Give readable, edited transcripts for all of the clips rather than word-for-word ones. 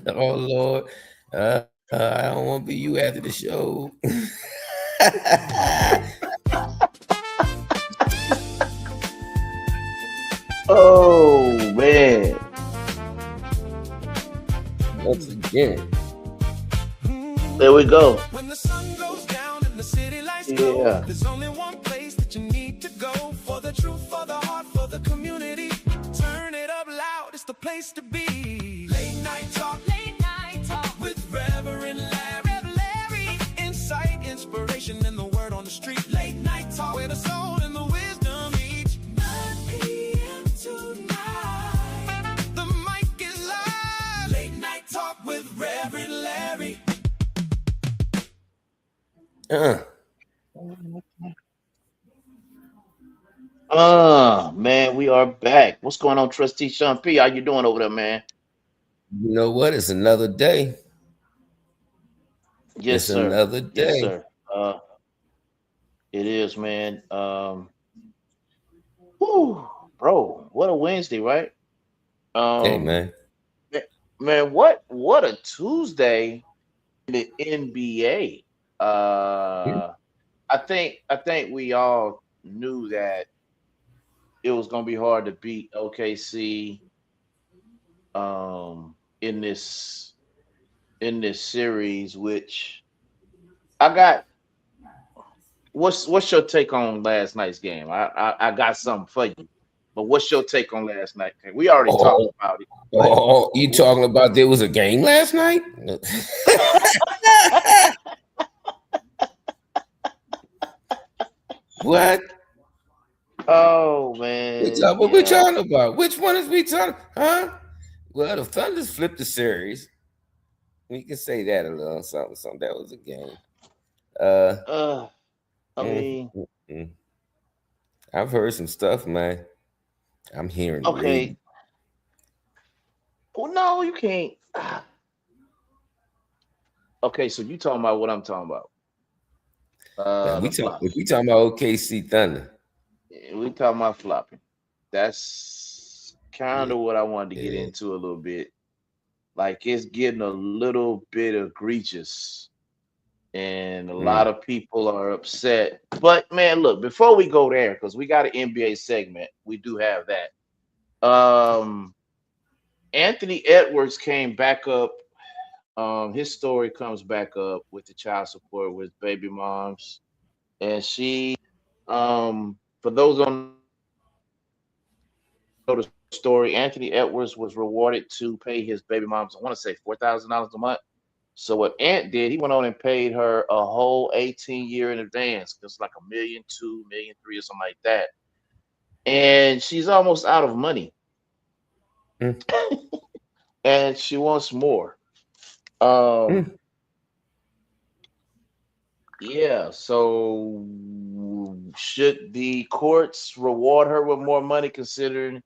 Oh Lord, I don't want to be you after the show. Oh man. Once again, There we go. When the sun goes down and the city lights glow, Yeah. there's only one place that you need to go for the truth, for the heart, for the community. Turn it up loud, it's the place to be. Late night talk with Reverend Larry. Insight, inspiration, and the word on the street. Late night talk where the soul and the wisdom meet. 9 p.m. tonight. The mic is live. Late night talk with Reverend Larry. Man, we are back. What's going on, Trustee Sean P? How you doing over there, man? you know what? It's another day. Yes, It's sir. another Yes, day. sir. It is, man. Whew, bro, what a Wednesday, right? Hey, Um, man. man, what a Tuesday in the NBA. I think we all knew that it was gonna be hard to beat OKC in this series, which I got. What's your take on last night's game? I got something for you, but what's your take on last night? We already talked Oh, about it, but you talking about there was a game last night? What? oh man, What we yeah, talking about? Which one is we talking? Huh? Well, the Thunders flipped the series. We can say that a little something. Something that was a game. Uh, uh, I mm, mean, mm, mm. I've heard some stuff, man. I'm hearing and okay, reading. well, no, you can't. Okay, so you talking about what I'm talking about? Man, The flopping. we talking about OKC Thunder. We talking about flopping. That's kind Yeah, of what I wanted to get yeah. into a little bit. Like it's getting a little bit egregious, and a lot Mm, of people are upset. But man, look, before we go there, because we got an NBA segment, we do have that. Anthony Edwards came back up. His story comes back up with the child support with baby moms, and for those on the story, Anthony Edwards was rewarded to pay his baby moms, I want to say $4,000 a month. So what Ant did, he went on and paid her a whole 18 year in advance. It's like a million two, million three, or something like that. And she's almost out of money, mm, and she wants more. Um, mm. yeah. So should the courts reward her with more money, considering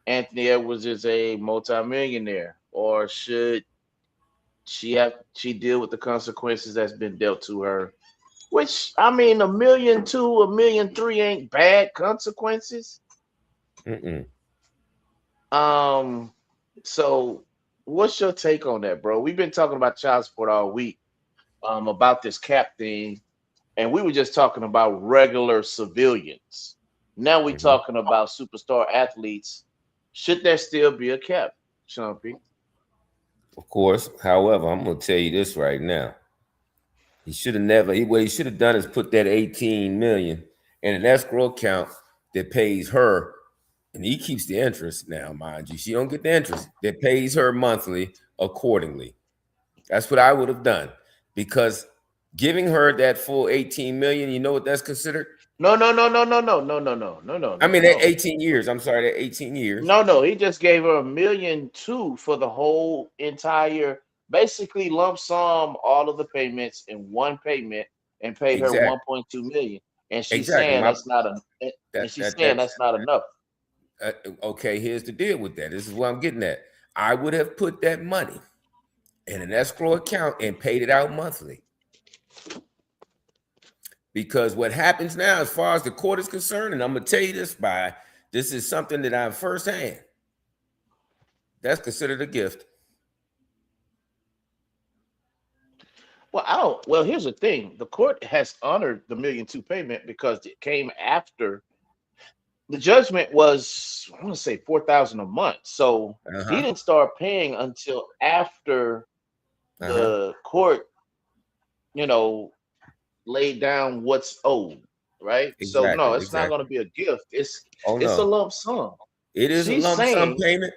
Anthony Edwards is a multimillionaire, or should she deal with the consequences that's been dealt to her? Which I mean, a million two, a million three ain't bad consequences. Mm-mm. Um, so what's your take on that, bro? We've been talking about child support all week, about this cap thing, and we were just talking about regular civilians. Now we're Mhm. talking about superstar athletes. Should there still be a cap, Chumpy? Of course. However, I'm gonna tell you this right now. He should have never. What he should have done is put that 18 million in an escrow account that pays her, and he keeps the interest. Now, mind you, she don't get the interest. That pays her monthly accordingly. That's what I would have done, because giving her that full 18 million, you know what that's considered? No, no, no, no, no, no, no, no, no, no, no, I no, mean, that no. 18 years. I'm sorry, that 18 years. No, no, he just gave her a million two for the whole entire, basically lump sum all of the payments in one payment and paid her Exactly. 1.2 million. And she's Exactly. saying My that's not a, and that she's that saying that's that's not enough. okay. Here's the deal with that. This is what I'm getting at. I would have put that money in an escrow account and paid it out monthly. Because what happens now, as far as the court is concerned, and I'm gonna tell you this is something that I'm firsthand. That's considered a gift. Well, I don't. Well, here's the thing: the court has honored the $1.2 million payment because it came after the judgment was, I want to say 4,000 a month. So he Uh-huh. didn't start paying until after Uh-huh. the court, you know, laid down what's owed, right? So no, Exactly. it's not going Exactly. to be a gift. Oh It's a no. lump sum. It is a She's lump sum saying, payment.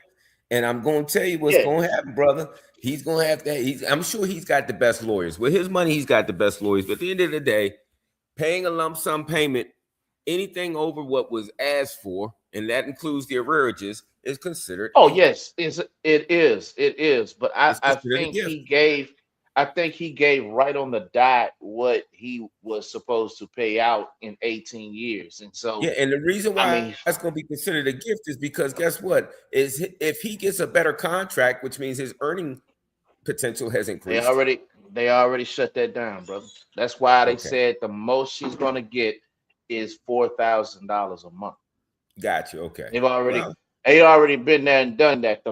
And I'm gonna tell you what's yeah, gonna happen, brother. He's gonna have to, I'm sure he's got the best lawyers. With his money, he's got the best lawyers. But at the end of the day, paying a lump sum payment, anything over what was asked for, and that includes the arrearages, is considered oh a yes, it is. But it's considered a gift. I think he gave right on the dot what he was supposed to pay out in 18 years. And Yeah, so, and the reason I why mean, it's going to be considered a gift is because guess what? Is if he gets a better contract, which means his earning potential has they increased. already they already shut that down, brother. That's why they Okay, said the most she's gonna get is $4,000 a month. got you. Okay, They've already well, they already been there and done that.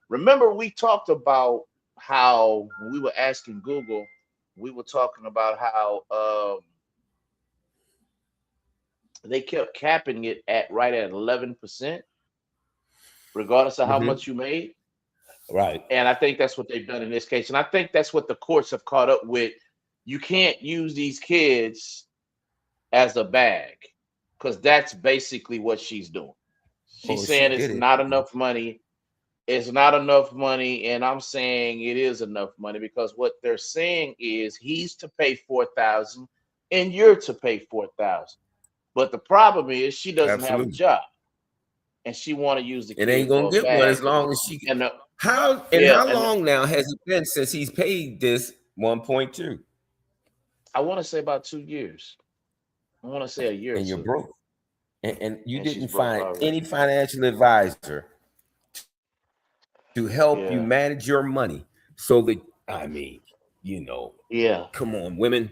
Remember we talked about how when we were asking Google, we were talking about how they kept capping it at right at 11%, regardless of how mhm, much you made. right. And I think that's what they've done in this case. And I think that's what the courts have caught up with. You can't use these kids as a bag because that's basically what she's doing. She's Oh, she saying did it's it. not enough money. It's not enough money. And I'm saying it is enough money because what they're saying is he's to pay 4,000 and you're to pay 4,000. But the problem is she doesn't have a Absolutely. job and she want to use the It kid ain't gonna for a get one bag. as long as she. And How and yeah, how and long now has it been since he's paid this 1.2? I want to say about 2 years. I want to say a year or And you're two. broke, and you And she's didn't broke find already. any financial advisor to help you Yeah. manage your money so that I mean, you know, Yeah. come on, women,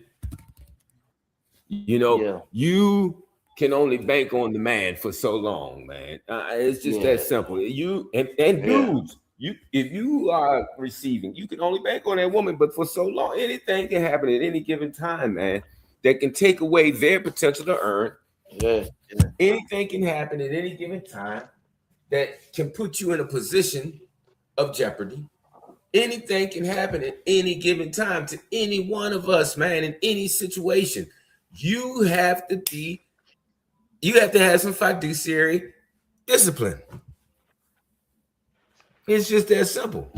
Yeah. you can only bank on the man for so long, man. It's just that Yeah. simple. You and Yeah. dudes, you if you are receiving, you can only bank on that woman, but for so long, anything can happen at any given time, man. That can take away their potential to earn. Yeah. Yeah. Anything can happen at any given time that can put you in a position of jeopardy. Anything can happen at any given time to any one of us, man, in any situation. You have to be, you have to have some fiduciary discipline. It's just that simple.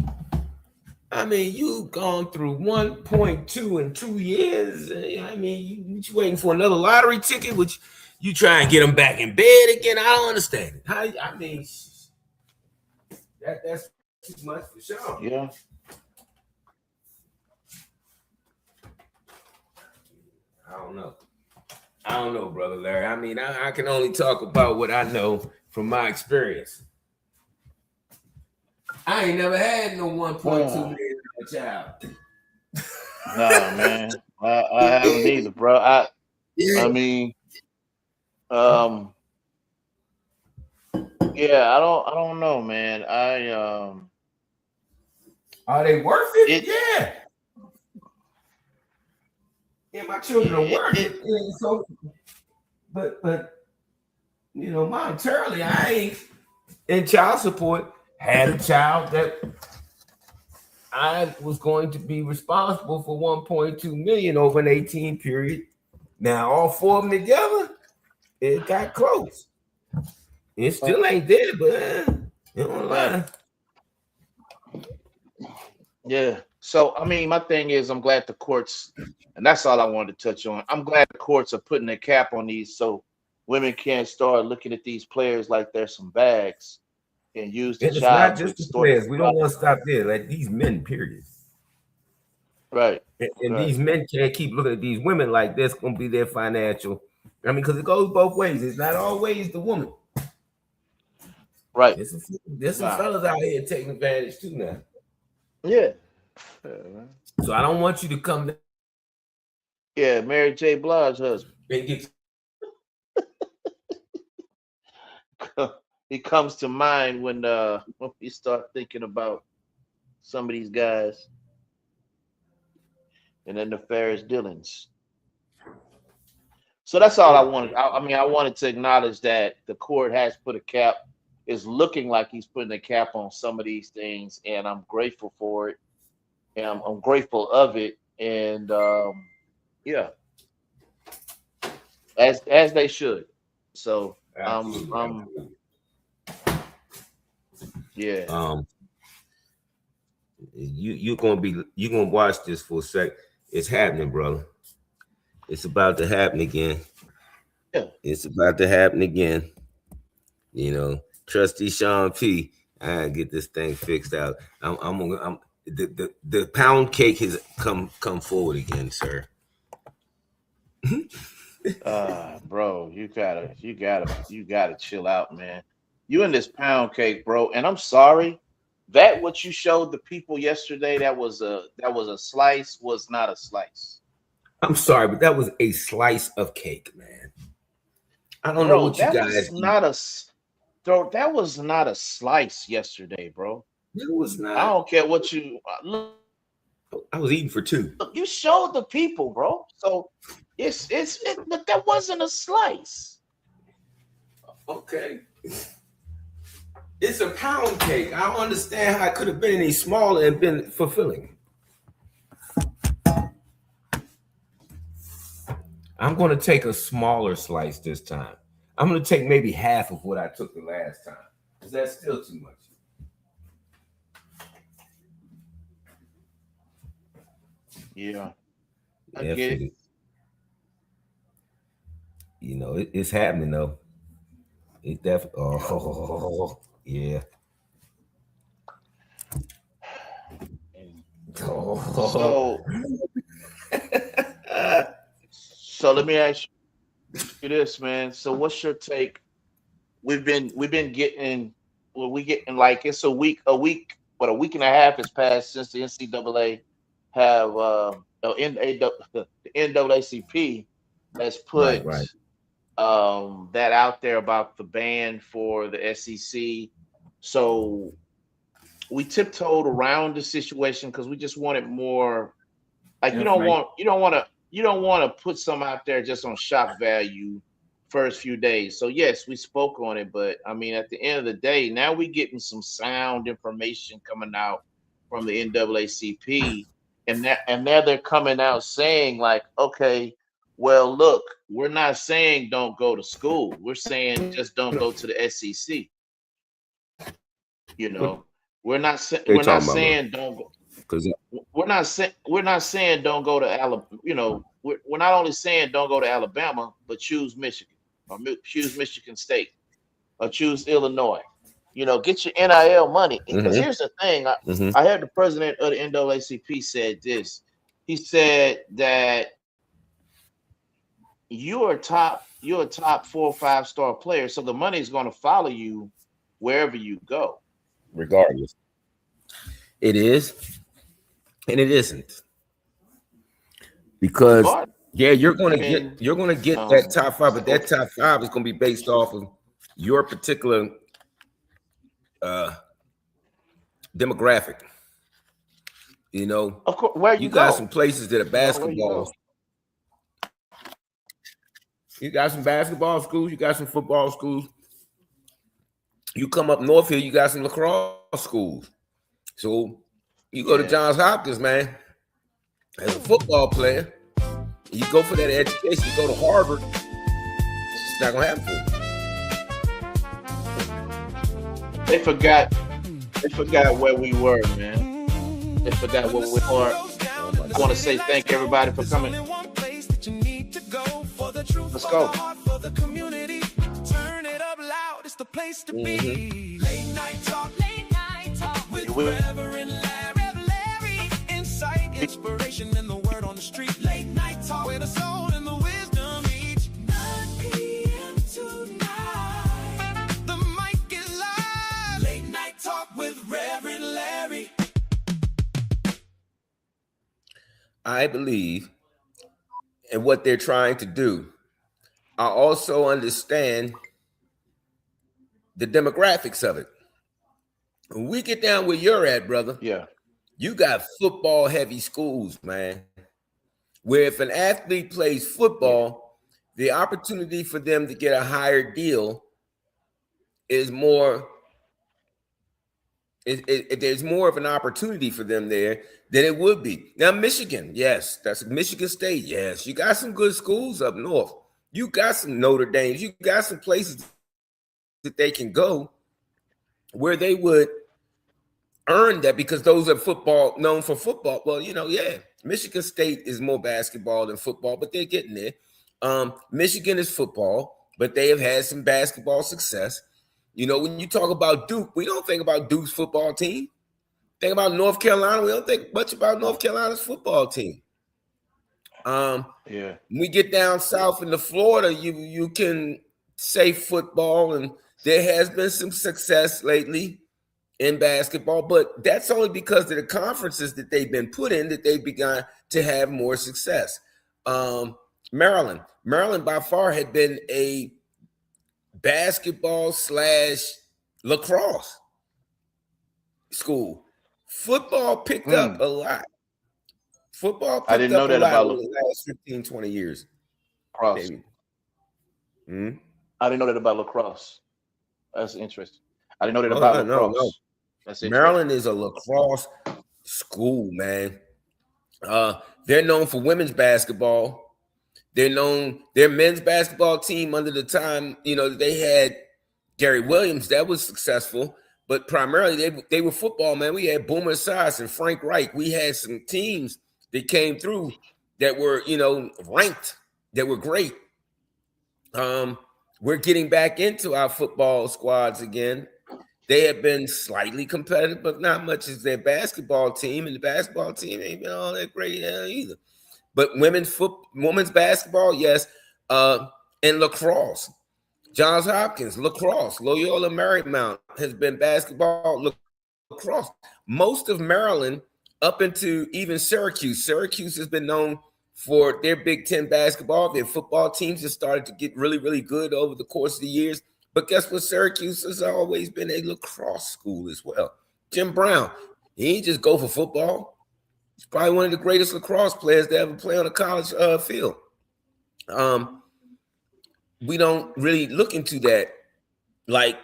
I mean, you've gone through 1.2 in 2 years. I mean, you waiting for another lottery ticket, which you try and get them back in bed again. I don't understand it. How, I mean, that's too much for sure. Yeah. I don't know. I don't know, brother Larry. I mean, I can only talk about what I know from my experience. I ain't never had no 1.2 Oh, million child. nah, man. I haven't either, bro. I Yeah. mean, um, yeah, I don't know, man. Are they worth it? It Yeah. Yeah, my children are it, worth it it. And so, but monetarily, I ain't in child support. Had a child that I was going to be responsible for 1.2 million over an 18 period. Now, all four of them together, it got close. It still ain't there, but you don't right. lie. Yeah. So I mean, my thing is, I'm glad the courts, and that's all I wanted to touch on. I'm glad the courts are putting a cap on these, so women can't start looking at these players like they're some bags and use the And it's not child to just the extort players. the We don't child. want to stop there. Like these men, period. Right. And Right. these men can't keep looking at these women like that's going to be their financial. I mean, because it goes both ways. It's not always the woman. Right. There's some Nah. fellas out here taking advantage too now. Yeah. Yeah, man. So I don't want you to come Yeah, Mary J. Blige's husband. and get. He comes to mind when we start thinking about some of these guys. and their nefarious dealings. So that's all I wanted. I mean, I wanted to acknowledge that the court has put a cap. It's looking like he's putting a cap on some of these things, and I'm grateful for it, and I'm grateful of it, and yeah, as they should. So Absolutely. yeah. You're gonna watch this for a sec. It's happening, brother. It's about to happen again. Yeah. It's about to happen again. You know, Trustee Sean P. I gotta get this thing fixed out. I'm the pound cake has come forward again, sir. Bro, you gotta chill out, man. You and this pound cake, bro. And I'm sorry that what you showed the people yesterday, that was a slice, was not a slice. I'm sorry, but that was a slice of cake, man. I don't know Bro, what you that guys was not a bro, that was not a slice yesterday, bro. eat. It was I not. don't care what you look, I was eating for two. you showed the people, bro. So but that wasn't a slice. Okay. It's a pound cake. I don't understand how it could have been any smaller and been fulfilling. I'm going to take a smaller slice this time. I'm going to take maybe half of what I took the last time. Is that still too much? Yeah, I Yeah, get it. you know, it's happening though. It definitely. Yeah. Oh, yeah. Oh. So so let me ask you this, man. So what's your take? We've been getting, well, we getting like it's but a week and a half has passed since the NCAA have no, the NAACP has Right, put right. that out there about the ban for the SEC. So we tiptoed around the situation because we just wanted more. Like Information. you don't want to put some out there just on shock value first few days. So yes, we spoke on it, but I mean at the end of the day, now we getting some sound information coming out from the NAACP, and now they're coming out saying like, okay, well look, we're not saying don't go to school. We're saying just don't go to the SEC. You What know, we're not sa- they we're not talking about, man? saying don't go. Because We're not saying don't go to Alabama. You know, we're not only saying don't go to Alabama, but choose Michigan or choose Michigan State or choose Illinois. You know, get your NIL money. Because mm-hmm, here's the thing: mm-hmm. I heard the president of the NAACP said this. He said that you're a top 4 or 5 star player, so the money is going to follow you wherever you go. Regardless, it is and it isn't, because Regardless, yeah, you're going to and get that top five, but go that top five is going to be based off of your particular uh demographic. You know, of course where you you got some go. places that are You know where you basketball. go. You got some basketball schools. You got some football schools. You come up north here, you got some lacrosse schools. So you go to Yeah. Johns Hopkins, man, as a football player. You go for that education. You go to Harvard. It's just not gonna happen for you. They forgot. They forgot where we were, man. They forgot where we were. I want to say thank everybody for coming. Let's go. Turn it up loud, it's the place to be. Mm-hmm. Late night talk with Reverend Larry. Insight, inspiration, and the word on the street. Late night talk with the soul and the wisdom each 9 p.m. tonight. The mic is live. Late night talk with Reverend Larry. I believe in what they're trying to do. I also understand the demographics of it. When we get down where you're at, brother, Yeah. you got football heavy schools, man. Where if an athlete plays football, the opportunity for them to get a higher deal is more. There's more of an opportunity for them there than it would be. Now, Michigan, yes, that's Michigan State. Yes, you got some good schools up north. You got some Notre Dames. You got some places that they can go where they would earn that because those are football known for football. Well, Michigan State is more basketball than football, but they're getting there. Michigan is football, but they have had some basketball success. When you talk about Duke, we don't think about Duke's football team. Think about North Carolina. We don't think much about North Carolina's football team. When we get down south into Florida, you can say football, and there has been some success lately in basketball, but that's only because of the conferences that they've been put in that they've begun to have more success. Maryland by far had been a basketball / lacrosse school. Football picked up a lot. Football picked up a lot over the last 15, 20 years. Maybe. I didn't know that about lacrosse. That's interesting. I didn't know that about lacrosse. No. That's Maryland is a lacrosse school, man. They're known for women's basketball. Their men's basketball team under the time, they had Gary Williams, that was successful, but primarily they were football, man. We had Boomer Esiason and Frank Reich. We had some teams that came through that were, ranked, that were great. We're getting back into our football squads again. They have been slightly competitive, but not much as their basketball team, and the basketball team ain't been all that great either. But women's basketball, yes, and lacrosse. Johns Hopkins, lacrosse. Loyola Marymount has been basketball, lacrosse. Most of Maryland, up into even Syracuse. Syracuse has been known for their Big Ten basketball. Their football teams have started to get really, really good over the course of the years. But guess what? Syracuse has always been a lacrosse school as well. Jim Brown, he ain't just go for football. He's probably one of the greatest lacrosse players to ever play on a college field. We don't really look into that like,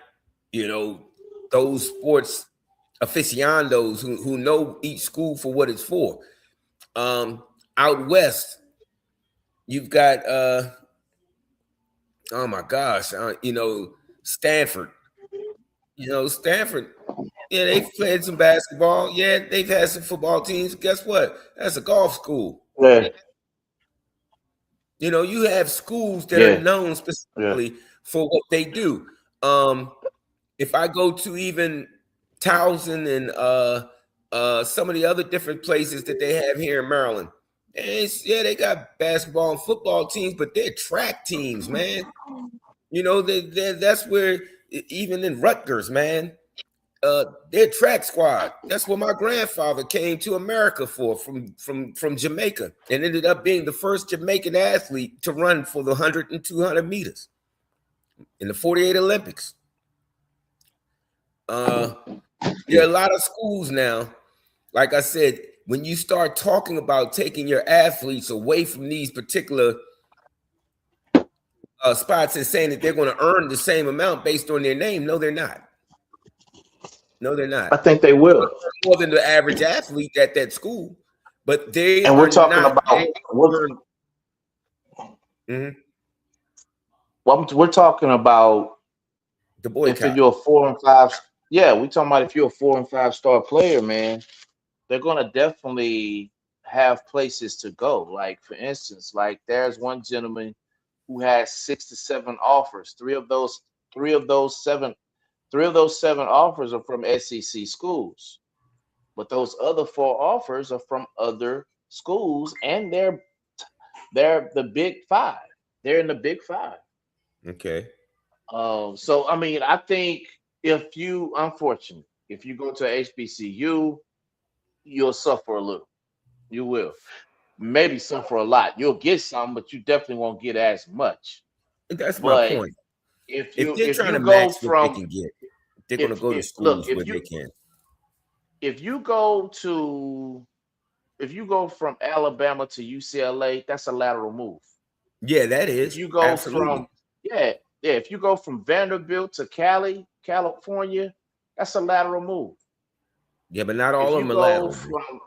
those sports aficionados who know each school for what it's for. Out west, you've got, oh my gosh, Stanford. Stanford, yeah, they've played some basketball. Yeah, they've had some football teams. Guess what? That's a golf school. Yeah. You have schools that are known specifically for what they do. If I go to even Towson and some of the other different places that they have here in Maryland, they got basketball and football teams, but they're track teams, man. That's where, even in Rutgers, man, their track squad. That's what my grandfather came to America for from Jamaica, and ended up being the first Jamaican athlete to run for the 100 and 200 meters in the 48 Olympics. There are a lot of schools now. Like I said, when you start talking about taking your athletes away from these particular spots and saying that they're going to earn the same amount based on their name, no, they're not. No, they're not. I think they will. More than the average athlete at that school, but they and we're talking about. Well, we're talking about the boycott. If you're a 4 and 5, we're talking about if you're a 4 and 5 star player, man, they're gonna definitely have places to go. Like for instance, like there's one gentleman who has 6 to 7 offers. Three of those 7 offers are from SEC schools, but those other 4 offers are from other schools, and they're the Big 5. They're in the Big 5. Okay. So I mean, I think if you go to HBCU, you'll suffer a little. You will. Maybe suffer a lot. You'll get some, but you definitely won't get as much. That's my point. If they're trying to match what they can get, they're going to go to schools where they can. If you go to if you go from Alabama to UCLA, that's a lateral move. Yeah, that If is you go absolutely. from if you go from Vanderbilt to Cali, California, that's a lateral move. Yeah, but not If all of you them are go lateral, bro. from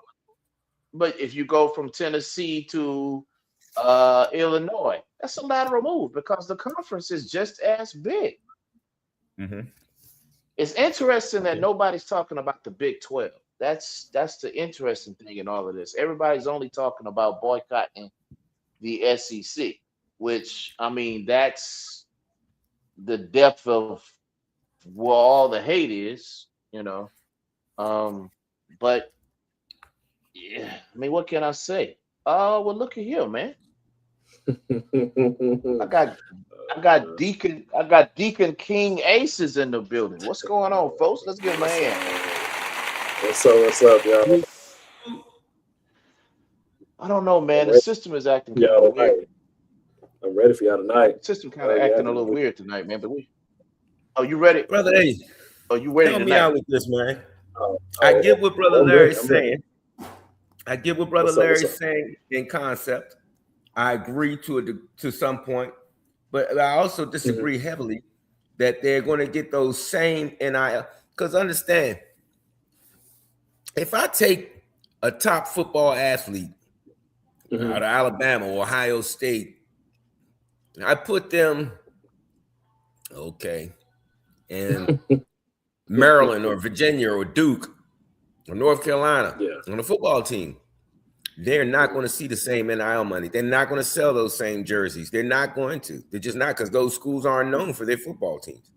But if you go from Tennessee to Illinois, that's a lateral move because the conference is just as big. Mm-hmm. It's interesting that Yeah. nobody's talking about the Big 12. That's the interesting thing in all of this. Everybody's only talking about boycotting the SEC, which I mean that's the depth of where all the hate is. But yeah, I mean, what can I say? Oh, well, look at here, man. I got I got Deacon King Aces in the building. What's going on, folks? Let's give him a hand. What's up, y'all? I don't know, I'm man. The ready system is acting for kind y'all of weird. tonight. I'm ready for y'all tonight. System kind of acting a little weird tonight, man. But oh, you ready? Brother, hey, Oh, you ready help me tonight? out with this, man. I get what Brother Larry's saying. I get what Brother Larry's saying in concept. I agree to some point, but I also disagree heavily that they're going to get those same NIL. Because understand, if I take a top football athlete out of Alabama or Ohio State, I put them, in Maryland or Virginia or Duke or North Carolina on the football team, they're not going to see the same NIL money. They're not going to sell those same jerseys. They're not going to. They're just not, because those schools aren't known for their football teams.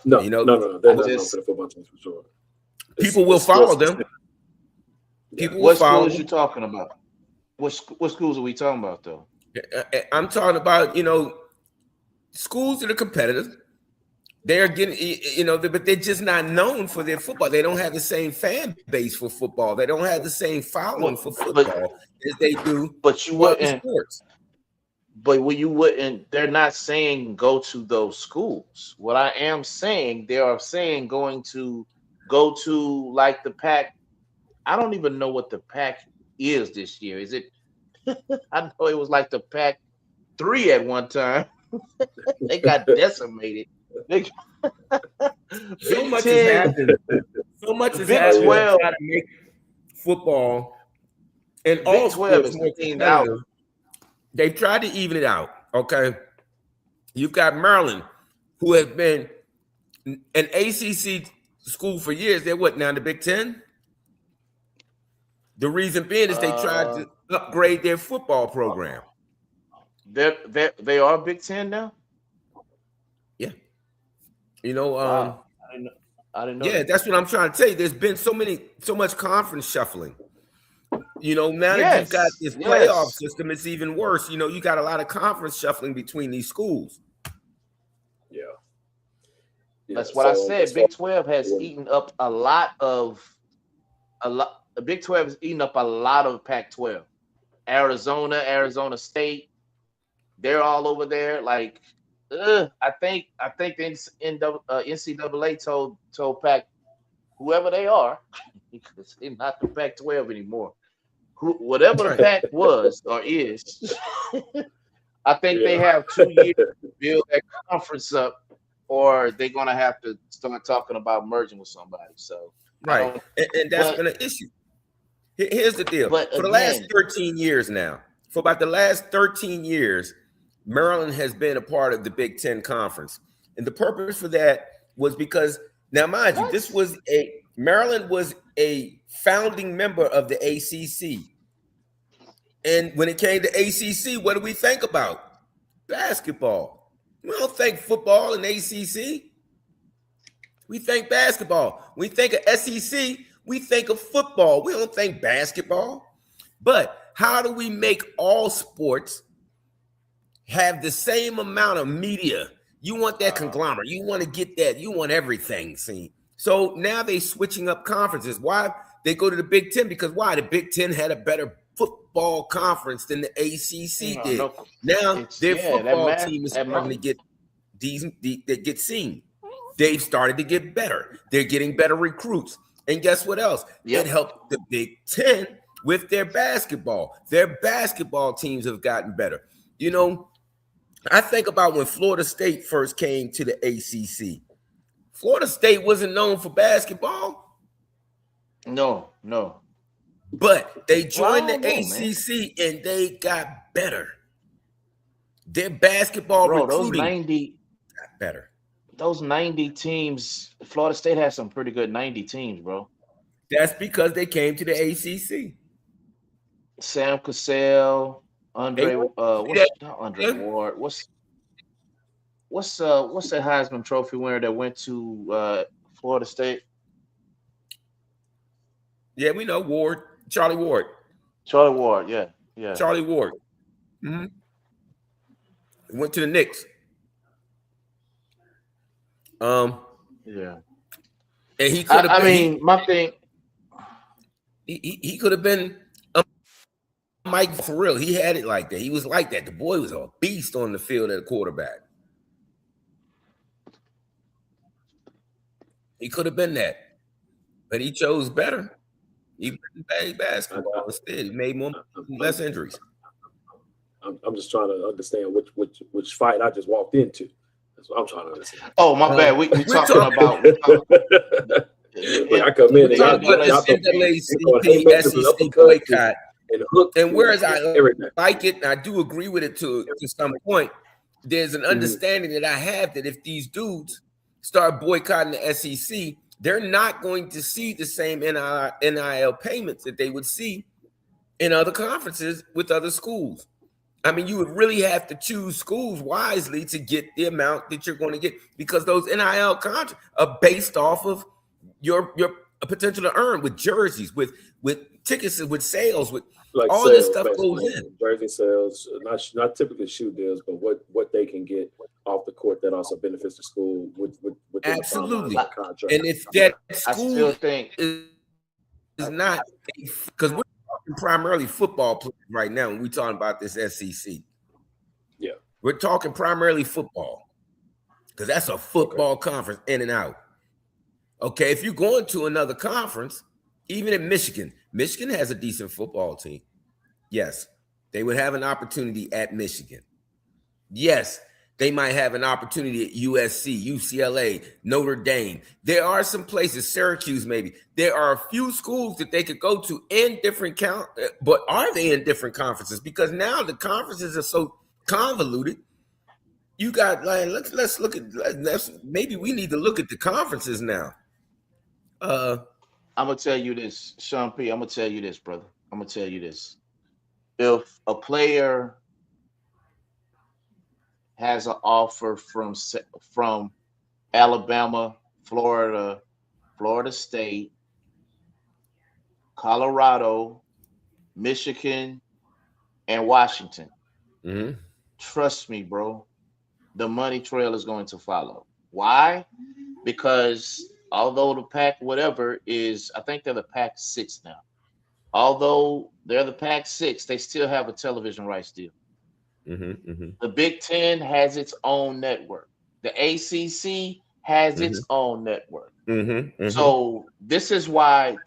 No. They're not known for the football teams for sure. People will follow them. People will follow. What schools you talking about? What schools are we talking about, though? I'm talking about, schools that are competitive. They're getting, but they're just not known for their football. They don't have the same fan base for football. They don't have the same following for football as they do. But you for wouldn't. Sports. But you wouldn't. They're not saying go to those schools. What I am saying, they are saying going to go to like the Pac. I don't even know what the Pac is this year. Is it? I know it was like the Pac 3 at one time. They got decimated. So much has happened. So much has happened to try to make football and all sports more competitive. They've tried to even it out. Okay, you've got Maryland, who has been an ACC school for years. They're what now, the Big Ten? The reason being is they tried to upgrade their football program. They are Big Ten now. Yeah, wow. I didn't know. Yeah, that's what I'm trying to tell you. There's been so much conference shuffling. Now that you've got this playoff system, it's even worse. You got a lot of conference shuffling between these schools. Yeah. That's what I said. Big 12 has eaten up a lot. The Big 12 has eaten up a lot of Pac-12. Arizona State, they're all over there. Like, I think the NCAA told Pac, whoever they are, because they're not the Pac-12 anymore. Whatever the Pac was or is, I think they have 2 years to build that conference up, or they're gonna have to start talking about merging with somebody. So right, and that's been an issue. Here's the deal. For the last 13 years now, for about the last 13 years, Maryland has been a part of the Big Ten Conference. And the purpose for that was because, now mind you, Maryland was a founding member of the ACC. And when it came to ACC, what do we think about? Basketball. We don't think football and ACC. We think basketball. We think of SEC, we think of football. We don't think basketball. But how do we make all sports have the same amount of media? You want that conglomerate. You want to get that. You want everything seen. So now they're switching up conferences. Why? They go to the Big Ten because why? The Big Ten had a better football conference than the ACC did. Now their football team is starting to get decent. They get seen. They've started to get better. They're getting better recruits. And guess what else? It helped the Big Ten with their basketball. Their basketball teams have gotten better. You know, I think about when Florida State first came to the ACC. Florida State wasn't known for basketball. No. But they joined the ACC and they got better. Their basketball recruiting got better. Those 90 teams, Florida State has some pretty good 90 teams, bro. That's because they came to the ACC. Sam Cassell, Andre Ward. What's that Heisman Trophy winner that went to Florida State? Yeah, we know Ward. Charlie Ward, yeah. Charlie Ward. Mm-hmm. Went to the Knicks. Yeah. And he could have. I mean, my thing. He could have been a Mike for real. He had it like that. He was like that. The boy was a beast on the field at a quarterback. He could have been that, but he chose better. He played basketball instead. He made less injuries. I'm just trying to understand which fight I just walked into. That's what I'm trying to understand. Oh, my bad. We talking about. I come in and NAACP SEC boycott. And whereas I like it, and I do agree with it to some point, there's an understanding that I have that if these dudes start boycotting the SEC, they're not going to see the same NIL payments that they would see in other conferences with other schools. I mean, you would really have to choose schools wisely to get the amount that you're going to get, because those NIL contracts are based off of your potential to earn with jerseys, with tickets, with sales, with like all sales, this stuff goes in. Jersey sales, not typically shoe deals, but what they can get off the court that also benefits the school with absolutely. The contract. And if that school I still think is not, because we're talking primarily football players right now when we're talking about this SEC. Yeah, we're talking primarily football because that's a football conference in and out. Okay, if you're going to another conference, even in Michigan has a decent football team. Yes, they would have an opportunity at Michigan. Yes, they might have an opportunity at USC, UCLA, Notre Dame. There are some places, Syracuse maybe. There are a few schools that they could go to in different but are they in different conferences? Because now the conferences are so convoluted. You got like let's look at maybe we need to look at the conferences now. I'm gonna tell you this, Sean P. I'm gonna tell you this, brother. I'm gonna tell you this. If a player has an offer from Alabama, Florida, Florida State, Colorado, Michigan, and Washington, trust me, bro, the money trail is going to follow. Why? Because although the Pac whatever is, I think they're the Pac 6 now. Although they're the Pac 6, they still have a television rights deal. The Big Ten has its own network. The ACC has its own network. So this is why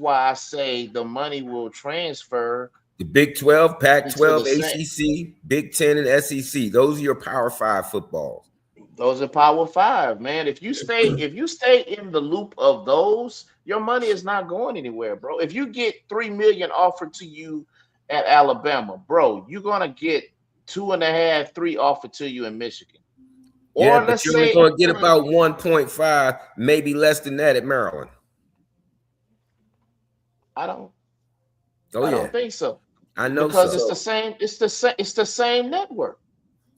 I say the money will transfer. The Big 12, Pac-12, ACC, Big Ten, and SEC. Those are your Power 5 footballs. Those are Power 5, man. If you stay in the loop of those, your money is not going anywhere, bro. If you get $3 million offered to you at Alabama, bro, you're gonna get 2.5, 3 offered to you in Michigan. Or yeah, but you're going to get about 1.5, maybe less than that at Maryland. I don't think so. I know because it's the same. It's the same network.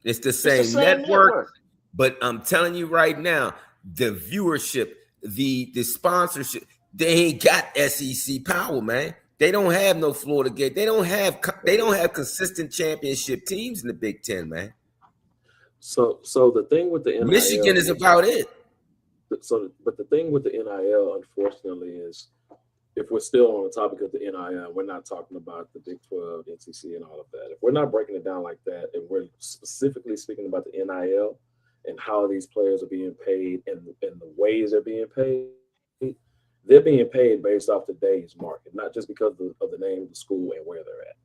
It's the same network. But I'm telling you right now, the viewership, the sponsorship, they ain't got SEC power, man. They don't have no Florida Gate. They don't have consistent championship teams in the Big Ten, man. So the thing with the NIL, Michigan is about it. But the thing with the NIL, unfortunately, is if we're still on the topic of the NIL, we're not talking about the Big 12, the NCC, and all of that. If we're not breaking it down like that, and we're specifically speaking about the NIL and how these players are being paid and the ways they're being paid, they're being paid based off today's market, not just because of the name of the school and where they're at.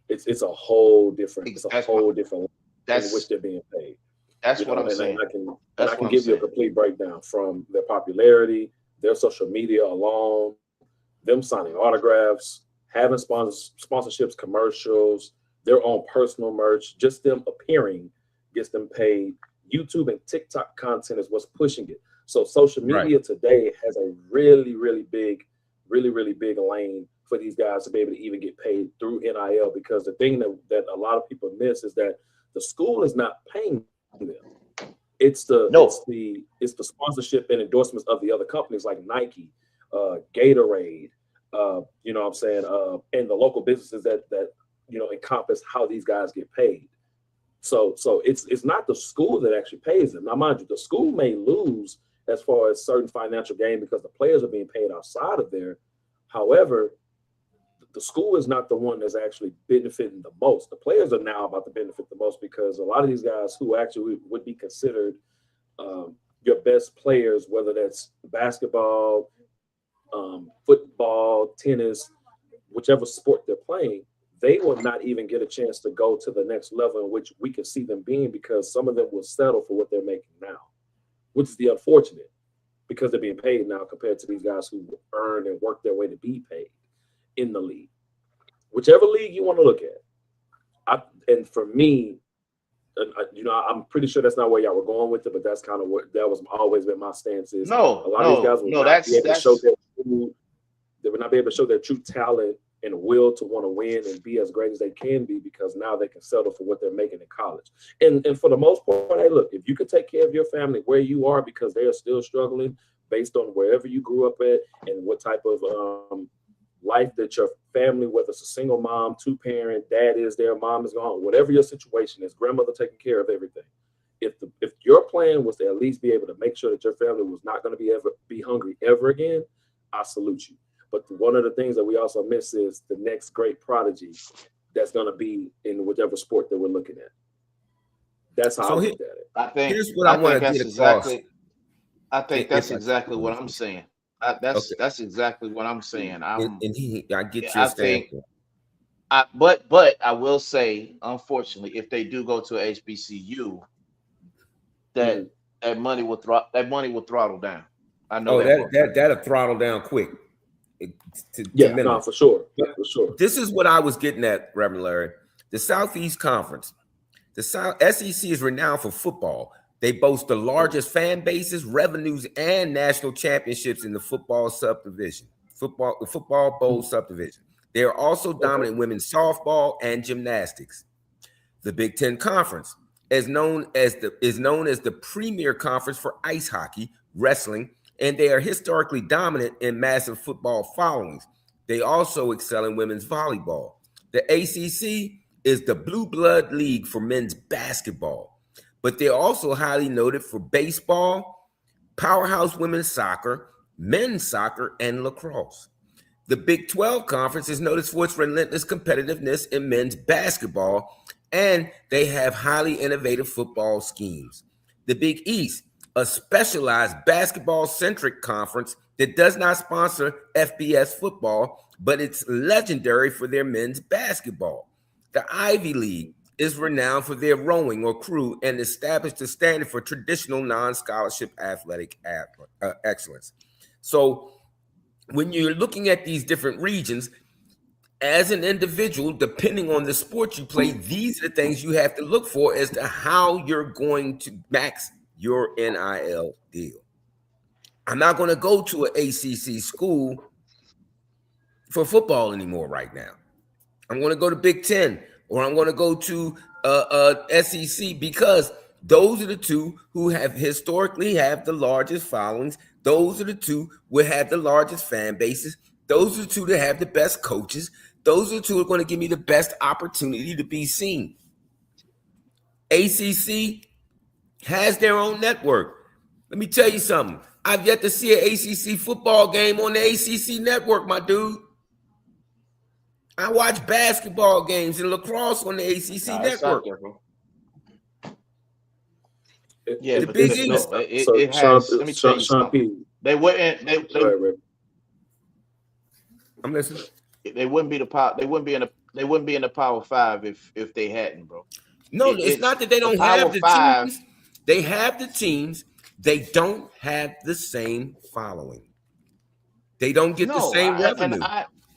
It's a whole different in which they're being paid. That's what I'm saying. I can give you a complete breakdown from their popularity, their social media alone, them signing autographs, having sponsorships, commercials, their own personal merch, just them appearing gets them paid. YouTube and TikTok content is what's pushing it. So social media today has a really, really big lane for these guys to be able to even get paid through NIL, because the thing that a lot of people miss is that the school is not paying them. It's the sponsorship and endorsements of the other companies like Nike, Gatorade, you know what I'm saying, and the local businesses that encompass how these guys get paid. So it's not the school that actually pays them. Now, mind you, the school may lose as far as certain financial gain because the players are being paid outside of there. However, the school is not the one that's actually benefiting the most. The players are now about to benefit the most, because a lot of these guys who actually would be considered your best players, whether that's basketball, football, tennis, whichever sport they're playing, they will not even get a chance to go to the next level in which we can see them being, because some of them will settle for what they're making now, which is the unfortunate, because they're being paid now compared to these guys who earn and work their way to be paid in the league. Whichever league you want to look at. And for me, I'm pretty sure that's not where y'all were going with it, but that's kind of what that was always been my stance is. A lot of these guys will not be able to show they will not be able to show their true talent and will to want to win and be as great as they can be, because now they can settle for what they're making in college. And for the most part, hey, look, if you could take care of your family where you are, because they are still struggling based on wherever you grew up at and what type of life that your family, whether it's a single mom, two-parent, dad is there, mom is gone, whatever your situation is, grandmother taking care of everything. If your plan was to at least be able to make sure that your family was not going to be hungry ever again, I salute you. But one of the things that we also miss is the next great prodigy that's going to be in whichever sport that we're looking at. That's how I look at it. I think here's what I want to get across. I think that's exactly what I'm saying. That's exactly what I'm saying. I get your standpoint. But I will say, unfortunately, if they do go to a HBCU, that money will throttle down. I know that'll throttle down quick. For sure. For sure. This is what I was getting at, Reverend Larry. The Southeast Conference, the SEC is renowned for football. They boast the largest fan bases, revenues, and national championships in the football subdivision, the football bowl subdivision. They are also dominant in women's softball and gymnastics. The Big Ten Conference is known as the premier conference for ice hockey, wrestling, and they are historically dominant in massive football followings. They also excel in women's volleyball. The ACC is the blue blood league for men's basketball, but they're also highly noted for baseball, powerhouse women's soccer, men's soccer, and lacrosse. The Big 12 Conference is noted for its relentless competitiveness in men's basketball, and they have highly innovative football schemes. The Big East, a specialized basketball-centric conference that does not sponsor FBS football, but it's legendary for their men's basketball. The Ivy League is renowned for their rowing or crew and established a standard for traditional non-scholarship athletic excellence. So when you're looking at these different regions, as an individual, depending on the sport you play, these are the things you have to look for as to how you're going to max your NIL deal. I'm not going to go to an ACC school for football anymore right now. I'm going to go to Big Ten, or I'm going to go to SEC, because those are the two who have historically have the largest followings. Those are the two who have the largest fan bases. Those are the two that have the best coaches. Those are the two who are going to give me the best opportunity to be seen. ACC has their own network. Let me tell you something. I've yet to see an ACC football game on the ACC network, my dude. I watch basketball games and lacrosse on the ACC network. The Big East. It has. Let me tell you something. They wouldn't. I'm listening. They wouldn't be the power. They wouldn't be in the. They wouldn't be in the Power Five if they hadn't, bro. No, it's not that they the don't Power have the Five. teams. They have the teams. They don't have the same following. They don't get the same revenue.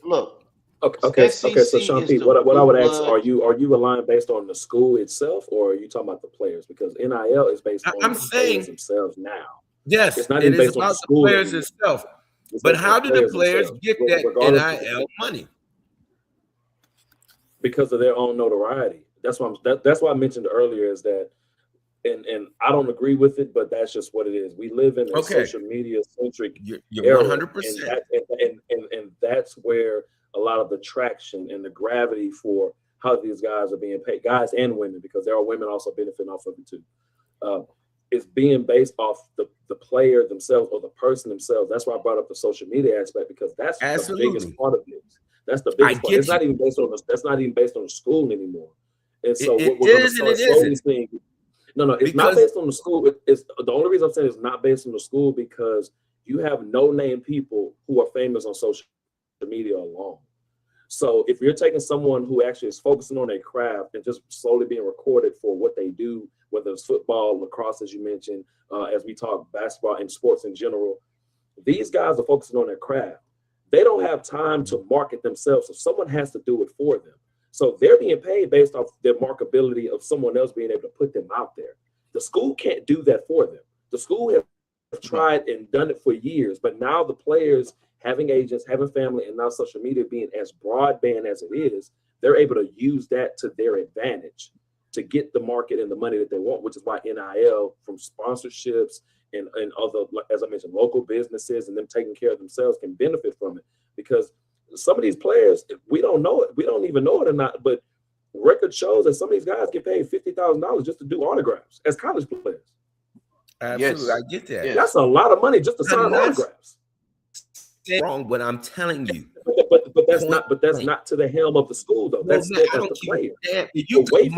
Look. Okay. So Sean P, what I would ask, are you aligned based on the school itself, or are you talking about the players? Because NIL is based on the players themselves now. Yes, it's not it even is based on about the school the players anymore. itself. It's But based how on do the players themselves, get that NIL money? Because of their own notoriety. That's why I mentioned earlier is that, and I don't agree with it, but that's just what it is. We live in a social media centric You're era, 100%. and that's where a lot of the traction and the gravity for how these guys are being paid, guys and women, because there are women also benefiting off of it too. It's being based off the player themselves or the person themselves. That's why I brought up the social media aspect, because that's the biggest part of it. That's the biggest part. It's not even based on that's not even based on the school anymore. And so what we're going to start slowly seeing. No, it's not based on the school. It's the only reason I'm saying it's not based on the school, because you have no-name people who are famous on social media alone. So if you're taking someone who actually is focusing on their craft and just slowly being recorded for what they do, whether it's football, lacrosse, as you mentioned, as we talk basketball and sports in general, these guys are focusing on their craft. They don't have time to market themselves, so someone has to do it for them. So they're being paid based off their marketability of someone else being able to put them out there. The school can't do that for them. The school have tried and done it for years, but now the players having agents, having family, and now social media being as broadband as it is, they're able to use that to their advantage to get the market and the money that they want, which is why NIL from sponsorships and other, as I mentioned, local businesses and them taking care of themselves can benefit from it. Because some of these players, we don't know it. We don't even know it or not, but record shows that some of these guys get paid $50,000 just to do autographs as college players. Absolutely, I get that. Yes. That's a lot of money just to sign autographs. Wrong, but I'm telling you. But that's not to the helm of the school though. That's the player. You could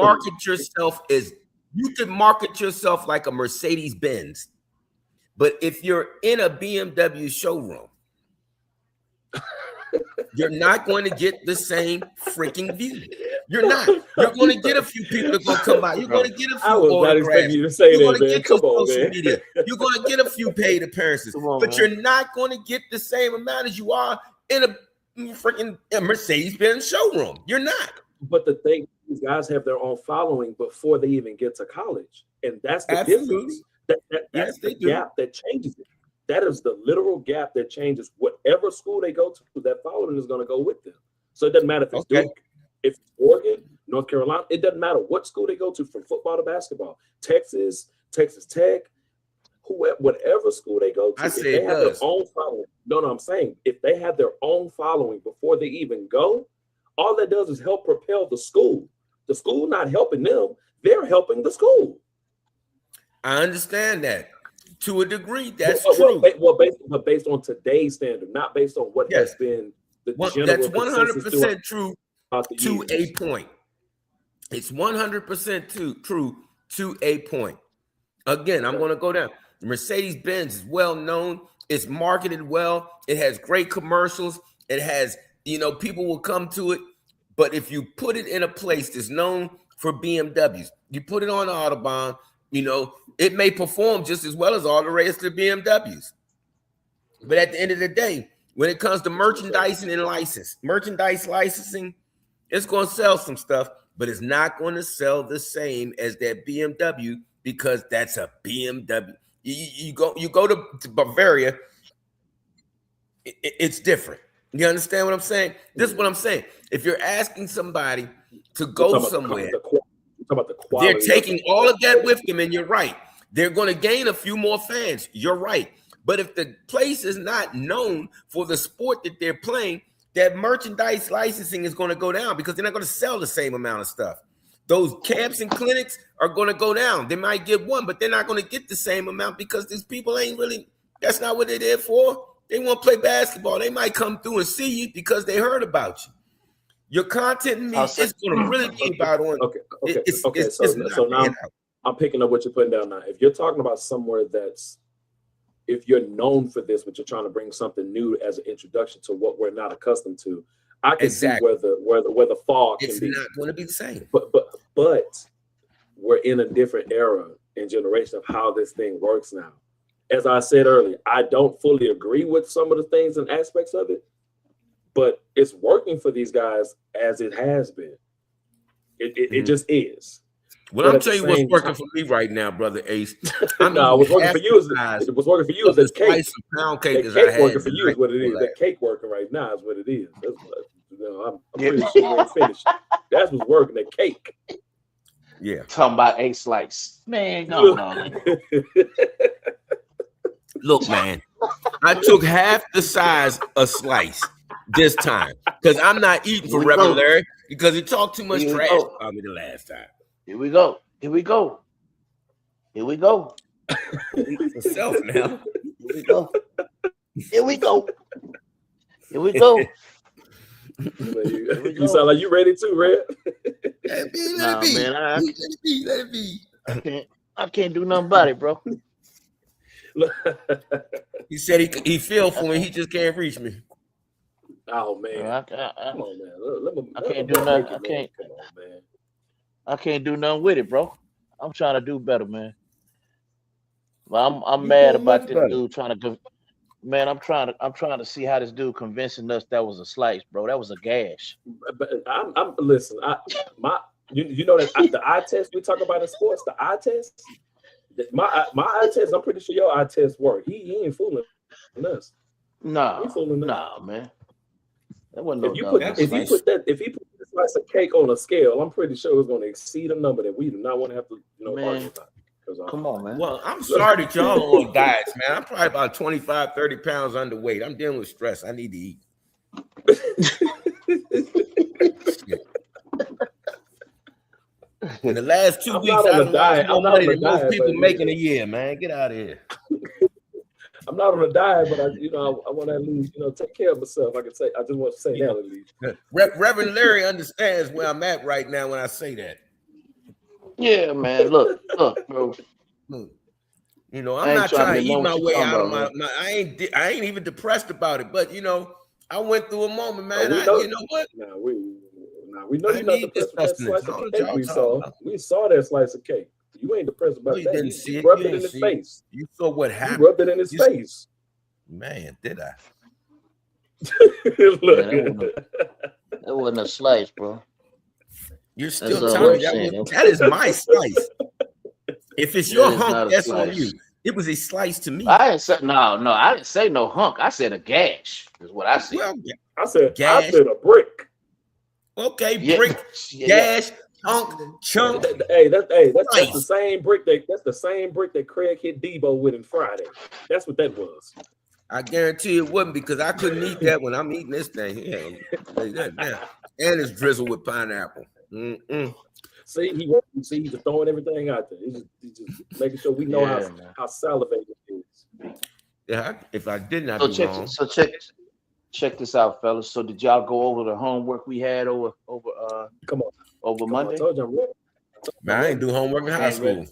market yourself like a Mercedes Benz, but if you're in a BMW showroom, you're not going to get the same freaking view. You're not. You're going to get a few people that are going to come by. You're going to get a few autographs. You to say you're that, going to man. get your social media. You're going to get a few paid appearances, but you're not going to get the same amount as you are in a freaking Mercedes-Benz showroom. You're not. But the thing, these guys have their own following before they even get to college, and that's the difference. That's the gap that changes it. That is the literal gap that changes whatever school they go to. That following is going to go with them. So it doesn't matter if it's Duke, if it's Oregon, North Carolina. It doesn't matter what school they go to, from football to basketball, Texas, Texas Tech, whatever school they go to. I if say they it have does. their own following. No, I'm saying if they have their own following before they even go, all that does is help propel the school. The school not helping them; they're helping the school. I understand that. To a degree, that's true. Based on today's standard, not based on what has been the general. That's 100% true to a point. It's 100% true to a point. Again, I'm going to go down. Mercedes-Benz is well known. It's marketed well. It has great commercials. It has, people will come to it. But if you put it in a place that's known for BMWs, you put it on the Autobahn, it may perform just as well as all the rest of the BMWs. But at the end of the day, when it comes to merchandising and merchandise licensing, it's going to sell some stuff, but it's not going to sell the same as that BMW, because that's a BMW. You go to Bavaria, it's different. You understand what I'm saying? This is what I'm saying. If you're asking somebody to go somewhere, they're taking all of that with them, and you're right. They're going to gain a few more fans. You're right. But if the place is not known for the sport that they're playing, that merchandise licensing is going to go down, because they're not going to sell the same amount of stuff. Those camps and clinics are going to go down. They might get one, but they're not going to get the same amount, because these people ain't really, that's not what they're there for. They want to play basketball. They might come through and see you because they heard about you. Your content in me is going to really be about on. So now I'm picking up what you're putting down now. If you're talking about somewhere that's if you're known for this, but you're trying to bring something new as an introduction to what we're not accustomed to, I can see where the fall can be. It's not going to be the same. But we're in a different era and generation of how this thing works now. As I said earlier, I don't fully agree with some of the things and aspects of it, but it's working for these guys as it has been. It just is. Well, I'm telling you what's working for me right now, brother Ace. No, what's working for you is what's working for you is the cake. Pound cake that cake working for you is what it is. That cake working right now is what it is. That's what, I'm pretty sure we ain't finished. That's what's working. The cake. Yeah. Talking about a slice, man. No. Look, man, I took half the size of slice this time because I'm not eating for Reverend Larry because he talked too much trash about me the last time. Here we go. Myself now. Here we go. You sound like you ready too, Red. Let it be. I can't do nothing about it, bro. He said he feel for me. He just can't reach me. Oh man, come on, man. I can't do nothing. I can't. Come on, man. I can't do nothing with it, bro. I'm trying to do better, man. But I'm mad about this dude trying to. Man, I'm trying to see how this dude convincing us that was a slice, bro. That was a gash. But I'm listen. You know that the eye test we talk about in sports, the eye test. My eye test, I'm pretty sure your eye test work. He ain't fooling us. Nah, man. That wasn't no if he put a slice of cake on a scale, I'm pretty sure it's going to exceed a number that we do not want to have to argue about. Come on, man. Well, I'm sorry that y'all are on diets, man. I'm probably about 25, 30 pounds underweight. I'm dealing with stress. I need to eat. In the last 2 weeks, I don't know more money than most people make in a year, man. Get out of here. I'm not on a diet, but I want to at least, take care of myself. I just want to say that at least. Reverend Larry understands where I'm at right now when I say that. Yeah, man. Look, bro. I'm not trying to eat my way out of my. I ain't even depressed about it, but I went through a moment, man. You know what? We know you're not depressed with that slice of cake we saw. We saw that slice of cake. You ain't depressed about that. Didn't see it. Rubbed it in his face. You saw what happened. You rubbed it in his face. Man, did I? That wasn't a slice, bro. You're still telling me that is my slice. If it's your hunk, that's on you. It was a slice to me. I didn't say no. I didn't say no hunk. I said a gash. Is what I said. Well, I said a brick. Okay, brick, gash, hunk, chunk. That's the same brick that Craig hit Debo with in Friday. That's what that was. I guarantee it wasn't because I couldn't eat that when I'm eating this thing. Yeah, and it's drizzled with pineapple. See, he's just throwing everything out there. He's just making sure we know how salivated it is. Yeah, if I didn't, I'd be wrong. Check this out, fellas. So did y'all go over the homework we had over Monday? I told you, man, I ain't do homework in high school.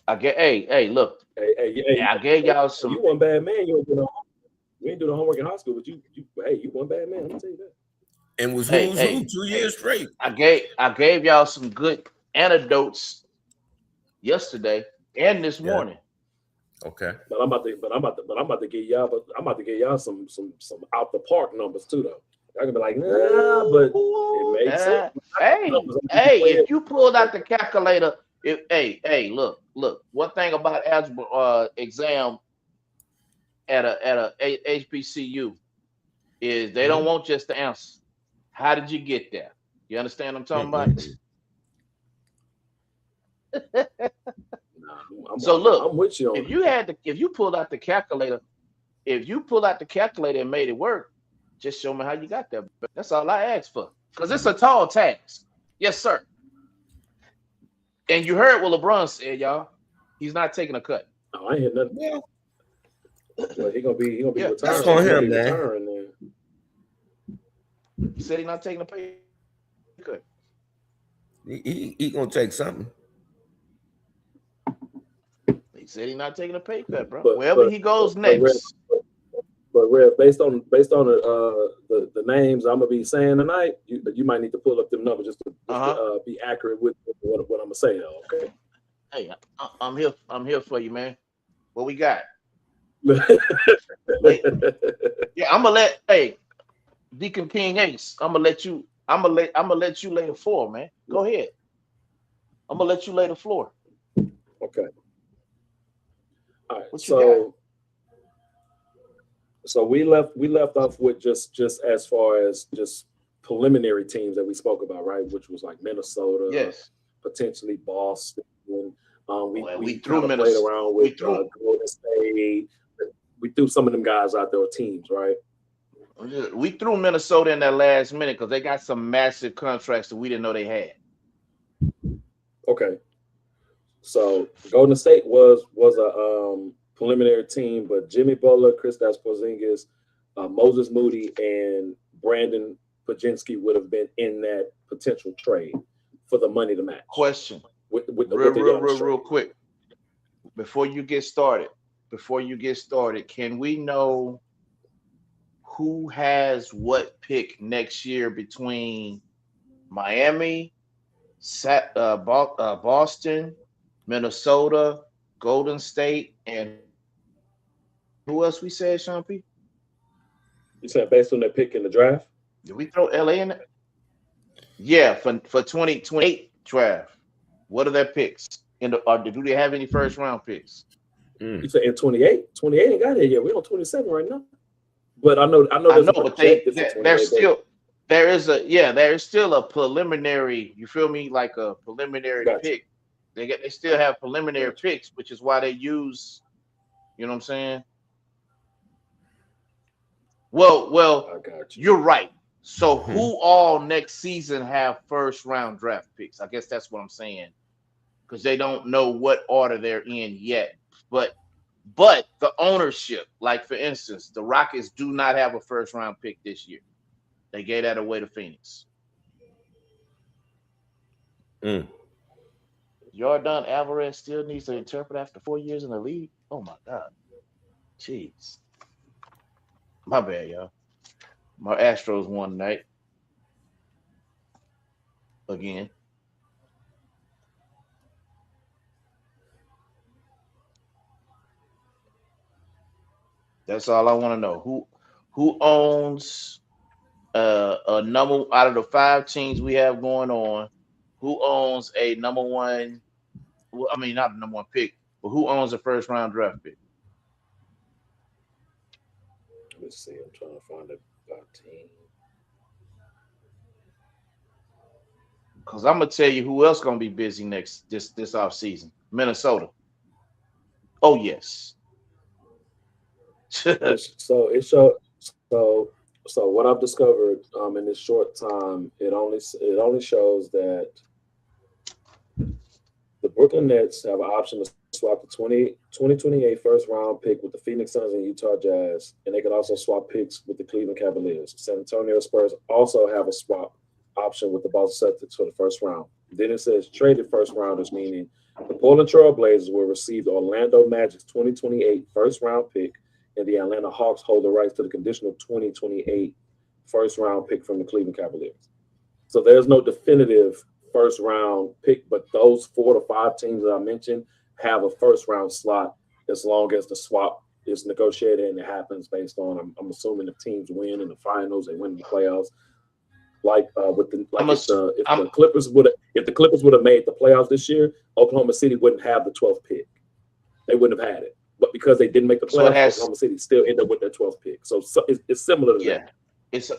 I get look. I gave y'all some. You one bad man. You ain't do the homework in high school, but you one bad man. Let me tell you that. And was who 2 years straight. I gave y'all some good anecdotes yesterday and this morning. Okay. But I'm about to get y'all some out the park numbers too though. I can be like, nah, but it makes sense. Hey, if you pulled out the calculator, look. One thing about algebra exam at a HBCU is they don't want just the answer. How did you get there? You understand what I'm talking about? So look, I'm with you on if you pulled out the calculator, and made it work, just show me how you got there. That's all I asked for. Because it's a tall task. Yes, sir. And you heard what LeBron said, y'all. He's not taking a cut. Oh, I ain't heard nothing. Yeah. Well, he gonna be retiring. That's on him, man. He said he's not taking a pay cut. He gonna take something. He said he's not taking a pay cut, bro. But Wherever he goes next. But Rev, based on the names I'm gonna be saying tonight, you might need to pull up them numbers just to be accurate with what I'm gonna say though. Okay. Hey, I'm here. I'm here for you, man. What we got? Yeah, Yeah, I'm gonna let Deacon King Ace. I'm gonna let you lay the floor, man. Go ahead. I'm gonna let you lay the floor. Okay. All right. What you got? So we left off with just as far as just preliminary teams that we spoke about, right? Which was like Minnesota, Yes. potentially Boston. We threw kind of played Minnesota. around with Golden State. We threw some of them guys out there, teams, right? We threw Minnesota in that last minute because they got some massive contracts that we didn't know they had. Okay. So Golden State was a preliminary team, but Jimmy Butler, Kristaps Porzingis, Moses Moody, and Brandon Pajinski would have been in that potential trade for the money to match. Question. Real quick. Before you get started, can we know who has what pick next year between Miami, Boston, Minnesota, Golden State, and who else we said, Sean P? You said based on their pick in the draft? Did we throw LA in it? Yeah, for 2028 draft. What are their picks? Or do they have any first round picks? You said in 28? 28 ain't got it yet. We're on 27 right now. But I know but there is still a preliminary, you feel me, like a preliminary pick. They still have preliminary picks, which is why they use, you know what I'm saying? Well, I got you. You're right. So who all next season have first round draft picks? I guess that's what I'm saying. Because they don't know what order they're in yet. But the ownership, like for instance, the Rockets do not have a first round pick this year. They gave that away to Phoenix. Jordan Alvarez still needs to interpret after 4 years in the league. Oh my God. Jeez. My bad, y'all. My Astros won tonight. Again. That's all I want to know. Who owns a number out of the 5 teams we have going on? Who owns a number one? Well, I mean, not the number one pick, but who owns a first round draft pick? Let's see. I'm trying to find a team. Because I'm gonna tell you who else gonna be busy this off season. Minnesota. Oh yes. So it showed. So what I've discovered in this short time, it only shows that the Brooklyn Nets have an option to swap the 2028 first round pick with the Phoenix Suns and Utah Jazz, and they could also swap picks with the Cleveland Cavaliers. San Antonio Spurs also have a swap option with the Boston Celtics for the first round. Then it says traded first rounders, meaning the Portland Trail Blazers will receive the Orlando Magic's 2028 first round pick, and the Atlanta Hawks hold the rights to the conditional 2028 first round pick from the Cleveland Cavaliers. So there's no definitive first round pick, but those 4 to 5 teams that I mentioned have a first round slot as long as the swap is negotiated and it happens based on, I'm assuming the teams win in the finals, they win in the playoffs. If the Clippers would have made the playoffs this year, Oklahoma City wouldn't have the 12th pick. They wouldn't have had it. But because they didn't make the playoffs, Oklahoma City still ended up with their 12th pick. So it's similar to that. It's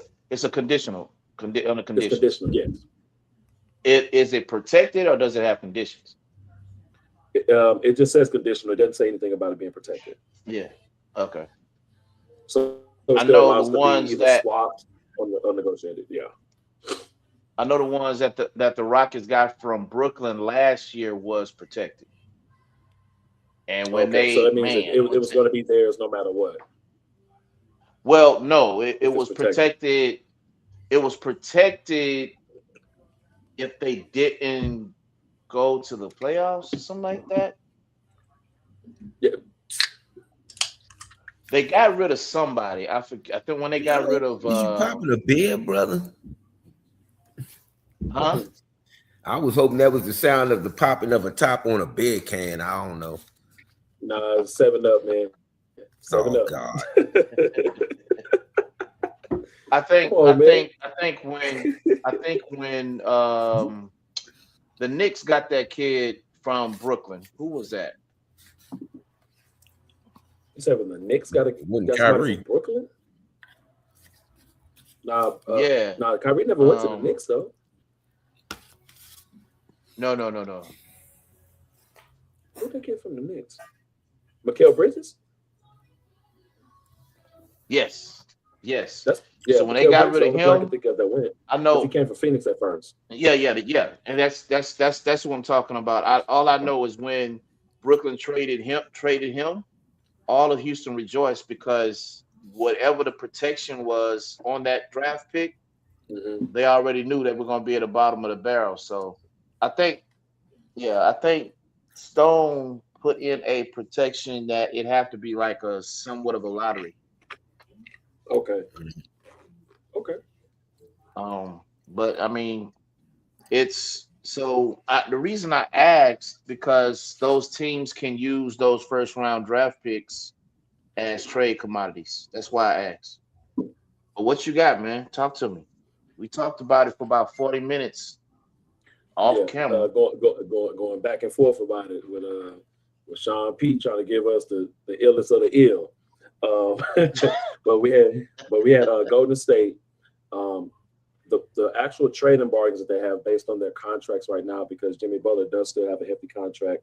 a conditional on a condition. It's conditional, yes. Is it protected or does it have conditions? It just says conditional. It doesn't say anything about it being protected. Yeah. Okay. So I know the ones that swapped or negotiated. Yeah. I know the ones that the Rockets got from Brooklyn last year was protected. And when so that means it was going to be theirs no matter what. Well, no, it was protected. It was protected if they didn't go to the playoffs or something like that. Yeah. They got rid of somebody. I think when they got rid of Is you popping a beer, brother? huh? I was hoping that was the sound of the popping of a top on a beer can. I don't know. Nah, 7-Up, man. 7-Up. Oh God. I think when the Knicks got that kid from Brooklyn, who was that? You said when the Knicks got somebody Kyrie from Brooklyn? Nah, Yeah. nah, Kyrie never went to the Knicks though. No. Who'd they get from the Knicks? Mikal Bridges? Yes. That's yeah. So when they got rid of him, I can think of that went. I know he came from Phoenix at first. Yeah, and that's what I'm talking about. All I know is when Brooklyn traded him, all of Houston rejoiced because whatever the protection was on that draft pick, they already knew they were going to be at the bottom of the barrel. So I think Stone put in a protection that it have to be like a somewhat of a lottery. Okay. But I mean, it's so the reason I asked because those teams can use those first round draft picks as trade commodities. That's why I asked. But what you got, man? Talk to me. We talked about it for about 40 minutes off camera. Going back and forth about it with Sean Pete trying to give us the illest of the ill. But we had Golden State. The actual trading bargains that they have based on their contracts right now, because Jimmy Butler does still have a hefty contract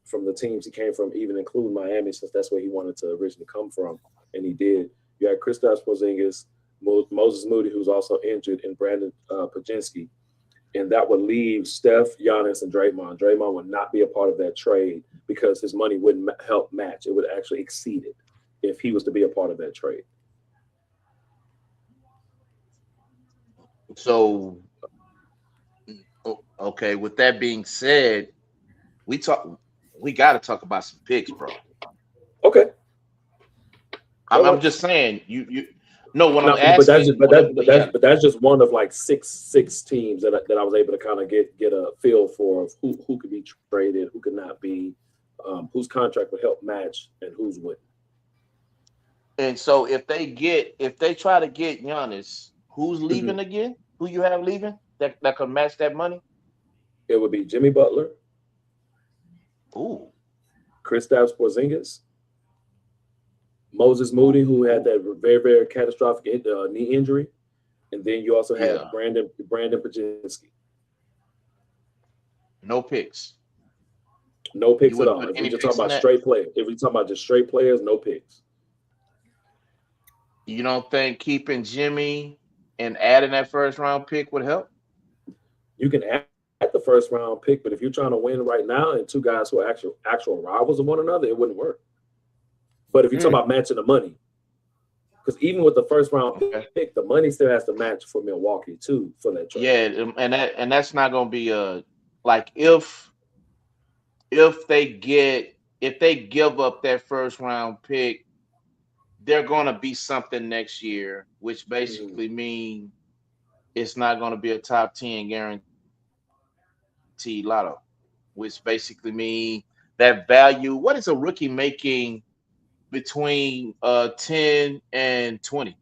from the teams he came from, even including Miami, since that's where he wanted to originally come from, and he did. You had Kristaps Porzingis, Moses Moody, who's also injured, and Brandon Pajinski, and that would leave Steph, Giannis, and Draymond. Draymond would not be a part of that trade because his money wouldn't help match. It would actually exceed it if he was to be a part of that trade. So, okay. With that being said, we got to talk about some picks, bro. Okay. I'm just saying, you know what I'm asking. But that's just one of like six teams that I was able to kind of get a feel for of who could be traded, who could not be, whose contract would help match, and who's wouldn't. And so if they try to get Giannis, who's leaving again? Who you have leaving that could match that money? It would be Jimmy Butler. Ooh. Kristaps Porzingis. Moses Moody, who had that very, very catastrophic knee injury. And then you also had Brandon Pajinski. No picks. No picks at all. If we're just talking about straight players. If we're talking about just straight players, no picks. You don't think keeping Jimmy and adding that first round pick would help? You can add the first round pick, but if you're trying to win right now and two guys who are actual rivals of one another, it wouldn't work. But if you're talking about matching the money, because even with the first round pick, the money still has to match for Milwaukee too for that trade. Yeah, and that's not going to be like if they give up that first round pick, they're going to be something next year, which basically means it's not going to be a top 10 guaranteed lotto, which basically means that value. What is a rookie making between 10 and 20?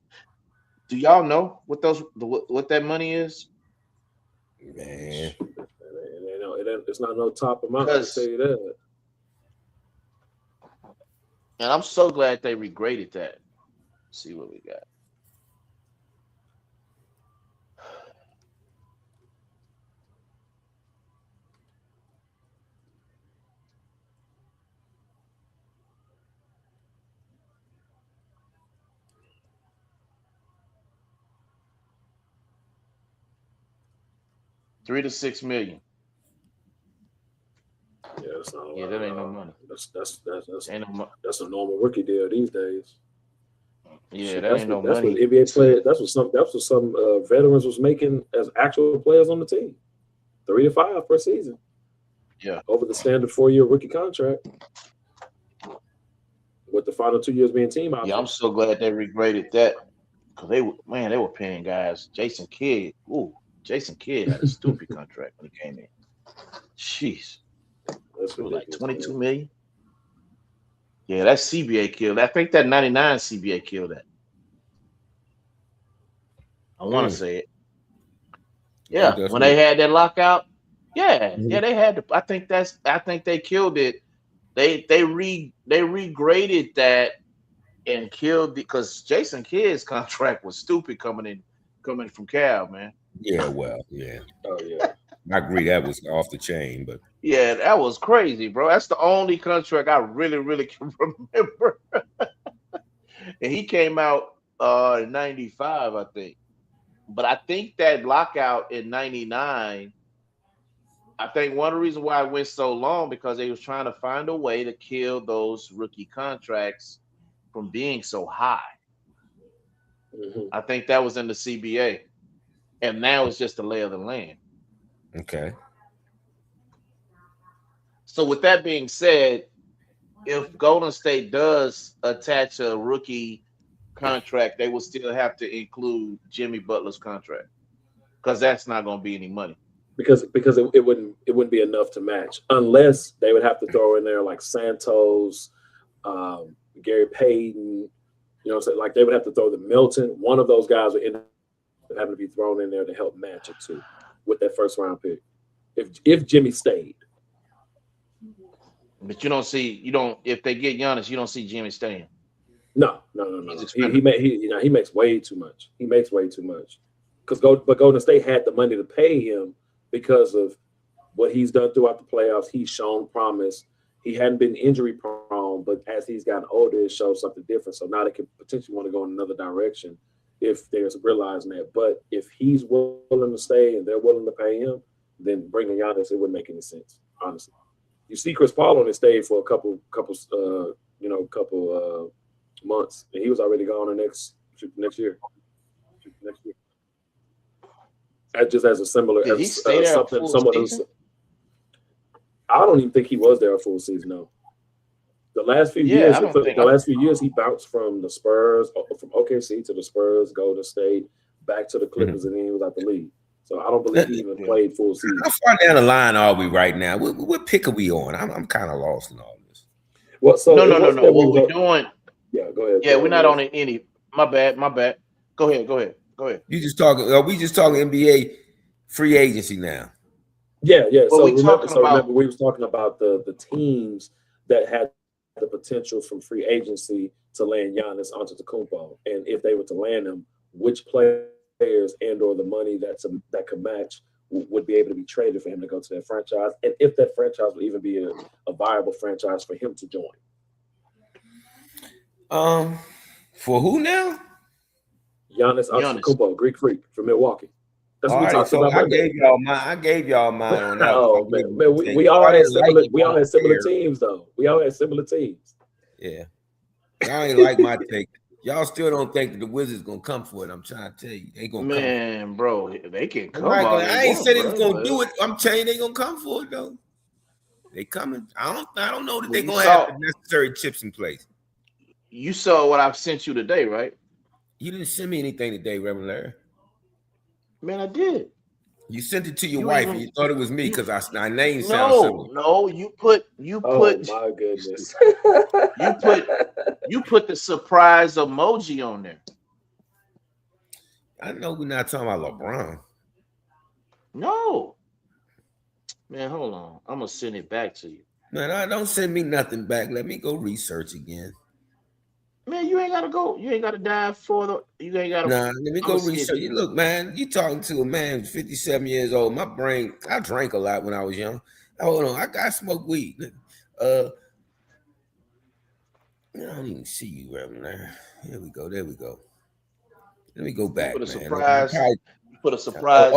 Do y'all know what that money is? Man, it's not no top amount. I'll tell you that. And I'm so glad they regraded that. Let's see what we got. $3 to $6 million. Yeah, that's not. Yeah, that ain't no money. That's a normal rookie deal these days. Yeah, that ain't no money. That's what NBA players. That's what some veterans was making as actual players on the team. 3 to 5 per season. Yeah, over the standard 4-year rookie contract. with the final 2 years being team options. Yeah, I'm so glad they regraded that because they were paying guys. Jason Kidd had a stupid contract when he came in. Jeez, That's it was like ridiculous, 22 man. million. Yeah, that CBA killed. I think that 99 CBA killed that. I want to say it. Yeah, when they had that lockout. Yeah, they had to. I think they killed it. They regraded that and killed because Jason Kidd's contract was stupid coming from Cal, man. Yeah, well, yeah. Oh yeah. I agree that was off the chain, but yeah, that was crazy, bro. That's the only contract I really can remember. And he came out in 95, I think. But I think that lockout in 99, I think one of the reasons why it went so long because they was trying to find a way to kill those rookie contracts from being so high. Mm-hmm. I think that was in the CBA. And now it's just the lay of the land. okay. So with that being said, if Golden State does attach a rookie contract, they will still have to include Jimmy Butler's contract because that's not going to be any money. Because it wouldn't be enough to match unless they would have to throw in there like Santos, Gary Payton, you know, so like they would have to throw the Milton. One of those guys would end up having to be thrown in there to help match it too with that first round pick. If Jimmy stayed. But if they get Giannis, you don't see Jimmy staying. No. He makes way too much. He makes way too much. But Golden State had the money to pay him because of what he's done throughout the playoffs. He's shown promise. He hadn't been injury prone, but as he's gotten older, it shows something different. So now they could potentially want to go in another direction if they're realizing that. But if he's willing to stay and they're willing to pay him, then bringing Giannis, it wouldn't make any sense, honestly. You see Chris Paul only stayed for a couple months, and he was already gone next year. Just as a similar, Did he stay there something, full someone season? else. I don't even think he was there a full season. No. The last few years, he bounced from the Spurs, from OKC to the Spurs, Golden State, back to the Clippers, and then he was at the league. So I don't believe he even played full season. How far down the line are we right now? What pick are we on? I'm kind of lost in all this. Well, so no. What we're doing? Yeah, go ahead. Yeah, we're not on any. My bad. Go ahead. You just talking? Are we just talking NBA free agency now? Yeah. Well, remember, we was talking about the teams that had the potential from free agency to land Giannis Antetokounmpo, and if they were to land him, which players and or the money that could match would be able to be traded for him to go to that franchise, and if that franchise would even be a viable franchise for him to join. For who now? Giannis Antetokounmpo, Greek Freak from Milwaukee. That's what we talked about. I gave y'all mine on that. Oh man, we all had similar teams though. We all had similar teams. Yeah, y'all ain't like my take. Y'all still don't think that the Wizards gonna come for it. I'm trying to tell you, they gonna come. Man, bro, they can come. I ain't said they was gonna do it. I'm telling you, they gonna come for it though. They coming. I don't know that they gonna have the necessary chips in place. You saw what I've sent you today, right? You didn't send me anything today, Reverend Larry. Man, I did. You sent it to your wife, and you thought it was me because my name sounds similar. No, you put. Oh my goodness! you put the surprise emoji on there. I know we're not talking about LeBron. No, man, hold on. I'm gonna send it back to you. Man, don't send me nothing back. Let me go research again. Man, you ain't gotta go. You ain't gotta dive for you ain't gotta. Nah, let me go research. Look, man, you talking to a man 57 years old. My brain, I drank a lot when I was young. Hold on, I smoked weed. I don't even see you, Reverend. There we go. Let me go back. Put a man. surprise. Put a surprise.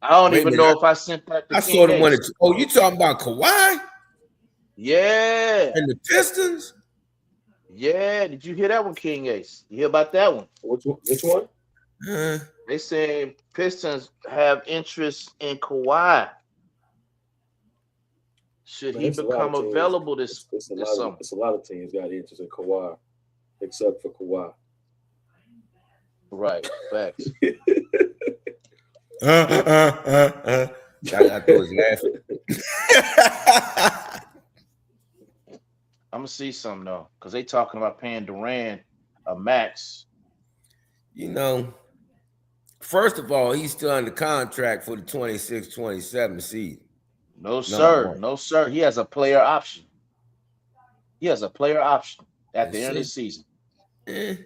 I don't even know if I sent that to I saw the one that you talking about Kawhi? Yeah. And the Pistons? Yeah, did you hear that one, King Ace? You hear about that one? Which one? They say Pistons have interest in Kawhi. Should Man, he it's a lot of become teams. available this It's a summer? lot of teams got interest in Kawhi, except for Kawhi. Right. Facts. I thought was laughing. I'm gonna see something though, because they talking about paying Durant a max. You know, first of all, he's still under contract for the 26-27 season. No, Number sir. one. No, sir. He has a player option. He has a player option at the That's end of it. the season. Eh.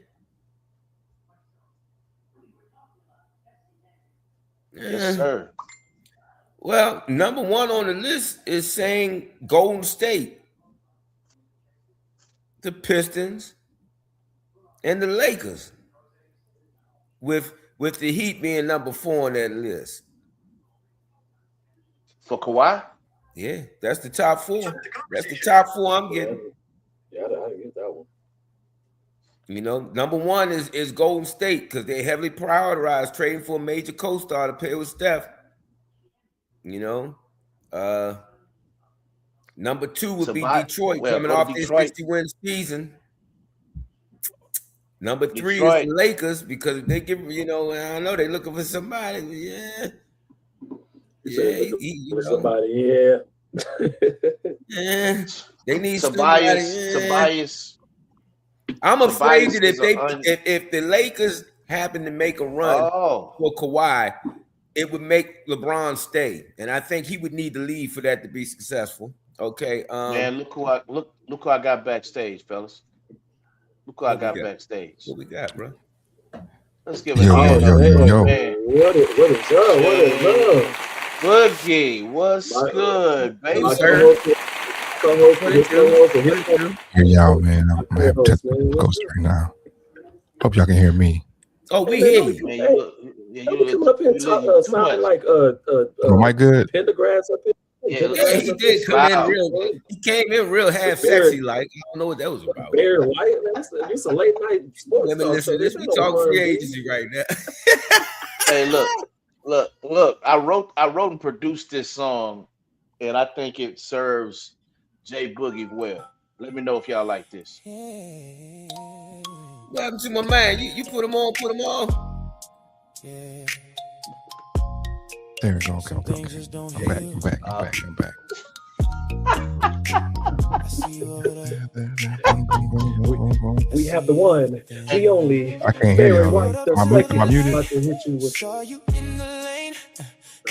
Yes, sir. Well, number one on the list is saying Golden State, the Pistons, and the Lakers, with the Heat being number 4 on that list. For Kawhi? Yeah, that's the top 4. That's the top 4 I'm getting. Yeah, I didn't get that one. You know, number 1 is Golden State because they heavily prioritized trading for a major co-star to pair with Steph. You know, number 2 would be Detroit coming off their 60-win season. Number 3 is the Lakers because they give, you know, I know they're looking for somebody. Yeah. Somebody, yeah. Yeah. They need Tobias. somebody. Tobias. I'm afraid that if the Lakers happen to make a run for Kawhi, it would make LeBron stay, and I think he would need to leave for that to be successful. Okay, man, look who I got backstage, fellas. Look who I got backstage. What we got, bro? Let's give it a hand. Yo. What is up? Boogie, what's good, baby? Hear y'all, man. I'm having technical difficulties right now. Hope y'all can hear me. Oh, we hear you. Man, you come up here sounding like am I good? Pendergrass up here. Yeah, he did come in real. He came in real half sexy, like I don't know what that was about. Barry White, man, it's a late night sports. Let me listen to this. We talk free agency right now. Hey, look! I wrote and produced this song, and I think it serves Jay Boogie well. Let me know if y'all like this. What happened to my man? You put him on. Yeah. There we go. Okay. I'm back. We have the one, the only. I can't hear you. Am I muted?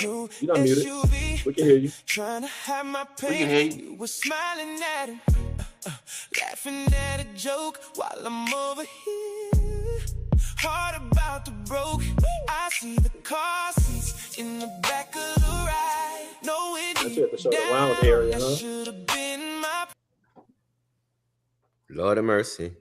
You're not muted. We can hear you. We can hear you. Was smiling at him, laughing at a joke while I'm over here. Heart about to broke. I see the car seats in the back of the ride. Knowing that's the lounge area, huh? Should have been my. Lord of mercy.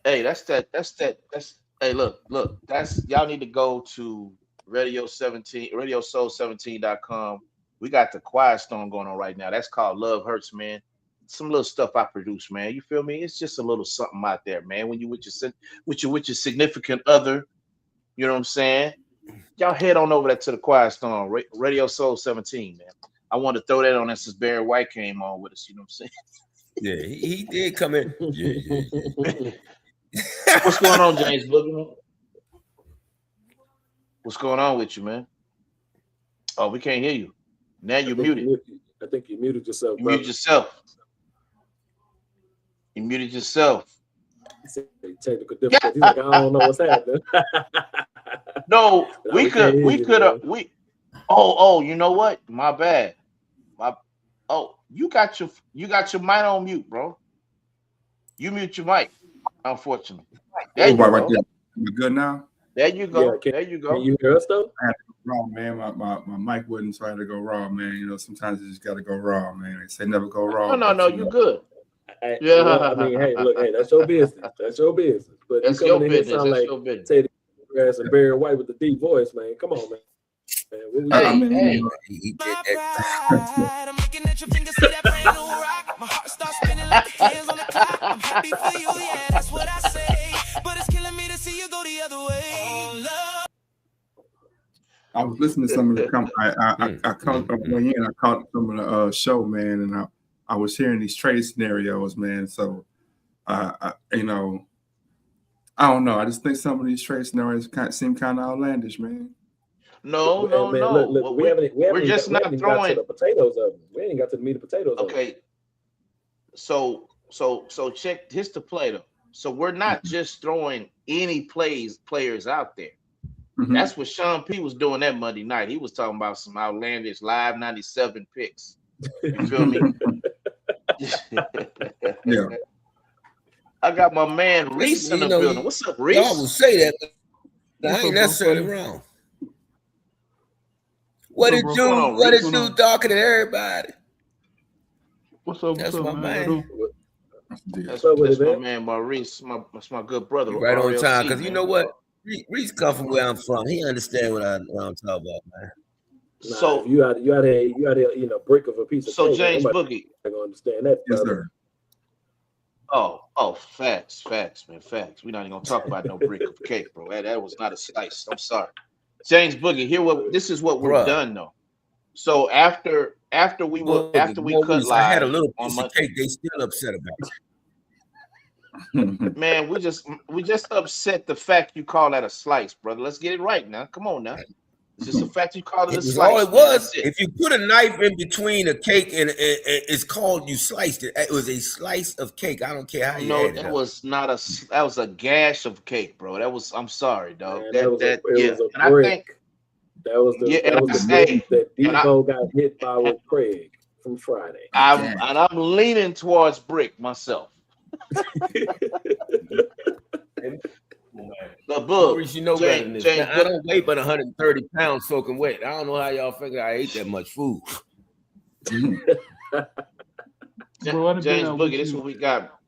Hey, that's. Hey, look. That's y'all need to go to radiosoul17.com. We got the Quiet Storm going on right now. That's called Love Hurts, man. Some little stuff I produce, man. You feel me? It's just a little something out there, man. When you with your significant other, you know what I'm saying? Y'all head on over to the Quiet Storm, Radio Soul 17, man. I want to throw that on since Barry White came on with us. You know what I'm saying? Yeah, he did come in. Yeah. What's going on, James Boogie? What's going on with you, man? Oh, we can't hear you. Now you're muted. I think you muted yourself. You muted yourself. You muted yourself. Technical difficulty. Like, I don't know what's happening. No, we could. Oh, you know what? My bad. You got your mic on mute, bro. You mute your mic. Unfortunately. There you go. Right there. We good now? There you go. Yeah, there you go. Can you hear us though? I had to go raw, man. My mic wouldn't try to go raw, man. You know, sometimes you just got to go raw, man. They say never go raw. No, you good. Yeah. Well, I mean, hey, look, that's your business. That's your business. But that's your business. That's your business. Teddy Grass and Barry White with the deep voice, man. Come on, man. Hey. I'm looking at your fingers, see that brand new rock. My heart starts spinning like the hands on the clock. I'm happy for you, yeah, that's what I say. But it's killing me to see you go the other way. Love. I was listening to some of the I caught some of the show, man, and I was hearing these trade scenarios, man. So, you know, I don't know. I just think some of these trade scenarios seem kind of outlandish, man. No. Look, we haven't we're just not even throwing got to the potatoes of them. We ain't got to the meat and potatoes of them. Okay. So check. Here's the play though. So we're not just throwing any players out there. Mm-hmm. That's what Sean P was doing that Monday night. He was talking about some outlandish live 97 picks. You feel me? Yeah. I got my man Reese in the building. What's up, Reese? Y'all will say that, but I ain't necessarily wrong. What it do? What it do? Talking to everybody. What's up? That's what's my up, man. That's my man Maurice. That's my good brother. Right on RLC, time, because you man. know what? Reese come from where I'm from. He understand what I'm talking about, man. Nah, So if you had a brick of a piece of so cake, James nobody Boogie. ain't gonna understand that. Yes, brother. sir. Oh, facts, man, facts. We're not even gonna talk about no brick of cake, bro. That was not a slice. I'm sorry, James Boogie. This is what we've done though. So after we cut live, I had a little on piece Monday, of cake. They still upset about it. Man, we just upset the fact you call that a slice, brother. Let's get it right now. Come on now. It's just the fact you call it a slice. All it was. If you put a knife in between a cake and it's called you sliced it. It was a slice of cake. I don't care how you had it. That was not that was a gash of cake, bro. I'm sorry, dog. Man, it was a and brick. I think that was the brick that Devo got hit by with Craig from Friday. I'm leaning towards brick myself. The book. Maurice, you know better than this. I don't weigh but 130 pounds soaking wet. I don't know how y'all figure I ate that much food. James Boogie, this is what we got.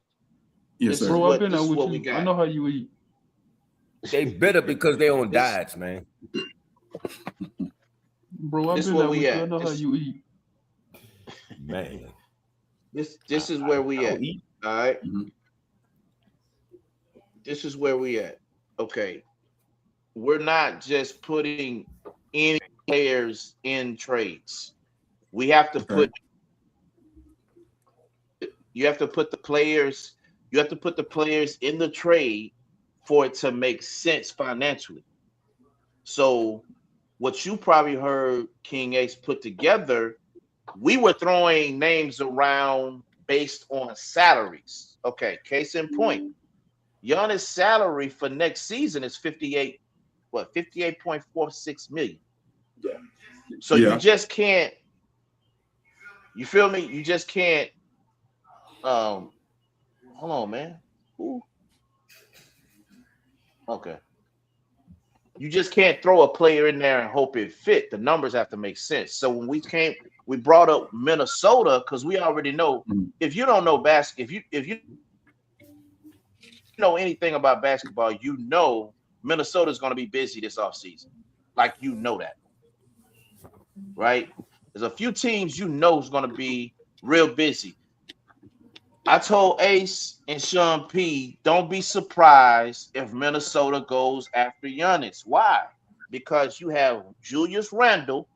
Yes, sir. Bro, I've been out with you. I know how you eat. They better because they on diets, man. Bro, I've been out with you. I know how you eat. Man. This is where we at. All right. This is where we at. Okay. We're not just putting any players in trades. We have to put the players in the trade for it to make sense financially. So what you probably heard King Ace put together, we were throwing names around based on salaries. Okay, case in point. Giannis' salary for next season is 58.46 million. Yeah. So you just can't. You feel me? You just can't. Hold on, man. Ooh. Okay. You just can't throw a player in there and hope it fit. The numbers have to make sense. So when we brought up Minnesota because we already know if you don't know basketball, if you know anything about basketball, you know Minnesota's going to be busy this offseason. Like, you know that. Right? There's a few teams you know is going to be real busy. I told Ace and Sean P, don't be surprised if Minnesota goes after Giannis. Why? Because you have Julius Randle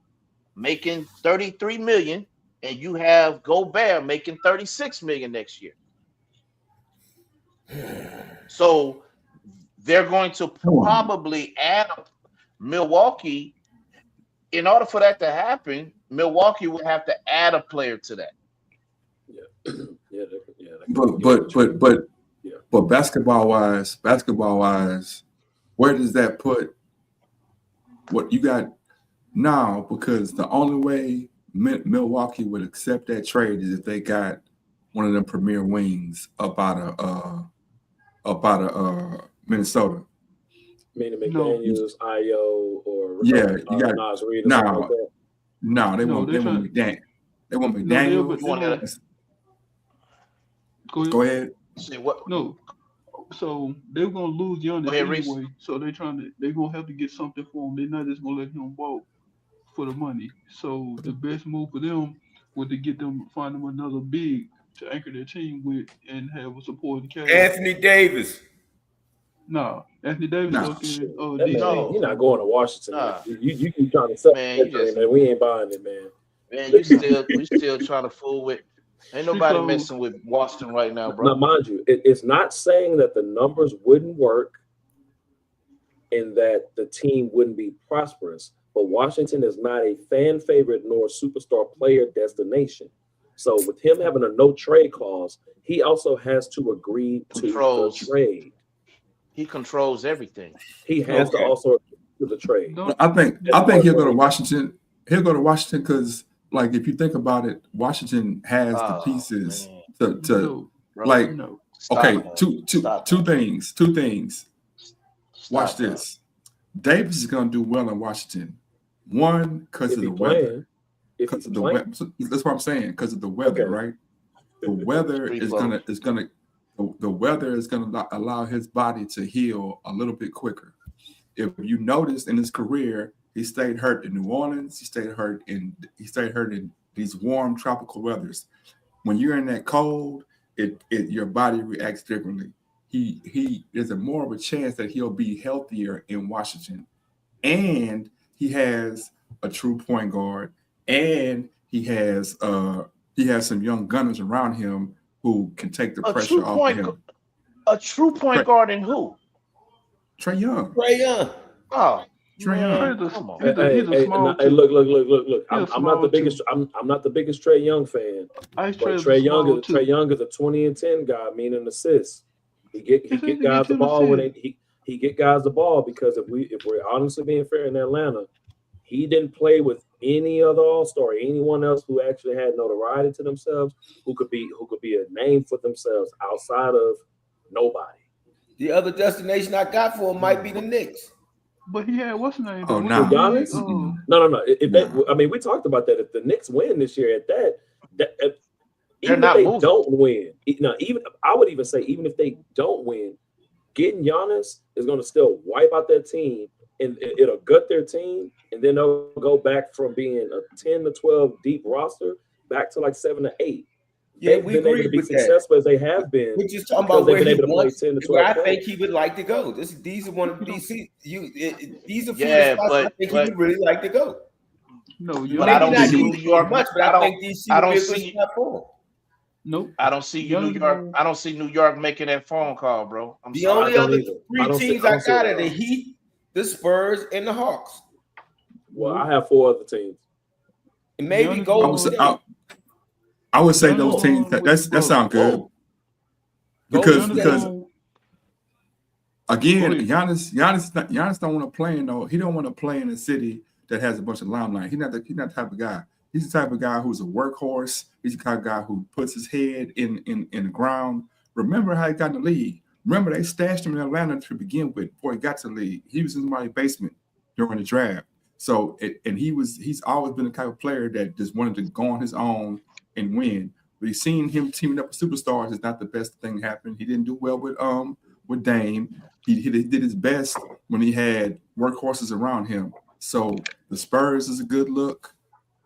making $33 million and you have Gobert making $36 million next year. So they're going to probably add Milwaukee. In order for that to happen, Milwaukee will have to add a player to that. But basketball wise, where does that put what you got now? Because the only way Milwaukee would accept that trade is if they got one of them premier wings up out of Minnesota. Meaning McDaniels, Io, or you got Nas Reed or something like that. No, they won't McDaniels. They want McDaniels. Go ahead. Say what? No. So they're gonna lose Giannis anyway. So they're gonna have to get something for him. They're not just gonna let him walk for the money. So the best move for them was to find them another big to anchor their team with and have a supporting cast. Anthony Davis. Nah, Anthony Davis. You're not going to Washington. Nah. You keep trying to sell man, we ain't buying it, man. Man, we still trying to fool with. Ain't nobody messing with Washington right now, bro. Now, mind you, it's not saying that the numbers wouldn't work and that the team wouldn't be prosperous, but Washington is not a fan favorite nor superstar player destination. So with him having a no trade clause, he also has to agree to the trade. He controls everything. He has to also agree to the trade. I think he'll go to Washington. He'll go to Washington because, like, if you think about it, Washington has the pieces to like. Okay, two things. Watch this. Davis is going to do well in Washington. One, because of the weather. Because of the weather. That's what I'm saying. Because of the weather, right? The weather is gonna allow his body to heal a little bit quicker. If you notice in his career, he stayed hurt in New Orleans. He stayed hurt in these warm tropical weathers. When you're in that cold, your body reacts differently. He there's more of a chance that he'll be healthier in Washington, and he has a true point guard, and he has some young gunners around him who can take the pressure off of him. A true point guard in who? Trae Young. Oh, Trae Young. Hey, look. I'm not the biggest. I'm not the biggest Trae Young fan. But Trae Young is a 20 and 10 guy, meaning assists. He get guys the ball when he get guys the ball because if we're honestly being fair in Atlanta, he didn't play with any other All-Star, anyone else who actually had notoriety to themselves, who could be a name for themselves outside of nobody. The other destination I got for him might be the Knicks. But he had what's his name? Oh, no. Giannis? No. I mean, we talked about that. If the Knicks win this year, even if they don't win, I would even say even if they don't win, getting Giannis is going to still wipe out that team, and it'll gut their team, and then they'll go back from being a 10 to 12 deep roster back to like 7 to 8. Yeah, we agree with that. Successful as they have been. We're just talking about where he wants, where I think he would like to go. These are one of these. These are spots I think he would really like to go. No, but I don't see New York much. But I think DC would be a good spot for him. Nope. I don't see New York. I don't see New York making that phone call, bro. The only other three teams I got are the Heat, the Spurs, and the Hawks. Well, I have 4 other teams. And maybe Golden State. I would say those teams that sound good because again, Giannis don't want to play he don't want to play in a city that has a bunch of limelight. He's not the type of guy. He's the type of guy who's a workhorse. He's the kind of guy who puts his head in the ground. Remember how he got in the league. Remember they stashed him in Atlanta to begin with before he got to the league. He was in somebody's basement during the draft. So he's always been the type of player that just wanted to go on his own and win. But he's seen him teaming up with superstars is not the best thing happen. He didn't do well with Dame. He did his best when he had workhorses around him. So the Spurs is a good look.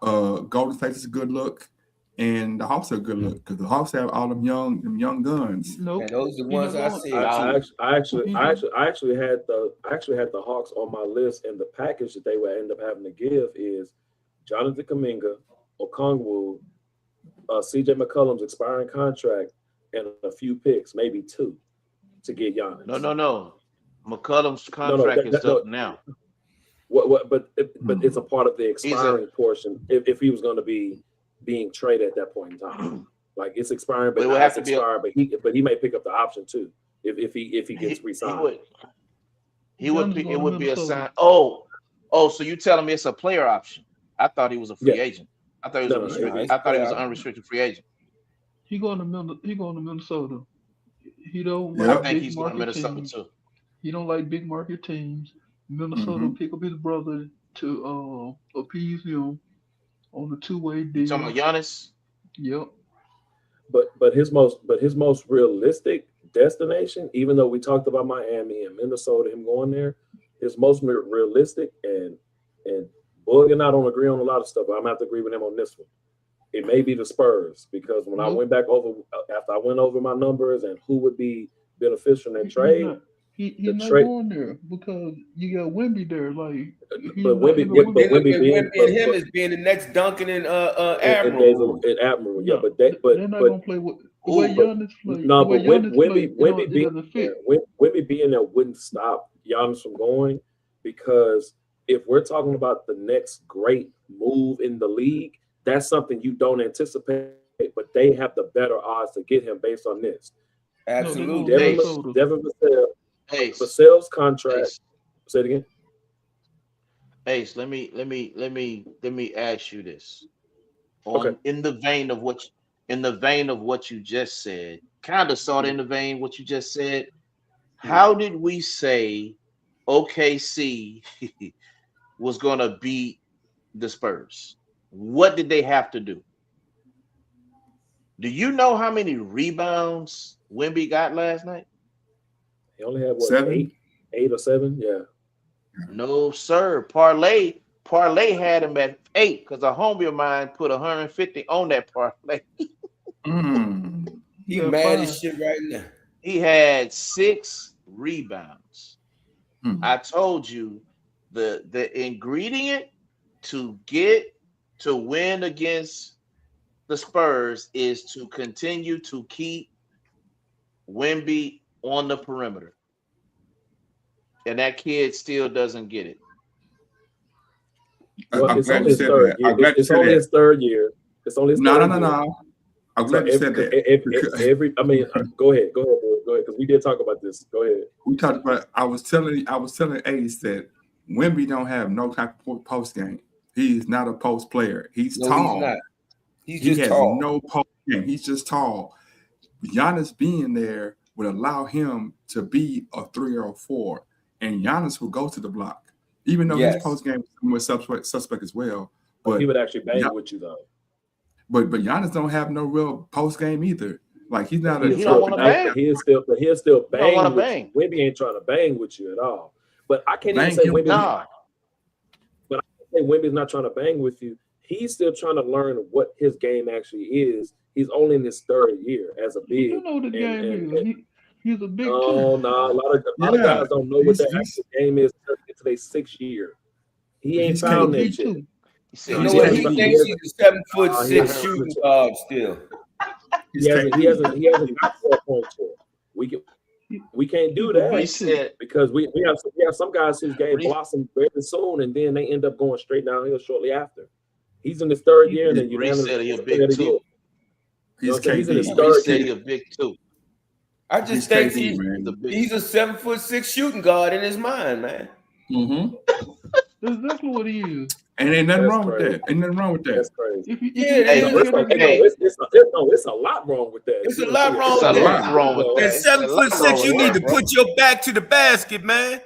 Golden State is a good look, and the Hawks are a good look because the Hawks have all them young guns. Nope. And those are the ones I see. I actually had the Hawks on my list, and the package that they would end up having to give is Jonathan Kuminga, Okongwu, CJ McCollum's expiring contract, and a few picks, maybe 2, to get Giannis. No. McCollum's contract is up now. But it's a part of the expiring portion if he was going to be being traded at that point in time. Like it's expiring, but it has expired. But he may pick up the option too if he gets re-signed. It would be a sign. Oh, so you telling me it's a player option? I thought he was a free agent. I thought he was I thought he was an unrestricted free agent. He going to Minnesota. He don't. I think he's going to Minnesota too. He don't like big market teams. Minnesota pick up his brother to appease him on a 2-way deal. Talking about Giannis? Yep. But his most realistic destination, even though we talked about Miami and Minnesota, him going there, his most realistic and Boog and I don't agree on a lot of stuff, but I'm gonna have to agree with him on this one. It may be the Spurs because when I went back after I went over my numbers and who would be beneficial in that trade, He's the not trade. going there because you got Wemby there. Like, But Wemby being and him as being the next Duncan and Admiral. Yeah, but they're not gonna play with the way Giannis play. No, but Wemby being there wouldn't stop Giannis from going, because if we're talking about the next great move in the league, that's something you don't anticipate, but they have the better odds to get him based on this. Absolutely. Devin Vassell's contract. Say it again. Ace, let me ask you this. Okay. In the vein of what you just said, kind of sort of in the vein what you just said. How did we say OKC was gonna beat the Spurs? What did they have to do? Do you know how many rebounds Wemby got last night? He only had 7? 8 or 7, yeah. No, sir. Parlay had him at 8 because a homie of mine put 150 on that parlay. He mad as shit right now. He had 6 rebounds. I told you the ingredient to get to win against the Spurs is to continue to keep Wemby on the perimeter. And that kid still doesn't get it. Well, it's only his third year. It's only his third year. It's only his third year. No. I'm glad you said that. Go ahead, because we did talk about this. Go ahead. We talked about. I was telling Ace that Wemby don't have no type of post game. He's not a post player. He's tall. He's not. He has tall. No post game. He's just tall. Giannis being there would allow him to be a 3 or a 4, and Giannis will go to the block, even though his post game was suspect as well. But he would actually bang with you though. But Giannis don't have no real post game either. Like he's not He don't want to bang. He'll still bang with you. Wemby ain't trying to bang with you at all. But I can't even say Wemby. But I can't say Wemby's not trying to bang with you. He's still trying to learn what his game actually is. He's only in his third year as a big. You know the game is. He's a big. Oh no, a lot of guys don't know what the actual game is until their 6th year. He ain't found that shit. He thinks he's a 7'6" shooting guard still. He hasn't got 4 points yet. We can't do that because we have some guys whose game blossom very soon and then they end up going straight downhill shortly after. He's in his third year and then you said he's a big 2. He's in his third year. He's a big 2. I just think he's a 7'6" shooting guard in his mind, man. Mm-hmm. That's exactly what he is. And ain't nothing wrong with that. Ain't nothing wrong with that. That's crazy. It's a lot wrong with that. It's a lot wrong with that. And 7'6", you need to put your back to the basket, man.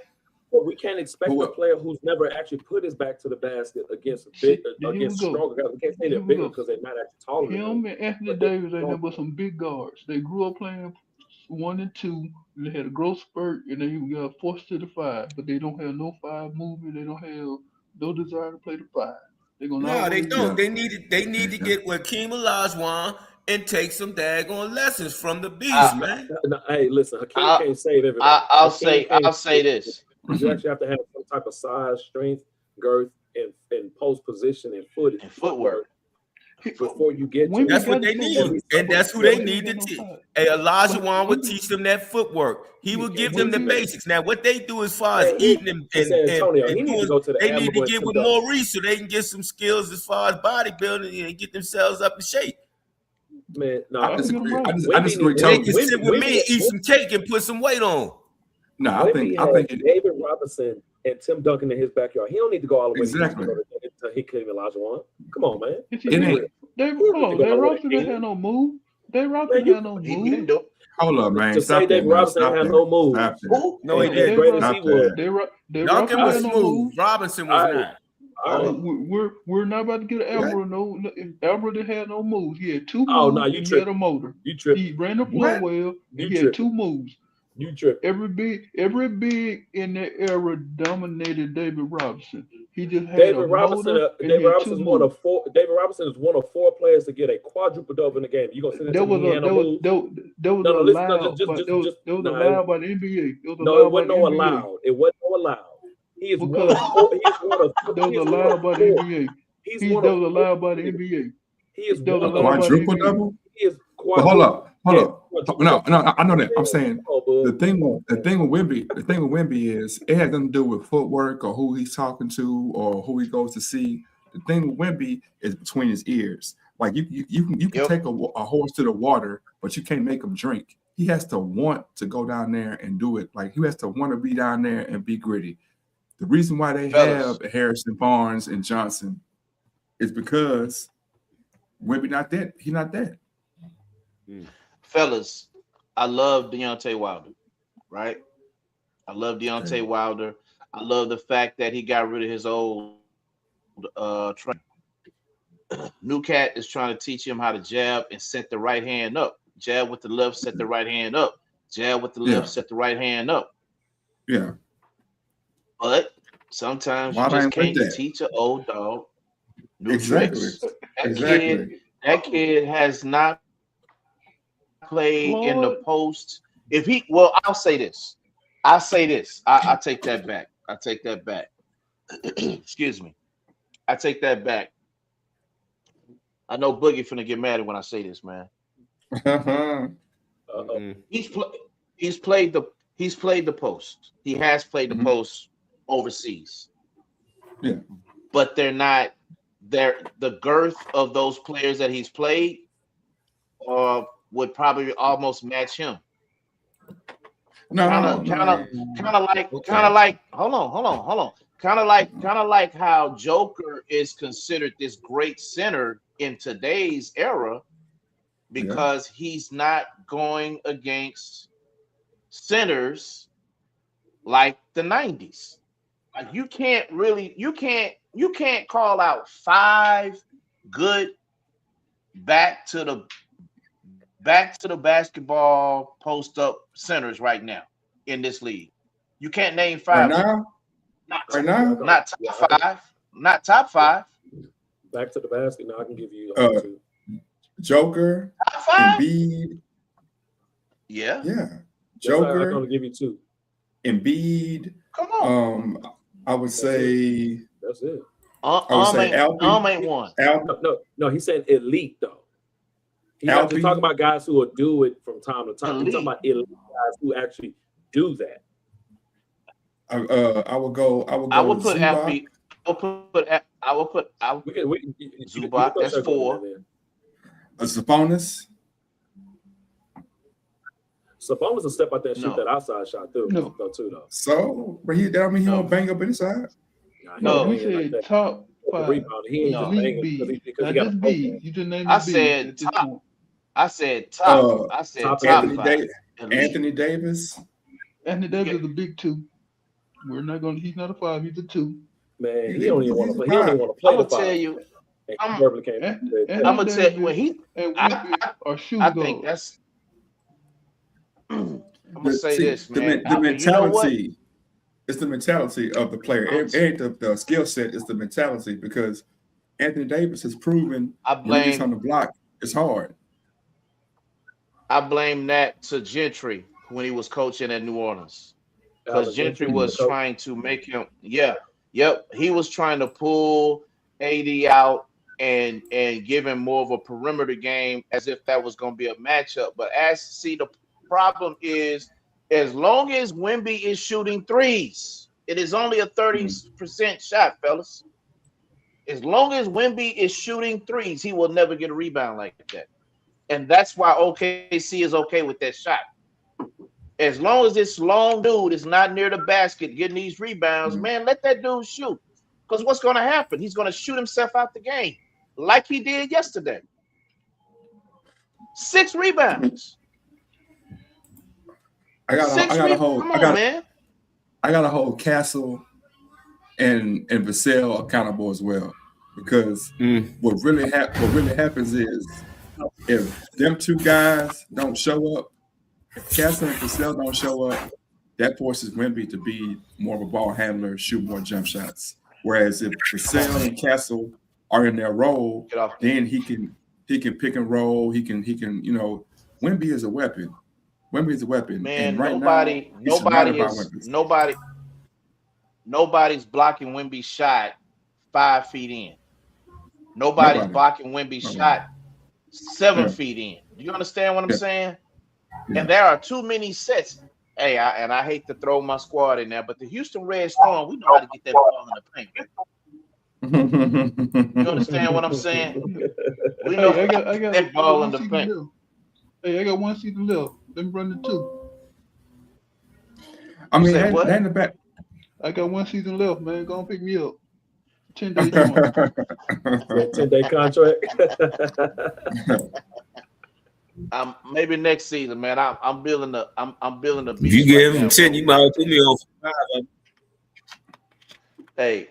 Well, we can't expect a player who's never actually put his back to the basket against stronger guys. We can't say they're bigger because they're not actually taller. Him and Anthony Davis ain't never some big guards. They grew up playing 1 and 2. And they had a growth spurt, and they got forced to the 5. But they don't have no 5 movement. They don't have no desire to play the 5. They don't. They need to get with Hakeem Olajuwon and take some daggone lessons from the beast, man. Hey, listen, Hakeem can't save everything. I'll say this. You actually have to have some type of size, strength, girth, and post position and footwork before you get to. That's what they need, and that's who they need to teach. Hey, Olajuwon would teach them that footwork. He will give them the basics. Now, what they do as far as eating and doing, they need to get with Maurice so they can get some skills as far as bodybuilding and get themselves up in shape. Man, no, I disagree. They can sit with me and eat some cake and put some weight on. No, I think David Robinson and Tim Duncan in his backyard. He don't need to go all the way to Hakeem Olajuwon. Come on, man. David Robinson didn't have no move. David Robinson had no move. Hold up, man. To say David Robinson had no move. No, he didn't. Duncan was smooth. Robinson was not. We're not about to get Albert. No, Albert didn't have no moves. He had 2 moves. Oh no, you tripped. He had a motor. You tripped. He ran the floor well. He had 2 moves. You trip. Every big in that era dominated David Robinson. He just had David a Robinson. motor David Robinson is one of four. David Robinson is one of 4 players to get a quadruple double in the game. You gonna send it to me? There was allowed by the NBA. It was no, it wasn't no allowed. It wasn't no allowed. He is one of 4. He's one of. That was allowed by the NBA. That was allowed by the NBA. He is a quadruple double. He is hold up. No, I know that. I'm saying the thing with Wemby is it has nothing to do with footwork or who he's talking to or who he goes to see. The thing with Wemby is between his ears. Like you can take a horse to the water, but you can't make him drink. He has to want to go down there and do it. Like he has to want to be down there and be gritty. The reason why they have Harrison Barnes and Johnson is because Wemby not that. He's not that. Fellas, I love Deontay Wilder, right? I love Deontay Wilder. I love the fact that he got rid of his old trainer. New Cat is trying to teach him how to jab and set the right hand up. Jab with the left, set the right hand up. Jab with the left, set the right hand up. Yeah. But sometimes you just can't teach an old dog new tricks. That kid has not played in the post. I'll say this. I take that back. Excuse me. I take that back. I know Boogie finna get mad when I say this, man. He's played the post. He has played the post overseas. Yeah. But they're not the girth of those players that he's played would probably almost match him. Kind of like hold on. Kind of like how Joker is considered this great center in today's era because he's not going against centers like the 90s. Like you can't call out 5 good back to the basketball post up centers right now in this league. You can't name 5 right now. Not top 5. Not top 5. Back to the basket. Now I can give you 2. Joker, Embiid. Yeah. Joker. I'm gonna give you 2. Embiid. Come on. I would say that's it. Ain't one. No, he said elite though. He's not just talking about guys who will do it from time to time. He's talking about elite guys who actually do that. I would put Alfie. I will put Zubac. That's 4. Sabonis. Sabonis will step out there and shoot that outside shot too. Though. So, but he won't bang up inside. No, he said top 5. He ain't elite B. Now just B. You just named I said top. I said top. Anthony 5. Anthony Davis. Anthony Davis is a big 2. He's not a 5. He's a 2. Man, he don't even want to play. He don't even want to play. I'm gonna tell you. I'm gonna tell you when he. I think that's. I'm gonna say this, man. The mentality. It's the mentality of the player. It ain't the skill set. It's the mentality because Anthony Davis has proven when he gets on the block, it's hard. I blame that to Gentry when he was coaching at New Orleans. Because Gentry was trying to make him, he was trying to pull AD out and give him more of a perimeter game as if that was going to be a matchup. But the problem is, as long as Wemby is shooting threes, it is only a 30% shot, fellas. As long as Wemby is shooting threes, he will never get a rebound like that. And that's why OKC is okay with that shot. As long as this long dude is not near the basket getting these rebounds, man, let that dude shoot. Because what's going to happen? He's going to shoot himself out the game like he did yesterday. 6 rebounds. I got to hold Castle and Vassell accountable as well, because what really happens is if them 2 guys don't show up, Castle and Cassell don't show up, that forces Wemby to be more of a ball handler, shoot more jump shots. Whereas if Cassell and Castle are in their role, then he can pick and roll. He can Wemby is a weapon. Wemby is a weapon. Man, and right nobody's blocking Wemby's shot 5 feet in. Nobody's blocking Wemby's shot 7 feet in. Do you understand what I'm saying? Yeah. And there are too many sets. Hey, I hate to throw my squad in there, but the Houston Red Storm, we know how to get that ball in the paint. You understand what I'm saying? We know I got that ball in the paint. Hey, I got 1 season left. Let me run the 2. I mean, that in the back. I got 1 season left, man. Go and pick me up. 10-day joint. 10-day contract. Maybe next season, man. I'm building a beast. If you give him 10, you might put me on 5. Hey,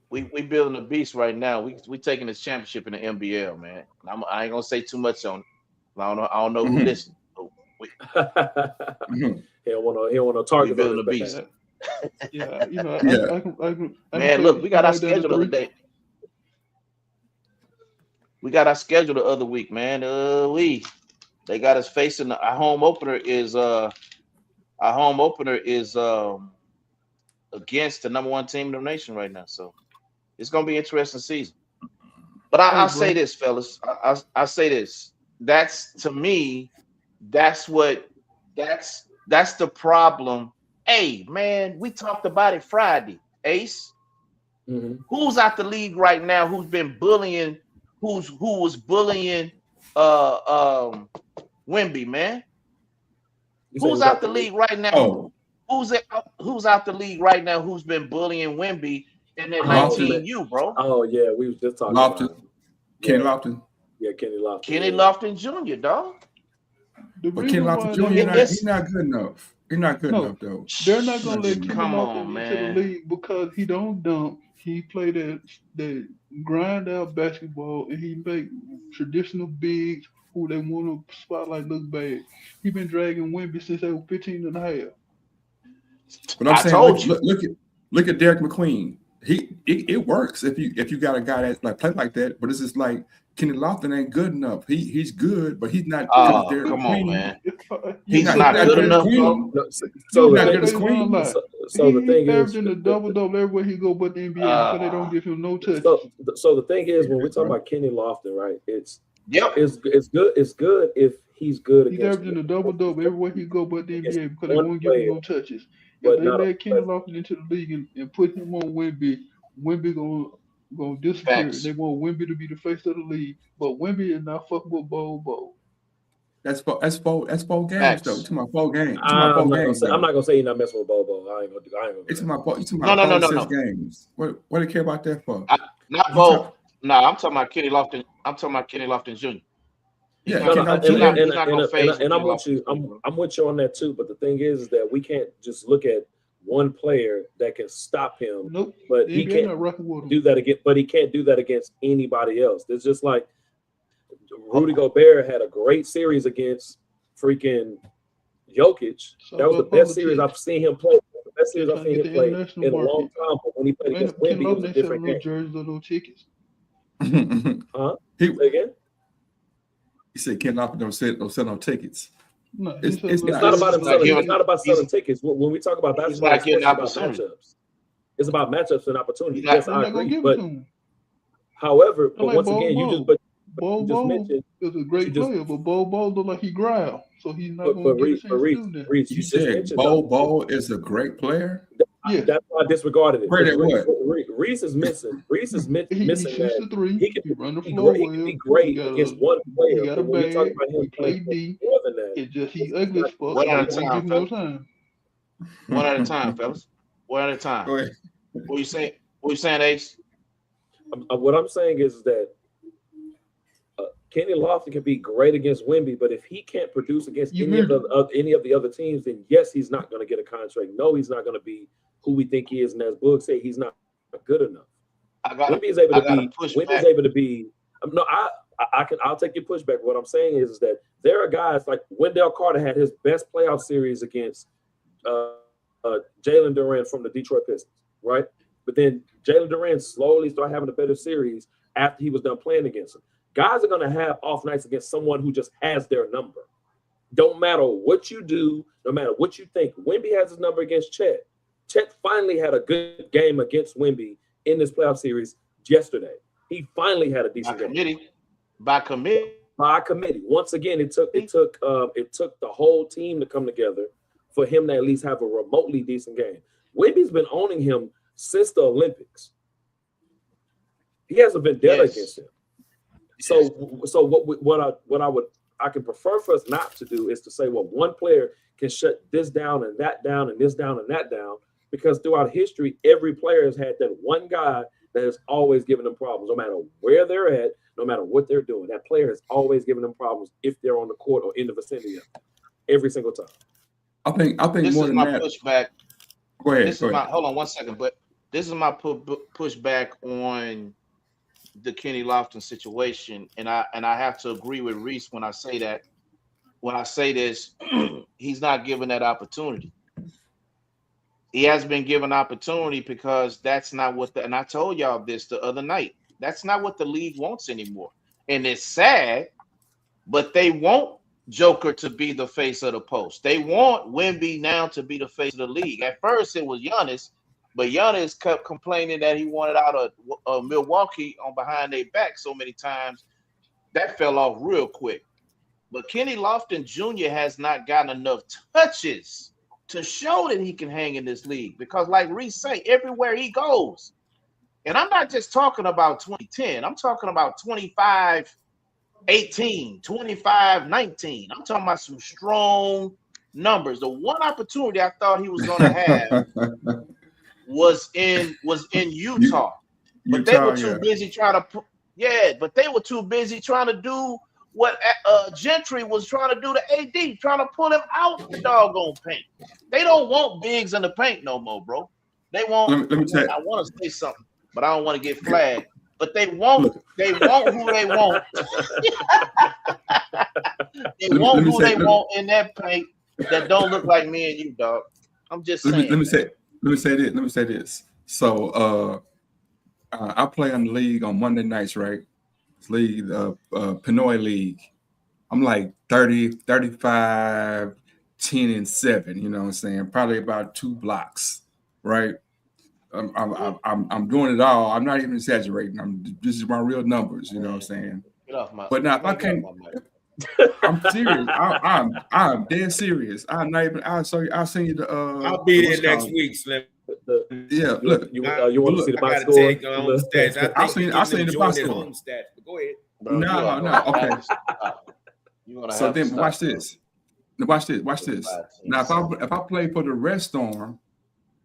we building a beast right now. We taking this championship in the NBL, man. I ain't gonna say too much on it. I don't know who listens. He don't want to target building a beast. Yeah, I can man, look, we got our schedule the other day. We got our schedule the other week, man. They got us facing our home opener is against the number 1 team in the nation right now. So it's gonna be an interesting season. But I'll say this, fellas. I say this. That's to me, that's the problem. Hey, man, we talked about it Friday. Ace, who's out the league right now? Who's been bullying? Who was bullying? Wemby, man. Who's out the league right now? Who's out the league right now? Who's been bullying Wemby in that 19U, bro? Oh yeah, we was just talking about Kenny Lofton. Yeah, Kenny Lofton. Kenny Lofton Jr., dog. But Kenny Lofton Jr. He's not good enough. He's not good enough, though. They're not gonna let Kenny Lofton into the league because he don't dunk. He played that grind out basketball, and he make traditional bigs who they want to spotlight look bad. He been dragging Wemby since they were 15 and a half. But I'm saying, look at Derek McQueen. It works if you got a guy that play like that. But it's just like Kenny Lofton ain't good enough. He's good, but he's not good as Derek McQueen. On, man. He's not good enough. So the thing is, averaging a double everywhere he go, but the NBA because they don't give him no touch. So the thing is, when we talk about Kenny Lofton, right? It's good. It's good if he's good. He's averaging a double everywhere he go, but the NBA because they won't give him no touches. If they let Kenny Lofton into the league and put him on Wemby gonna disappear. Facts. They want Wemby to be the face of the league, but Wemby is not fucking with Bo. That's 4 games though. To my 4 games. I'm not gonna say you're not messing with Bobo. I ain't gonna. It's my 6 games. What do you care about that for? Not Bo. No, I'm talking about Kenny Lofton. I'm talking about Kenny Lofton Jr. Yeah, and I'm with you. I'm with you on that too. But the thing is that we can't just look at one player that can stop him. Nope. But he can't do that again. But he can't do that against anybody else. It's just like Rudy Gobert had a great series against freaking Jokic. That was the best series I've seen him play. The best series I've seen him play in a long time. But when he played against Wemby, it was a different game. Jerseys or no tickets. Huh? Say again? He said Ken Lofton don't sell no tickets. No, it's not about him selling. It's not about selling tickets. When we talk about basketball, it's about matchups. It's about matchups and opportunities. Yes, I agree. But however, but once again, Bo mentioned is a great player, but Bo look like he growl, so he's not going to get a chance to do that. You said Bo is a great player. Yeah, that's why I disregarded it. Great at what? Reese is missing. Reese is missing. He shoots the three. He can run the floor well. He can be great against one player. He got a bag. He play D. More than that. It's just he ugly as fuck. One at a time, no time. One at a time, fellas. One at a time. Go ahead. What you saying? What you saying, Ace? What I'm saying is that Kenny Lofton can be great against Wemby, but if he can't produce against any of the other teams, then yes, he's not going to get a contract. No, he's not going to be who we think he is. And as Boog said, he's not good enough. Wemby is able to be. I'll take your pushback. What I'm saying is that there are guys like Wendell Carter had his best playoff series against Jalen Duren from the Detroit Pistons, right? But then Jalen Duren slowly started having a better series after he was done playing against him. Guys are going to have off nights against someone who just has their number. Don't matter what you do, no matter what you think. Wemby has his number against Chet. Chet finally had a good game against Wemby in this playoff series yesterday. He finally had a decent game. By committee. Once again, it took the whole team to come together for him to at least have a remotely decent game. Wemby's been owning him since the Olympics. He has a vendetta against him. So what I can prefer for us not to do is to say, well, one player can shut this down and that down and this down and that down, because throughout history, every player has had that one guy that has always given them problems, no matter where they're at, no matter what they're doing. That player has always given them problems if they're on the court or in the vicinity of them, every single time. I think this more is than my that. pushback. Go ahead. Hold on one second, but this is my pushback on the Kenny Lofton situation, and I have to agree with Reese when I say that. When I say this, he's not given that opportunity. He has been given opportunity because that's not what and I told y'all this the other night. That's not what the league wants anymore. And it's sad, but they want Joker to be the face of the post. They want Wemby now to be the face of the league. At first it was Giannis, but Giannis kept complaining that he wanted out of Milwaukee on behind their back so many times. That fell off real quick. But Kenny Lofton Jr. has not gotten enough touches to show that he can hang in this league, because like Reese say, everywhere he goes, and I'm not just talking about 2010, I'm talking about 25-18, 25-19. I'm talking about some strong numbers. The one opportunity I thought he was going to have was in Utah. But they were too busy trying to but they were too busy trying to do what Gentry was trying to do to AD, trying to pull him out the doggone paint. They don't want bigs in the paint no more, bro. They want. Let me tell you. I want to say something, but I don't want to get flagged. But they want. They want who they want. They want who they want in that paint that don't look like me and you, dog. I'm just saying. Let me say this. So I play in the league on Monday nights, right? League, Pinoy League. I'm like 30, 35, 10 and 7, you know what I'm saying? Probably about 2 blocks, right? I'm doing it all. I'm not even exaggerating. This is my real numbers, you know what I'm saying? Get off my. But now if I can't, I'm serious. I'm dead serious. I'm not even. I'll send you the. I'll be there next week, Slim. Look, you want to see the box score? I'll send you the box score. Go ahead. No. Okay. So then, watch this. Watch this. Now, if I play for the Red Storm,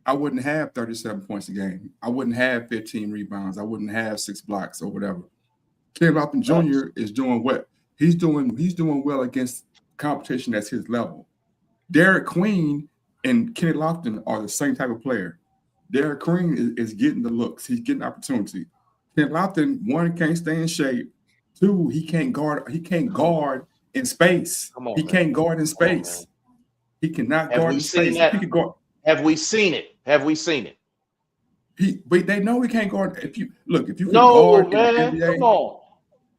I wouldn't have 37 points a game. I wouldn't have 15 rebounds. I wouldn't have 6 blocks or whatever. Kenny Lofton Jr. is doing what he's doing well against competition that's his level. Derek Queen and Kenny Lofton are the same type of player. Derek Queen is getting the looks. He's getting opportunity. Kenny Lofton, 1, can't stay in shape. 2, he can't guard in space. He can't guard in space. He cannot guard in space. Have we seen it? But they know he can't guard. If you can guard in the NBA, come on.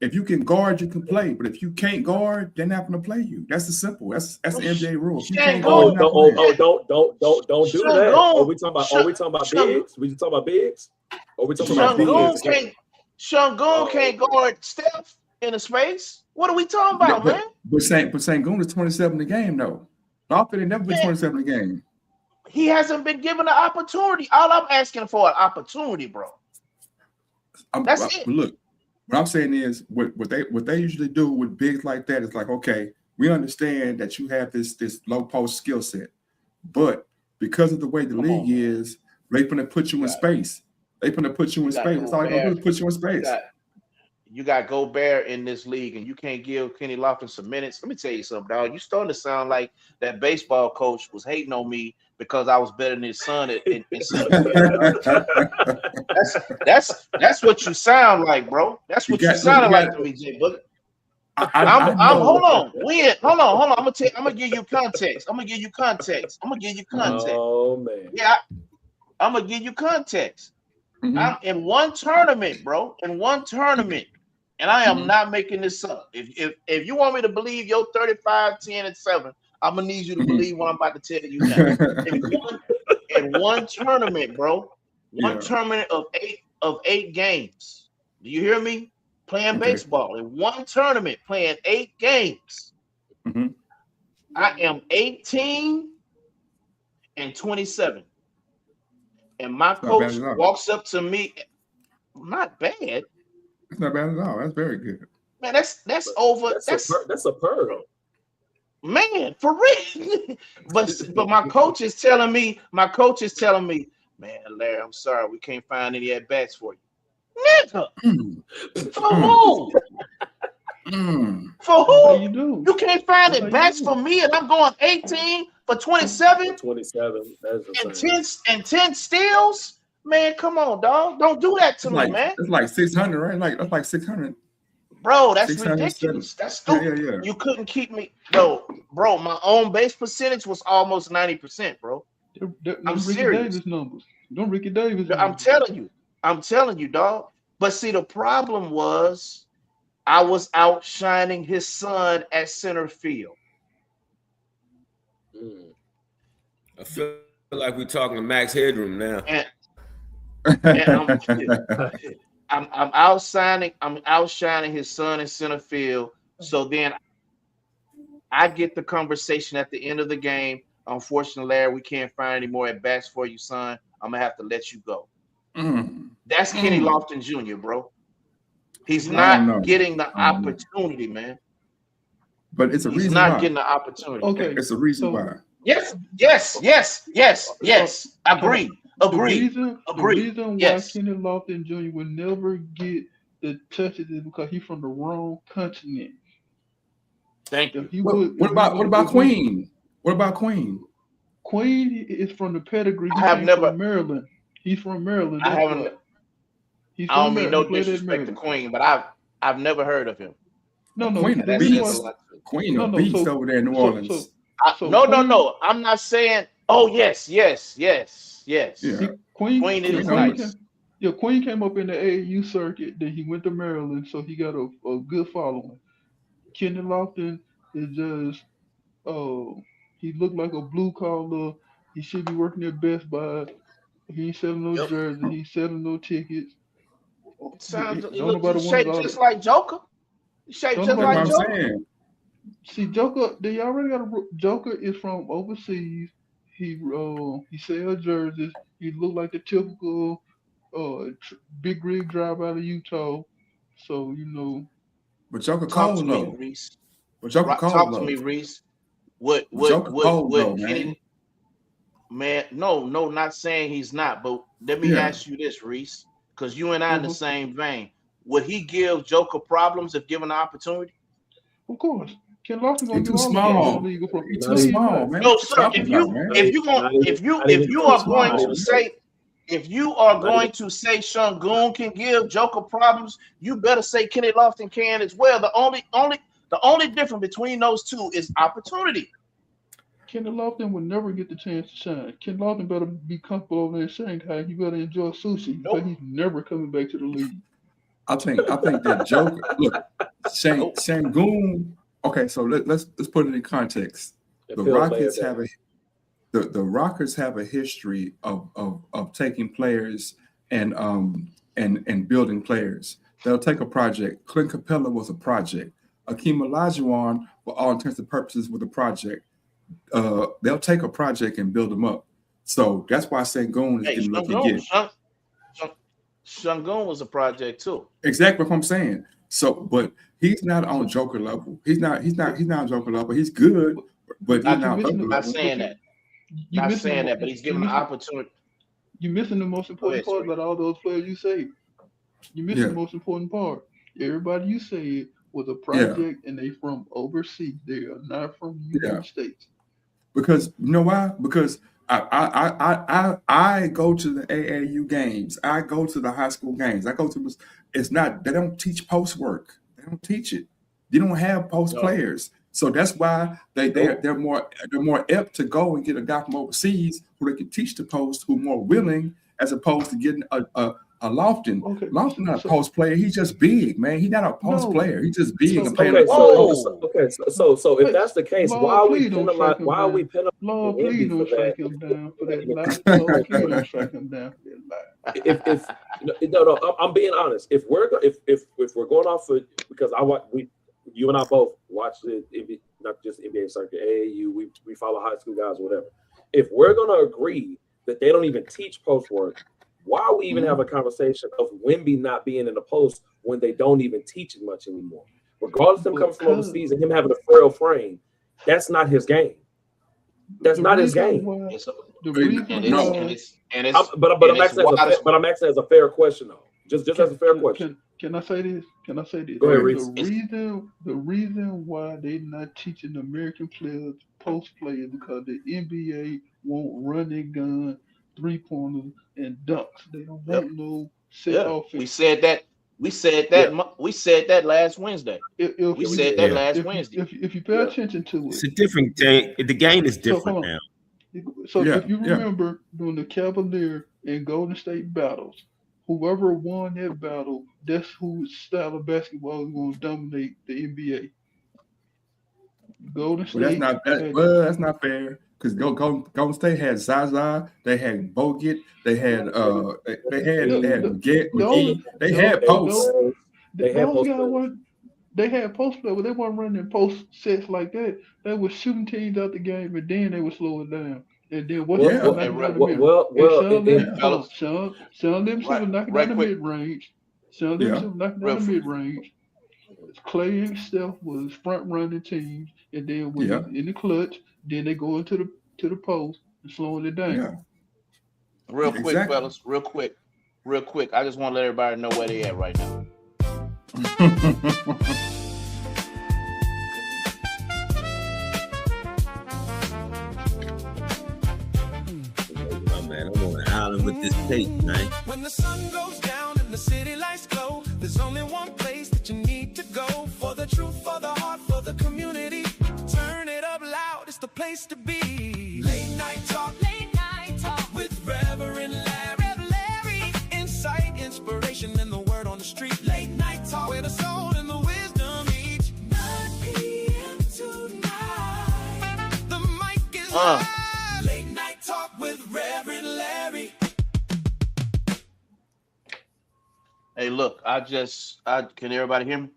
If you can guard, you can play. But if you can't guard, they're not going to play you. That's the simple. That's the NBA rule. If you can't guard, don't do that. Are we talking about bigs? We talking about bigs? Or we talking about bigs? Shangoon can't guard Steph in a space. What are we talking about, man? But Sengun is 27 a game, though. Lofton ain't never been 27 a game. He hasn't been given an opportunity. All I'm asking for an opportunity, bro. That's it. Look, what I'm saying is what they usually do with bigs like that is like, okay, we understand that you have this low post skill set, but because of the way the league is, they're going to put you in space. They're going to put you in space. That's all they're going to do is put you in space. You got Gobert in this league, and you can't give Kenny Lofton some minutes. Let me tell you something, dog. You starting to sound like that baseball coach was hating on me because I was better than his son in that's what you sound like, bro. That's what you sounded like to me, Jay Booker. I'm hold on. Hold on. I'm gonna give you context. I'm gonna give you context. Oh man. Yeah, I'm gonna give you context. I'm in one tournament, bro. In one tournament. And I am not making this up. If you want me to believe your 35, 10, and 7, I'm gonna need you to believe what I'm about to tell you now. In one tournament, bro. One tournament of eight games. Do you hear me? Playing baseball in one tournament, playing 8 games. I am 18 and 27. And my coach walks up to me. Not bad. That's not bad at all. That's very good. Man, that's over. That's a pearl. Man, for real. but my coach is telling me, man, Larry, I'm sorry, we can't find any at bats for you. Nigga. For who? For who? You can't find at bats for me, and I'm going 18 for 27. 27. And 10 steals. Man, come on, dog. Don't do that to me, man. It's like 600, right? That's like 600. Bro, that's ridiculous. That's stupid. Yeah. You couldn't keep me. Bro, my own base percentage was almost 90%, bro. I'm serious. Davis numbers. Don't Ricky Davis numbers. I'm telling you, dog. But see, the problem was I was outshining his son at center field. I feel like we're talking to Max Headroom now. I'm outshining his son in center field. So then I get the conversation at the end of the game. Unfortunately, Larry, we can't find any more at bats for you, son. I'm gonna have to let you go. That's Kenny Lofton Jr., bro. He's not getting the opportunity, man. But it's a reason he's not getting the opportunity. Okay, it's a reason why. Yes. Agree. The reason why Kenny Lofton Jr. will never get the touches is because he's from the wrong continent. Thank you. What about Queen? What about Queen? Queen is from the pedigree. From Maryland. He's from Maryland. I don't mean no disrespect to Queen, but I've never heard of him. No. Queen of Beast over there in New Orleans. No. I'm not saying. Oh yes. Yeah. Queen is nice. Queen came up in the AAU circuit. Then he went to Maryland, so he got a good following. Kenny Lofton is just, he looked like a blue collar. He should be working at Best Buy. He ain't selling no jerseys. He's selling no tickets. He looks shaped just like Joker. Shaped just like Joker. See, Joker, they already got Joker is from overseas. He sells jerseys. He looked like the typical big rig driver out of Utah. So, But Joker cold though. Reese. But Joker cold Talk though. to me, Reese. What Kenny, man, no, not saying he's not, but let me ask you this, Reese, because you and I in the same vein. Would he give Joker problems if given the opportunity? Of course. Ken Lofton gonna He's do too all small. He's too small, man. No, sir. If you are going to say Şengün can give Joker problems, you better say Kenny Lofton can as well. The only difference between those two is opportunity. Kenny Lofton will never get the chance to shine. Ken Lofton better be comfortable over there in Shanghai. He better enjoy sushi. But he's never coming back to the league. I think that Joker. Look, Şengün. Okay, so let's put it in context. The Rockets have a history of taking players and building players. They'll take a project. Clint Capella was a project. Akeem Olajuwon, for all intents and purposes, was a project. They'll take a project and build them up. So that's why Şengün is getting look again. Şengün was a project too. Exactly what I'm saying. So, but he's not on Joker level. He's not on Joker level. He's good, but he's not Joker level. Not saying that. Not saying that, but he's given an opportunity. You're missing the most important part about all those players you say. You're missing the most important part. Everybody you said was a project, and they from overseas. They are not from the United States. Because you know why? Because I go to the AAU games. I go to the high school games. I go to. It's not. They don't teach post work. They don't teach it. They don't have post players. So that's why they're more apt to go and get a guy from overseas who they can teach the post, who more willing, as opposed to getting a Lofton. Okay. Lofton not a post player. He's just big, man. He's not a post player. He's just big and playing. So if that's the case, why are we penalizing? Why are we penalizing? Lord, please don't strike him down for that lie. Lord, please don't strike him down for that lie. No, I'm being honest. If we're going off of, because you and I both watch it, not just NBA circuit, AAU. We follow high school guys, whatever. If we're gonna agree that they don't even teach post work, why are we even have a conversation of Wemby not being in the post when they don't even teach it much anymore? Regardless of him coming from overseas and him having a frail frame, that's not his game. That's not his game. But I'm asking as a fair question though. Just as a fair question. Can I say this? Go ahead, Reese. The reason why they not teaching the American players post play is because the NBA won't run their gun, 3-pointers, and dunks. They don't want no set offense. We said that. We said that last Wednesday. We said that last Wednesday. If you pay attention to it, it's a different thing. The game is different now. So if you remember during the Cavalier and Golden State battles, whoever won that battle, that's whose style of basketball is going to dominate the NBA. Golden State. That's not fair. Because Golden State had Zaza, they had Bogut, they had McGee, they had posts. They had post play, but they weren't running post sets like that. They were shooting teams out the game, and then they would slow it down. And then Sean Livingston was knocking down the mid range. Sean Livingston was knocking down the mid range. Clay and Steph was front running teams, and then when in the clutch, then they go into the post and slowing it down. Yeah. Real quick, fellas. Real quick. I just want to let everybody know where they at right now. Man, I'm on an island with this tape, man. When the sun goes down and the city lights glow, there's only one place that you need to go for the truth, for the heart, for the community. Turn it up loud, it's the place to be. Late night talk with Reverend Larry. Insight, inspiration, and the word on the street. Late night talk where the soul and the wisdom meet. 9 p.m. tonight. The mic is live. Late night talk with Reverend Larry. Hey, look, can everybody hear me?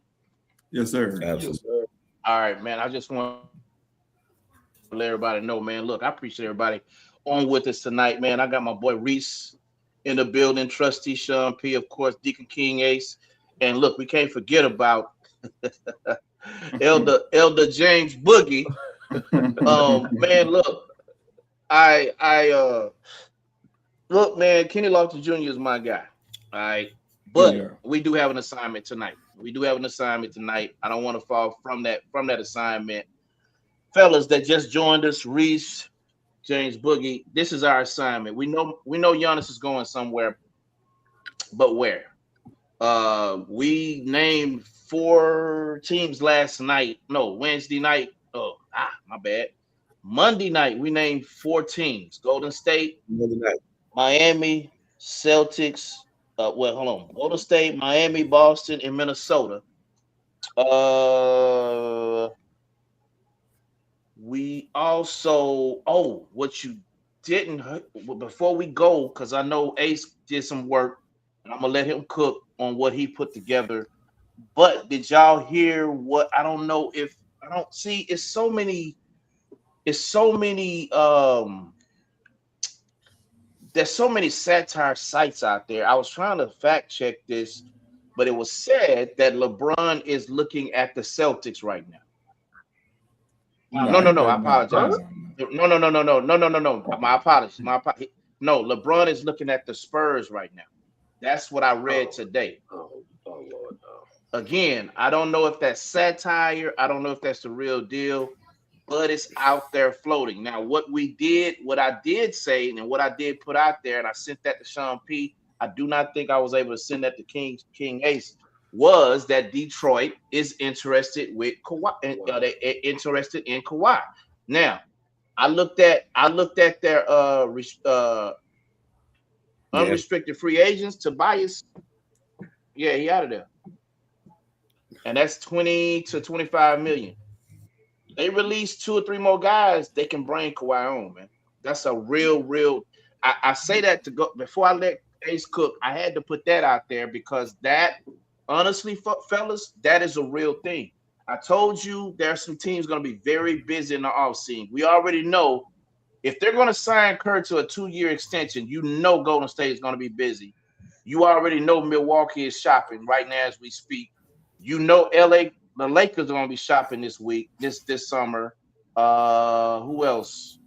Yes, sir. Absolutely. All right, man. I just want to let everybody know, man. Look, I appreciate everybody on with us tonight, man. I got my boy Reese in the building, Trustee Sean P, of course, Deacon King Ace. And look, we can't forget about Elder James Boogie. Man, look. Look, man, Kenny Lofton Jr. is my guy. All right. But we do have an assignment tonight. I don't want to fall from that assignment. Fellas that just joined us, Reese, James Boogie, this is our assignment. We know Giannis is going somewhere, but where? We named 4 teams Wednesday night. My bad. Monday night, we named 4 teams. Golden State, Miami, Celtics. Golden State, Miami, Boston, and Minnesota. We also, what you didn't, before we go, because I know Ace did some work, and I'm going to let him cook on what he put together. But did y'all hear what, I don't know if, I don't see, it's so many, there's so many satire sites out there. I was trying to fact check this, but it was said that LeBron is looking at the Celtics right now. No. I apologize. No. My apologies. No, LeBron is looking at the Spurs right now. That's what I read today. Oh Lord, no. Again, I don't know if that's satire. I don't know if that's the real deal. but it's out there floating. Now, what I did say, and what I did put out there, and I sent that to Sean P. I do not think I was able to send that to King Ace. Was that Detroit is interested with Kawhi? They interested in Kawhi. Now, I looked at their unrestricted free agents. Tobias, yeah, he out of there, and that's 20 to 25 million. They release 2 or 3 more guys, they can bring Kawhi on, man. That's a real. I say that to go before I let Ace cook. I had to put that out there because that, honestly, fellas, that is a real thing. I told you there are some teams going to be very busy in the offseason. We already know if they're going to sign Kerr to a 2-year extension, you know Golden State is going to be busy. You already know Milwaukee is shopping right now as we speak. You know LA. The Lakers are going to be shopping this week, this summer. Who else?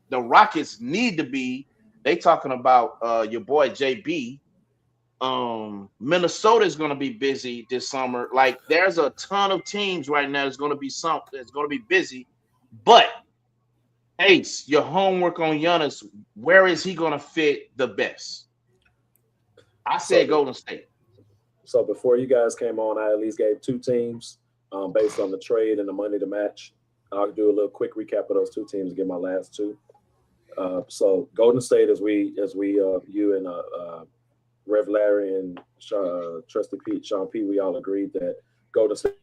The Rockets need to be. They talking about your boy JB. Minnesota is going to be busy this summer. Like there's a ton of teams right now that's going to be busy. But Ace, your homework on Giannis, where is he going to fit the best? I said Golden State. So before you guys came on, I at least gave 2 teams. Based on the trade and the money to match. I'll do a little quick recap of those 2 teams and get my last 2. So Golden State, as you and Rev Larry and Trusty Pete, Sean P, we all agreed that Golden State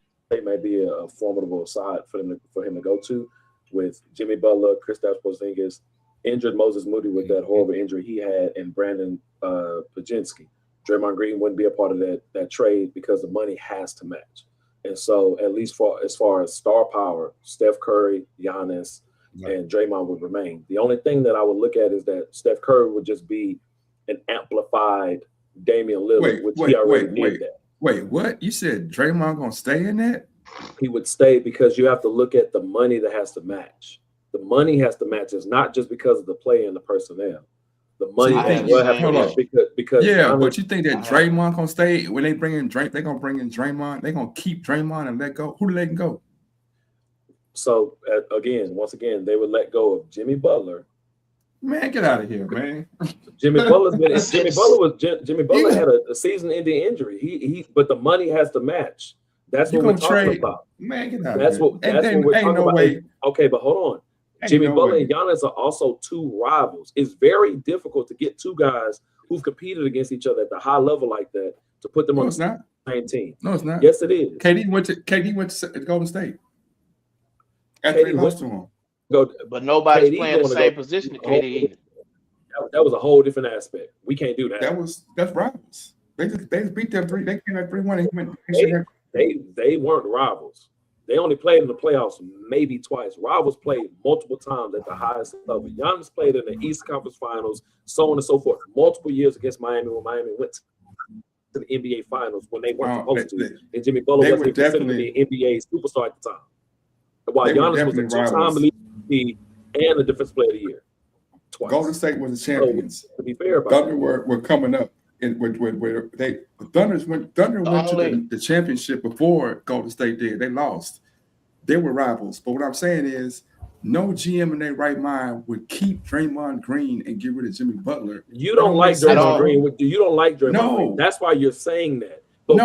may be a formidable side for him to go to, with Jimmy Butler, Kristaps Porzingis, injured Moses Moody with that horrible injury he had, and Brandon Pajinski. Draymond Green wouldn't be a part of that trade because the money has to match. And so, at least as far as star power, Steph Curry, Giannis, and Draymond would remain. The only thing that I would look at is that Steph Curry would just be an amplified Damian Lillard, which he already did that. Wait, what? You said Draymond gonna stay in that? He would stay because you have to look at the money that has to match. The money has to match. It's not just because of the play and the personnel. The money will have to match because but you think that Draymond gonna stay when they bring in they're gonna bring in Draymond, they're gonna keep Draymond and let go. Who do they let go? So once again, they would let go of Jimmy Butler. Man, get out of here, man. Jimmy Butler had a season-ending injury. But the money has to match. That's what we're talking about. Man, get out that's of here. What we're talking about. Okay, but hold on. Jimmy Butler and Giannis are also 2 rivals. It's very difficult to get 2 guys who've competed against each other at the high level like that to put them on the same team. No, it's not. Yes, it is. KD went to Golden State. After they lost to him. But nobody's playing the same position to KD either. That was a whole different aspect. We can't do that. That's rivals. They just beat them 3. They came at 3-1. They weren't rivals. They only played in the playoffs maybe twice. Rivals played multiple times at the highest level. Giannis played in the East Conference Finals, so on and so forth, multiple years against Miami when Miami went to the NBA Finals when they weren't supposed to. And Jimmy Butler was considered the NBA superstar at the time. While Giannis was a 2-time league and a Defensive Player of the Year. Twice. Golden State was the champions. So, to be fair about Thunder were coming up. Thunder went to the championship before Golden State did. They lost. They were rivals. But what I'm saying is, no GM in their right mind would keep Draymond Green and get rid of Jimmy Butler. You don't like Draymond Green. You don't like Draymond Green. That's why you're saying that. But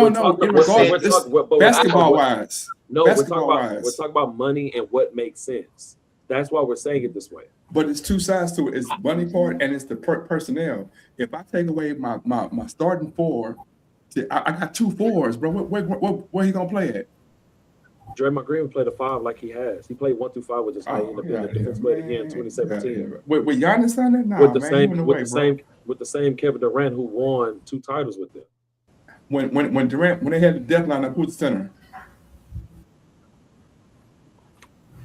basketball-wise. No, we're talking about money and what makes sense. That's why we're saying it this way. But it's 2 sides to it. It's the money part and it's the personnel. If I take away my starting 4, I got 2 4s, bro. Where he gonna play at? Draymond Green would play the 5 like he has. He played 1 through 5, which is how he ended up being the defense player again in 2017. With Giannis on it? Nah, with the same Kevin Durant who won 2 titles with them. When Durant, when they had the death lineup, who's the center?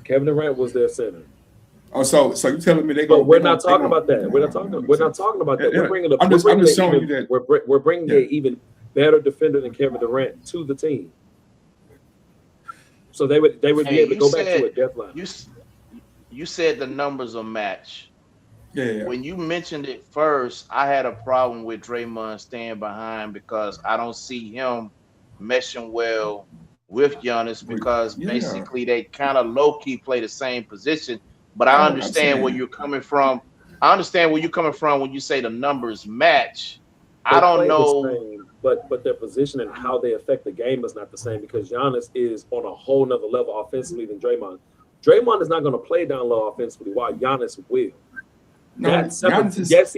Kevin Durant was their center. Oh, so you telling me they go? But we're not talking about that. We're not talking about that. We're bringing an even better defender than Kevin Durant to the team. So they would be able to go back to a death line. You said the numbers will match. Yeah. When you mentioned it first, I had a problem with Draymond staying behind because I don't see him meshing well with Giannis because basically they kind of low key play the same position. But I understand where you're coming from. I understand where you're coming from when you say the numbers match. I don't know, but their position and how they affect the game is not the same because Giannis is on a whole nother level offensively than Draymond. Draymond is not going to play down low offensively, while Giannis will. No, Giannis is, yes,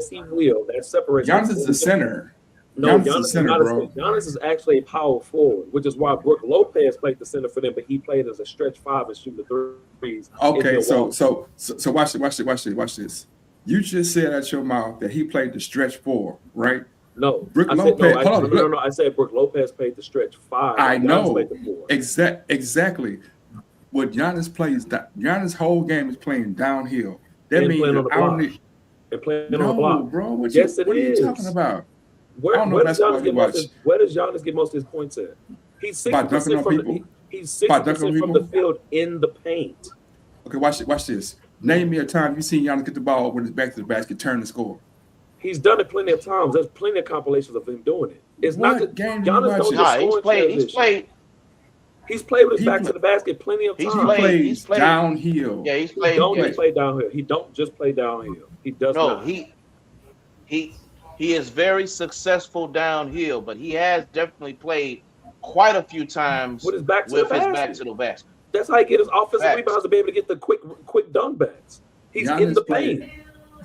he will. That separates. Giannis is the center. No, Giannis is center, bro. Giannis is actually a power forward, which is why Brook Lopez played the center for them, but he played as a stretch five and shooting the threes. Okay, so watch this. You just said out your mouth that he played the stretch four, right? No, Brook Lopez. No. I said Brook Lopez played the stretch five. I know. Played the four. Exactly. What Giannis plays, Giannis' whole game is playing downhill. That means playing on the block, bro. What are you talking about? Where does Giannis get most of his points at? He's 60% from the field in the paint. Okay, watch this. Name me a time you seen Giannis get the ball with his back to the basket, turn and score. He's done it plenty of times. There's plenty of compilations of him doing it. It's what not that game Giannis don't just He's played with his back to the basket plenty of times. He plays downhill. Yeah, He don't just play downhill. He don't just play downhill. He does not. He is very successful downhill, but he has definitely played quite a few times with his back to the basket. That's how he get his offensive rebounds to be able to get the quick dunk backs. He's Giannis in the paint.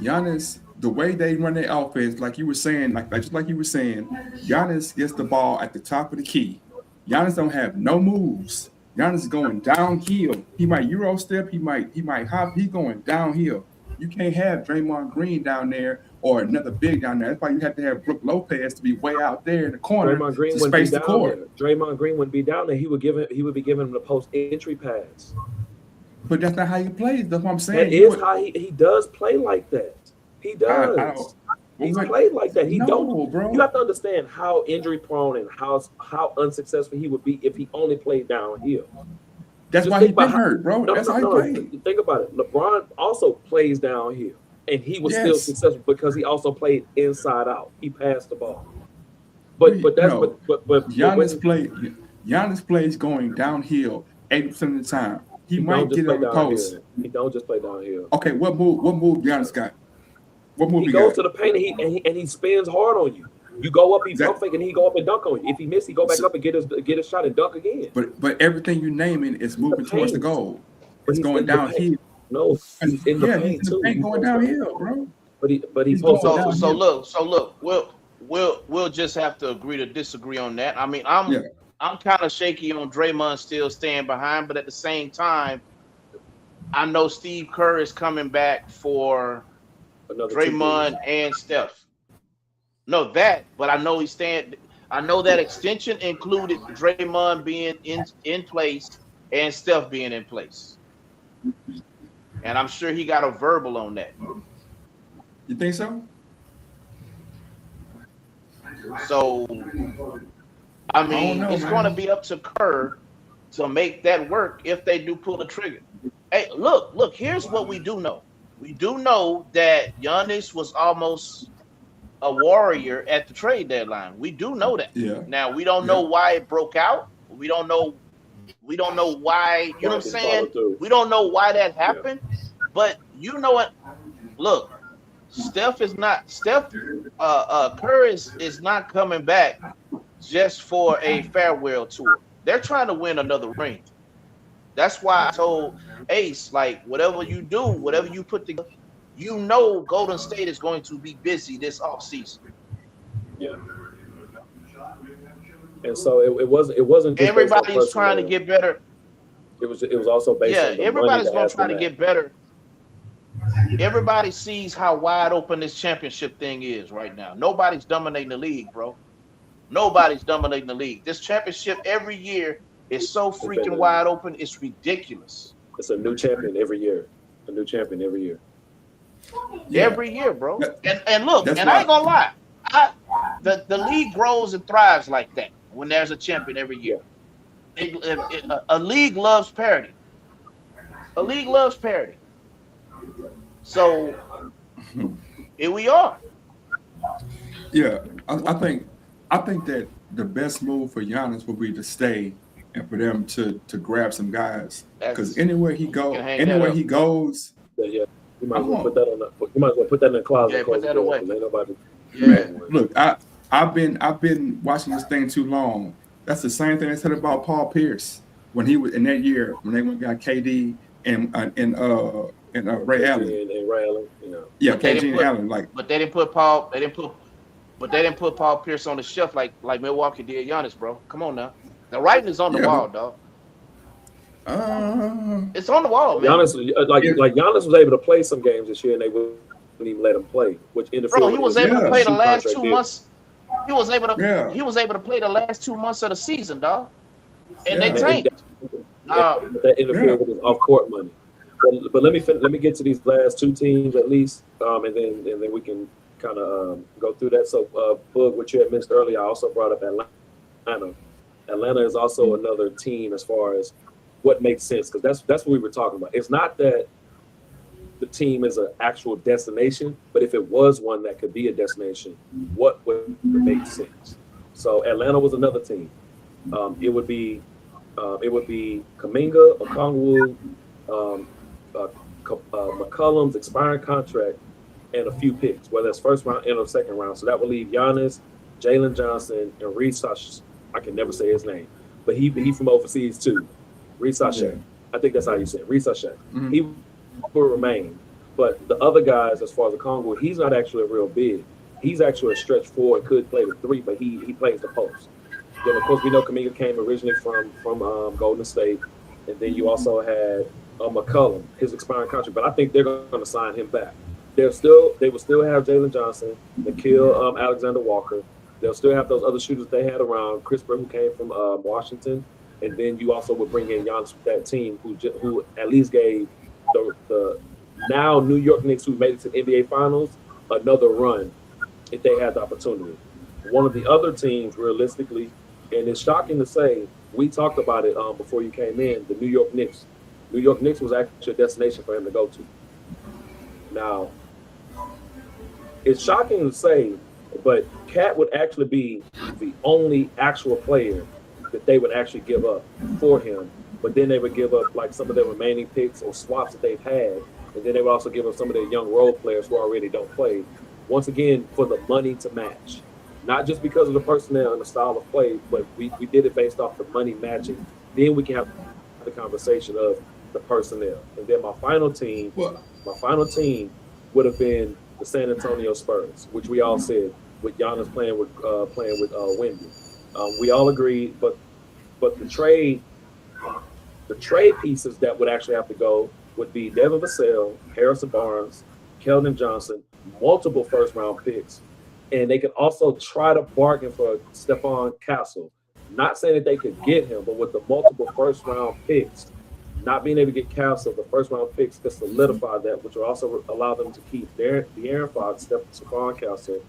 Giannis, the way they run their offense, like you were saying, Giannis gets the ball at the top of the key. Giannis don't have no moves. Giannis is going downhill. He might Euro step. He might hop. He's going downhill. You can't have Draymond Green down there or another big down there. That's why you have to have Brook Lopez to be way out there in the corner to space the court. Draymond Green wouldn't be down there. He would be giving him the post entry pass. But that's not how he plays. That's what I'm saying. That is how he does play like that. He does. He's played like that. Bro. You have to understand how injury prone and how unsuccessful he would be if he only played downhill. That's why he's been hurt, bro. That's how he played. Think about it. LeBron also plays downhill, and he was still successful because he also played inside out. He passed the ball. But Giannis plays going downhill 80% of the time. He might get on the post. He don't just play downhill. Okay, what move Giannis got? What move he goes to the paint and he spins hard on you. You go up, he pump fake, and he go up and dunk on you. If he miss, he go back up and get his shot and dunk again. But everything you naming is moving towards the goal. It's going downhill. No, he's in the paint too. He's going downhill, bro. But he's so look, we'll just have to agree to disagree on that. I mean, I'm kind of shaky on Draymond still staying behind, but at the same time, I know Steve Kerr is coming back for Draymond and Steph. No, but I know he's staying. I know that extension included Draymond being in place and Steph being in place. And I'm sure he got a verbal on that. You think so? So, I mean, it's going to be up to Kerr to make that work if they do pull the trigger. Hey, look, here's what we do know. We do know that Giannis was almost a warrior at the trade deadline. We do know that. Yeah. Now, we don't know why it broke out. We don't know why, you know what I'm saying? We don't know why that happened. Yeah. But you know what? Look, Kerr is not coming back just for a farewell tour. They're trying to win another ring. That's why I told Ace, like, whatever you do, whatever you put together, you know Golden State is going to be busy this offseason. Yeah. And so it wasn't just everybody's trying to get better. It was also based on the everybody's going to try to get better. Everybody sees how wide open this championship thing is right now. Nobody's dominating the league, bro. Nobody's dominating the league. This championship every year is so freaking wide open. It's ridiculous. It's a new champion every year. Every year, bro. And look, and I ain't gonna lie. The league grows and thrives like that when there's a champion every year. A league loves parity. So here we are. Yeah, I think that the best move for Giannis would be to stay and for them to grab some guys. Because You can hang that anywhere up. he goes, yeah, you might as well put that on the. You might as well put that in the closet. Yeah, put that away. Ain't nobody. Yeah. man, look, I've been watching this thing too long. That's the same thing I said about Paul Pierce when he was in that year when they got KD and Ray Allen. And Ray Allen, you know. Yeah, KG and Allen. Like, but they didn't put Paul. But they didn't put Paul Pierce on the shelf like Milwaukee did Giannis, bro. Come on now. The writing is on the wall, dog. It's on the wall, man. Giannis, like Giannis was able to play some games this year, and they wouldn't even let him play, which interfered. Bro, he was able to play the last 2 months. Yeah. He was able to play the last 2 months of the season, dog. And they tanked. That interfered with his off-court money. But let me get to these last two teams at least, and then we can kind of go through that. So, Boog, what you had mentioned earlier, I also brought up Atlanta. Atlanta is also another team as far as what makes sense, because that's what we were talking about. It's not that the team is an actual destination, but if it was one that could be a destination, what would make sense? So Atlanta was another team. It would be Kuminga, Okongwu, McCollum's expiring contract, and a few picks, whether it's first round and or second round. So that would leave Giannis, Jalen Johnson, and Reed Sasha. I can never say his name, but he from overseas too. Reed Sasha. I think that's how you say it. Reed Sasha. Mm-hmm. He will remain, but the other guys, as far as the Congo, he's not actually a real big. He's actually a stretch forward, could play the three, but he plays the post. Then of course we know Kuminga came originally from Golden State, and then you also had McCollum, his expiring contract, but I think they're going to sign him back. They will still have Jalen Johnson, Nickeil Alexander Walker. They'll still have those other shooters they had around. Crisper, who came from Washington, and then you also would bring in Giannis with that team, who at least gave the now New York Knicks, who made it to the NBA Finals, another run if they had the opportunity. One of the other teams, realistically, and it's shocking to say, we talked about it before you came in, the New York Knicks. New York Knicks was actually a destination for him to go to. Now, it's shocking to say, but Cat would actually be the only actual player that they would actually give up for him. But then they would give up like some of their remaining picks or swaps that they've had. And then they would also give up some of their young role players who already don't play. Once again, for the money to match. Not just because of the personnel and the style of play, but we did it based off the money matching. Then we can have the conversation of the personnel. And then my final team would have been the San Antonio Spurs, which we all said, with Giannis playing with Wemby. We all agreed, but the trade pieces that would actually have to go would be Devin Vassell, Harrison Barnes, Keldon Johnson, multiple first-round picks, and they could also try to bargain for Stephon Castle. Not saying that they could get him, but with the multiple first-round picks, not being able to get Castle, the first-round picks could solidify that, which will also allow them to keep De'Aaron Fox, Stephon Castle,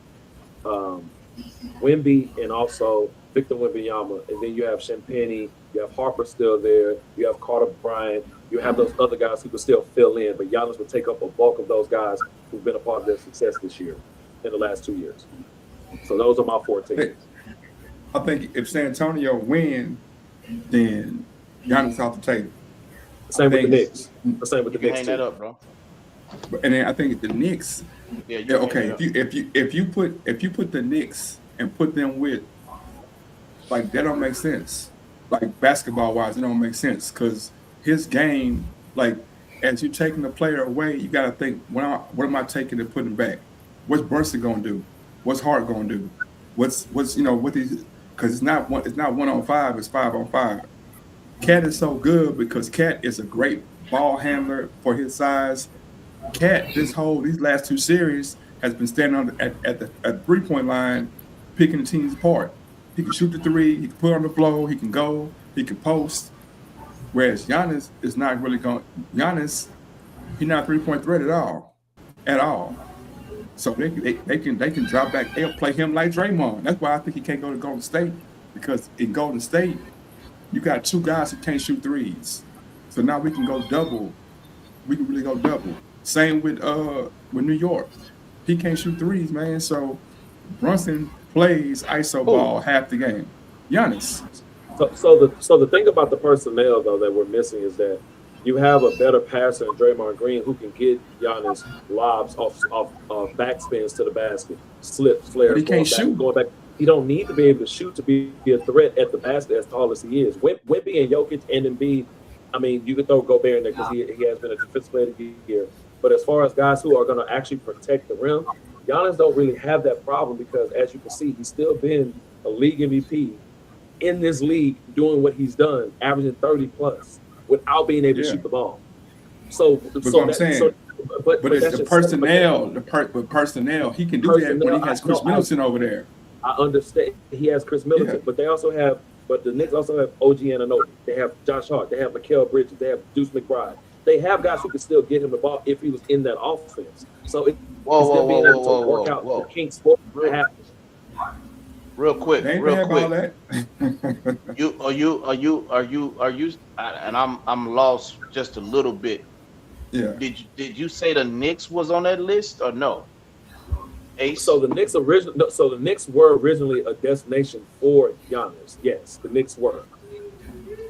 Wemby, and also Victor Wembanyama. And then you have Champagnie, you have Harper still there, you have Carter Bryant, you have those other guys who could still fill in, but Giannis would take up a bulk of those guys who've been a part of their success this year, in the last 2 years. So those are my 4 teams. I think if San Antonio win, then Giannis off the table. Same with the Knicks. The same with the Knicks. Hang that up, bro. And then I think the Knicks. Okay. If you put the Knicks and put them with, like, that don't make sense. Like, basketball wise, it don't make sense because his game, like, as you're taking the player away, you got to think, what am I taking and putting back? What's Brunson gonna do? What's Hart gonna do? What's what these? Because it's not 1-on-5, it's 5-on-5. Cat is so good because Cat is a great ball handler for his size. Cat, these last 2 series has been standing at the 3-point line, picking the teams apart. He can shoot the 3, he can put on the floor, he can go, he can post. Whereas Giannis is not really going. Giannis, he's not a 3-point threat at all. So they can drop back. They'll play him like Draymond. That's why I think he can't go to Golden State, because in Golden State, you got 2 guys who can't shoot threes. So now we can go double. We can really go double. Same with New York. He can't shoot threes, man. So Brunson plays ISO ball half the game. Giannis. So the thing about the personnel though that we're missing is that you have a better passer in Draymond Green who can get Giannis lobs off backspins to the basket, slips, But flares, he can't shoot. going back. He don't need to be able to shoot to be a threat at the basket as tall as he is. Wemby and Jokic and Embiid, I mean, you could throw Gobert in there because he has been a defensive player of the year. But as far as guys who are going to actually protect the rim, Giannis don't really have that problem because, as you can see, he's still been a league MVP in this league doing what he's done, averaging 30 plus without being able to shoot the ball. But it's the personnel. He can do that when he has Chris Middleton over there. I understand he has Chris Middleton, but they also have. But the Knicks also have OG Anunoby. They have Josh Hart. They have Mikal Bridges. They have Deuce McBride. They have guys who can still get him the ball if he was in that offense. So it's still being able to work out the kinks for happen. Real quick. That. Are you? And I'm lost just a little bit. Yeah. Did you say the Knicks was on that list or no? Ace? So the Knicks were originally a destination for Giannis. Yes, the Knicks were.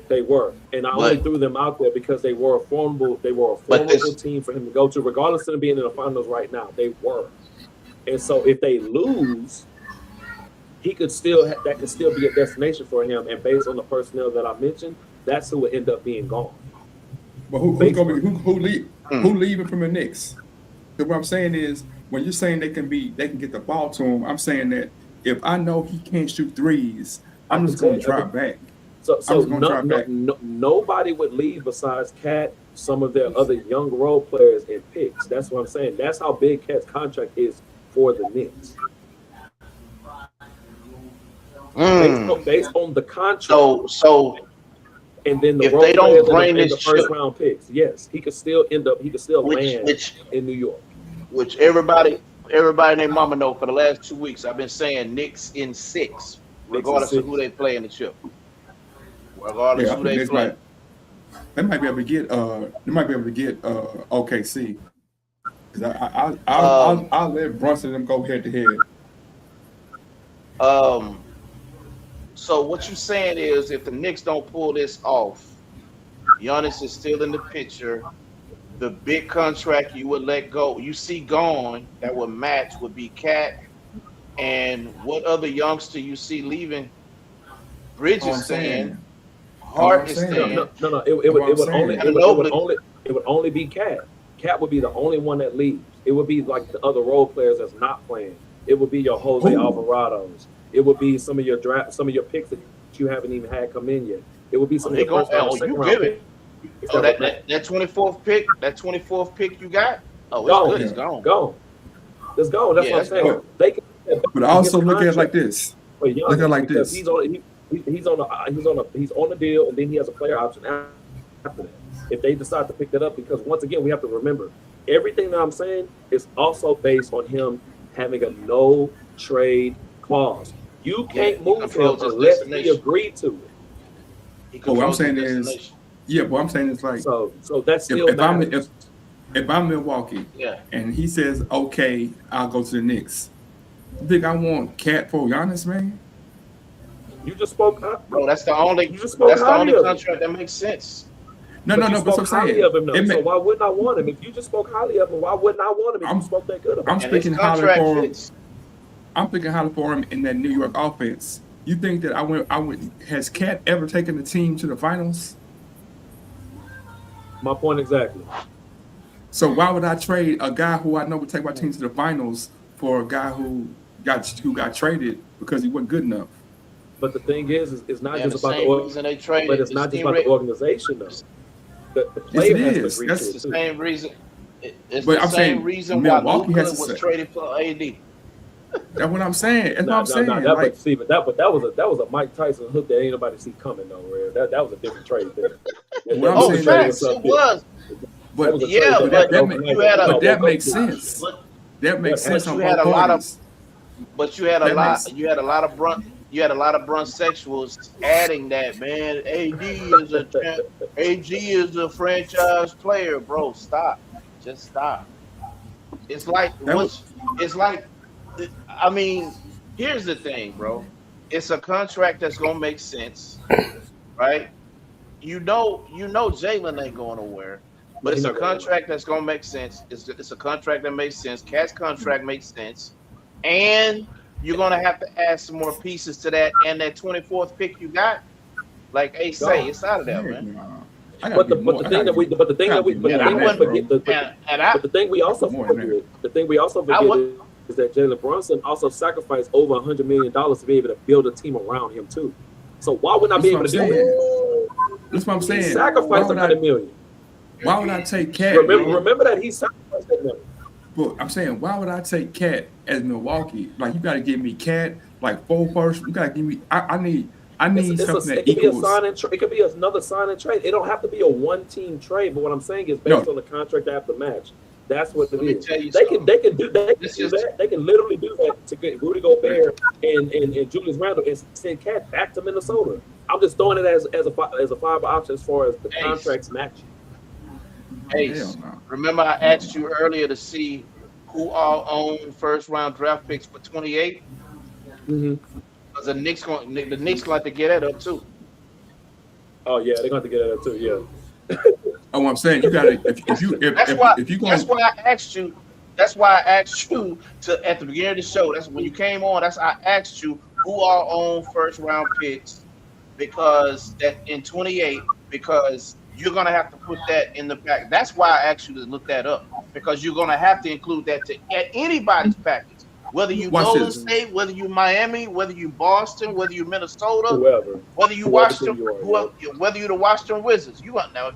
They were, and I only threw them out there because they were a formidable team for him to go to, regardless of them being in the finals right now. They were, and so if they lose, he could still that could still be a destination for him. And based on the personnel that I mentioned, that's who would end up being gone. But who leaving from the Knicks? Because what I'm saying is, when you're saying they can get the ball to him, I'm saying that if I know he can't shoot threes, I'm just going to drop back. So nobody would leave besides Cat, some of their other young role players and picks. That's what I'm saying. That's how big Cat's contract is for the Knicks. Based on the contract. So and then if they don't bring the first round picks, yes, he could still land in New York. Which everybody and their mama know for the last 2 weeks I've been saying Knicks in 6, regardless of who they play in the chip. Regardless of who they play. They might be able to get OKC. I'll let Brunson and them go head to head. So what you're saying is if the Knicks don't pull this off, Giannis is still in the picture. The big contract you would let go, you see gone, that would match would be Cat. And what other youngster you see leaving? Bridges staying. Hart is staying. No. It would only be Cat. Cat would be the only one that leaves. It would be like the other role players that's not playing. It would be your Jose Alvarados. It would be some of your picks that you haven't even had come in yet. It would be some of your first round, second round picks. Oh, that 24th pick you got? Oh, it's good. It's gone. It's gone. That's what I'm saying. But also look at it like this. Look at it like this. He's on the deal, and then he has a player option after that. If they decide to pick that up, because once again, we have to remember everything that I'm saying is also based on him having a no trade clause. You can't move him unless he agreed to it. What I'm saying is. Yeah, but I'm saying it's like so that's still if I'm Milwaukee, and he says okay, I'll go to the Knicks. You think I want Cat for Giannis, man? You just spoke, bro. That's the only contract that makes sense. No. But I'm saying, so why wouldn't I want him? If you just spoke highly of him, why wouldn't I want him? If you spoke that good about him? I'm speaking highly for him. I'm thinking highly for him in that New York offense. You think that I would? Has Cat ever taken the team to the finals? My point exactly. So why would I trade a guy who I know would take my team to the finals for a guy who got traded because he wasn't good enough? But the thing is it's not just about the organization. But it's not just about the organization, though. The player has to agree to it. It's the same reason. It's but the I'm same saying reason why Milwaukee Luka was traded for AD. That's what I'm saying. That's what I'm saying. But that was a Mike Tyson hook that ain't nobody see coming nowhere. That was a different trade there. Facts, it was. But that makes sense. That makes sense on both parties. But you had a lot of Brunsexuals adding that, man. AG is a franchise player, bro. Stop. Just stop. It's like I mean, here's the thing, bro. it's a contract that's gonna make sense, right? You know, Jalen ain't going nowhere, but it's a contract that's gonna make sense. It's a contract that makes sense. Cat's contract makes sense, and you're gonna have to add some more pieces to that. And that 24th pick you got, like Ace say, it's out of there, man. But the thing we also forget is that Jalen Brunson also sacrificed over $100 million to be able to build a team around him too. So why would I be able to do that? That's what I'm saying. He sacrificed $100 million. Why would I take Cat? Remember that he sacrificed that million. But I'm saying, why would I take Cat as Milwaukee? Like, you got to give me Cat, like 4 first. You got to give me. I need something that equals. It could be another sign and trade. It don't have to be a one-team trade. But what I'm saying is based on the contract after match. That's what it is. They can do that. They can literally do that to get Rudy Gobert and Julius Randle and send Cat back to Minnesota. I'm just throwing it as a viable option as far as the contracts matching. Ace, remember I asked you earlier to see who all own first round draft picks for 28? Mm-hmm. Because the Knicks like to get that up too. Oh yeah, they're going to get that up too. Yeah. Oh, I'm saying you got to. That's why I asked you. That's why I asked you to at the beginning of the show. That's when you came on. That's I asked you who all own first round picks because that in 28 because you're gonna have to put that in the pack. That's why I asked you to look that up because you're gonna have to include that at anybody's package. Whether you Golden State, whether you Miami, whether you Boston, whether you Minnesota, whether you Washington, whether you the Washington Wizards. If you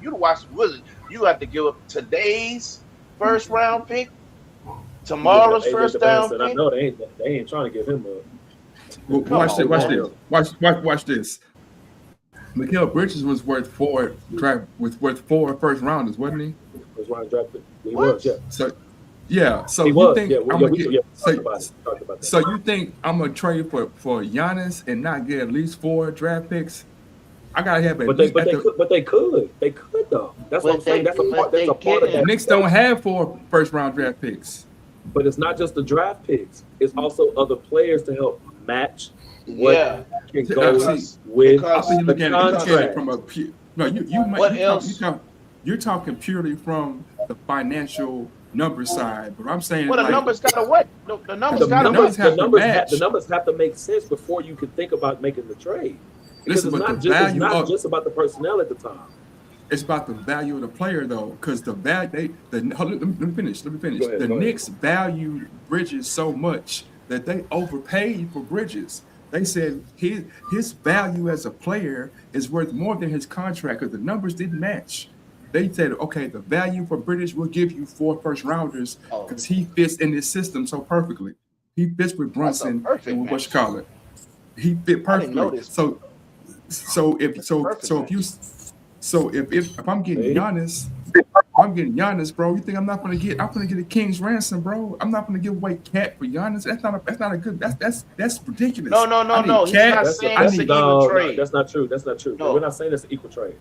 the Washington Wizards, you have to give up today's first round pick, tomorrow's first round pick. I know they ain't trying to give him a. Watch this. Mikal Bridges was worth 4 first rounders, wasn't he? First round draft pick. He was, yeah. So you think you think I'm gonna trade for Giannis and not get at least 4 draft picks? I gotta have it. But they could though. That's what I'm saying. That's a part of that. The Knicks don't have 4 first round draft picks. But it's not just the draft picks. It's also other players to help match what can go with the contract. From you're talking purely from the financial number side, but I'm saying the numbers gotta what? The numbers have to make sense before you can think about making the trade. Because it's not just about the personnel at the time. It's about the value of the player though, because let me finish. The Knicks valued Bridges so much that they overpaid for Bridges. They said his value as a player is worth more than his contract because the numbers didn't match. They said, okay, the value for British will give you 4 first rounders because he fits in this system so perfectly. He fits with Brunson and with what you call it. He fit perfectly. So if I'm getting Giannis, bro, you think I'm gonna get a king's ransom, bro? I'm not gonna give away Cat for Giannis. That's not a good. That's ridiculous. No. He's not saying it's an even trade. That's not true. No. We're not saying it's an equal trade.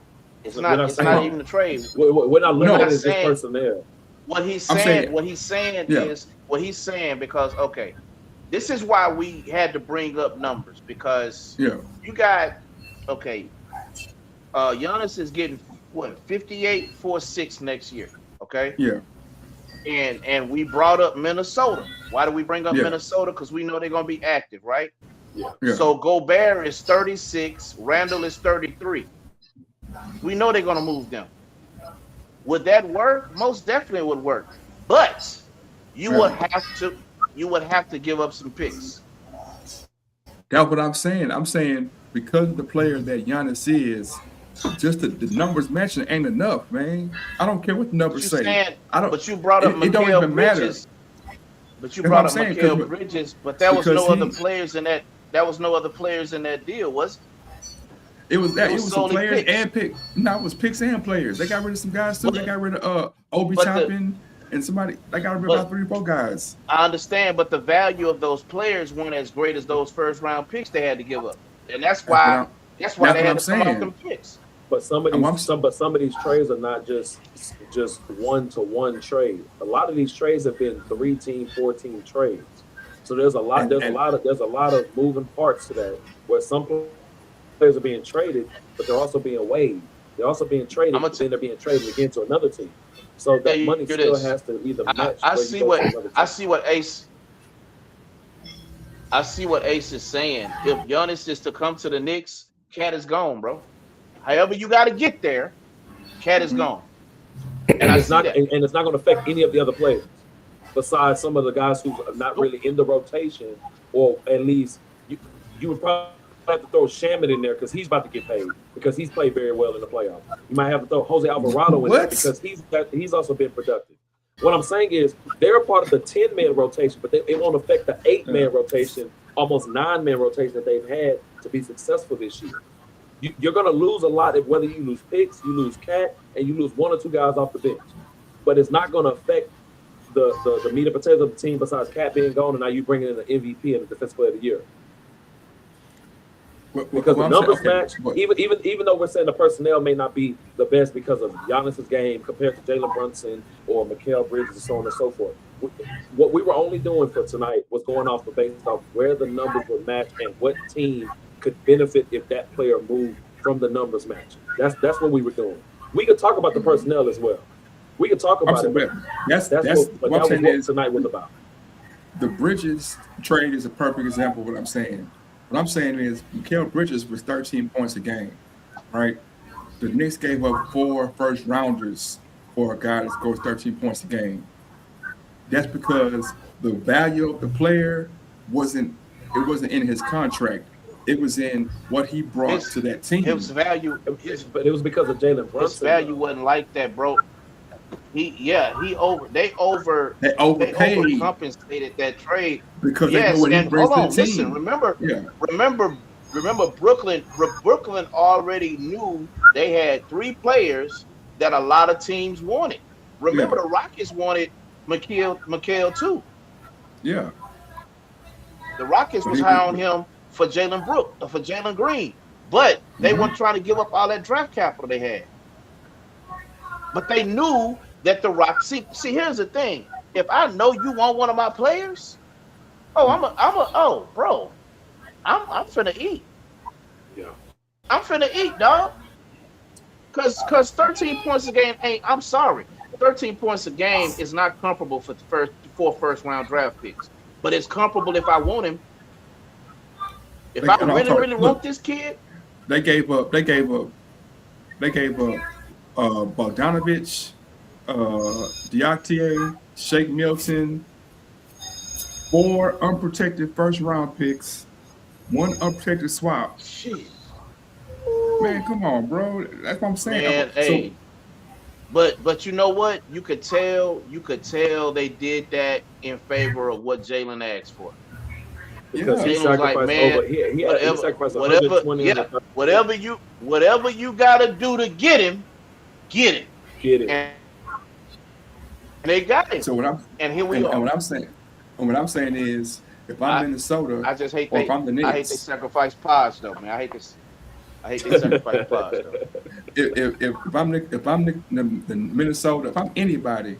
It's not even a trade. We're not looking at this person there. What he's saying because this is why we had to bring up numbers because you got Giannis is getting 58.46 next year. Okay. Yeah. And we brought up Minnesota. Why do we bring up Minnesota? Because we know they're gonna be active, right? Yeah. So Gobert is 36, Randall is 33. We know they're gonna move them. Would that work? Most definitely would work. But you would have to give up some picks. That's what I'm saying. I'm saying because of the player that Giannis is, just the numbers mentioned ain't enough, man. I don't care what the numbers say. But you brought up Mikal Bridges. But you brought up Mikal Bridges, but there was no other players in that. There was no other players in that deal, was it? It was some players picks. And pick. No, it was picks and players. They got rid of some guys too. They got rid of Obi Toppin and somebody. They got rid of about 3 or 4 guys. I understand, but the value of those players weren't as great as those first round picks they had to give up, and that's why they had to come out them picks. But some of these trades are not just 1-to-1 trade. A lot of these trades have been 3-team, 4-team trades. So there's a lot of moving parts to that, where some players are being traded, but they're also being waived. They're also being traded, but then they're being traded again to another team. So that money still has to either match. I see what Ace is saying. If Giannis is to come to the Knicks, Cat is gone, bro. However you got to get there, Cat is gone. And it's not going to affect any of the other players, besides some of the guys who are not really in the rotation, or at least you would probably have to throw Shaman in there because he's about to get paid because he's played very well in the playoffs. You might have to throw Jose Alvarado in there because he's also been productive. What I'm saying is they're a part of the 10-man rotation, but it won't affect the 8-man rotation, almost 9-man rotation that they've had to be successful this year. You're going to lose a lot if whether you lose picks, you lose Cat, and you lose one or two guys off the bench. But it's not going to affect the meat and potatoes of the team besides Cat being gone, and now you bring in an MVP and the Defensive Player of the Year. Because the numbers match, even though we're saying the personnel may not be the best because of Giannis's game compared to Jalen Brunson or Mikal Bridges and so on and so forth. What we were only doing for tonight was going off based off where the numbers would match and what team could benefit if that player moved from the numbers match. That's what we were doing. We could talk about the personnel as well. We could talk about it. That's what tonight was about. The Bridges trade is a perfect example of what I'm saying. What I'm saying is Mikal Bridges was 13 points a game, right? The Knicks gave up 4 first-rounders for a guy that scores 13 points a game. That's because the value of the player wasn't in his contract. It was in what he brought to that team. His value, but it was because of Jalen Brunson. His value wasn't like that, bro. They overcompensated that trade because they know what he brings to the team. Listen, remember Brooklyn already knew they had 3 players that a lot of teams wanted. Remember the Rockets wanted Mikal too. Yeah. The Rockets was high on him for Jalen Green, but they weren't trying to give up all that draft capital they had. But they knew that the Rockets. See, here's the thing: if I know you want one of my players, I'm finna eat. Yeah, I'm finna eat, dog. Cause 13 points a game ain't. I'm sorry, 13 points a game is not comparable for the first round draft picks, but it's comparable if I want him. If I really want this kid, they gave up Bogdanovich, Diakite, Shake Milton, 4 unprotected first round picks, 1 unprotected swap. Jeez. Man, come on, bro. That's what I'm saying. Man, but you know what? You could tell they did that in favor of what Jalen asked for. Because Jalen was like, man, whatever you gotta do to get him, get it. And they got him. So here we are. What I'm saying is, if I'm Minnesota, I just hate if I'm the Knicks, I hate they sacrifice pods though, man. I hate they sacrifice pods though. If I'm the Minnesota, if I'm anybody,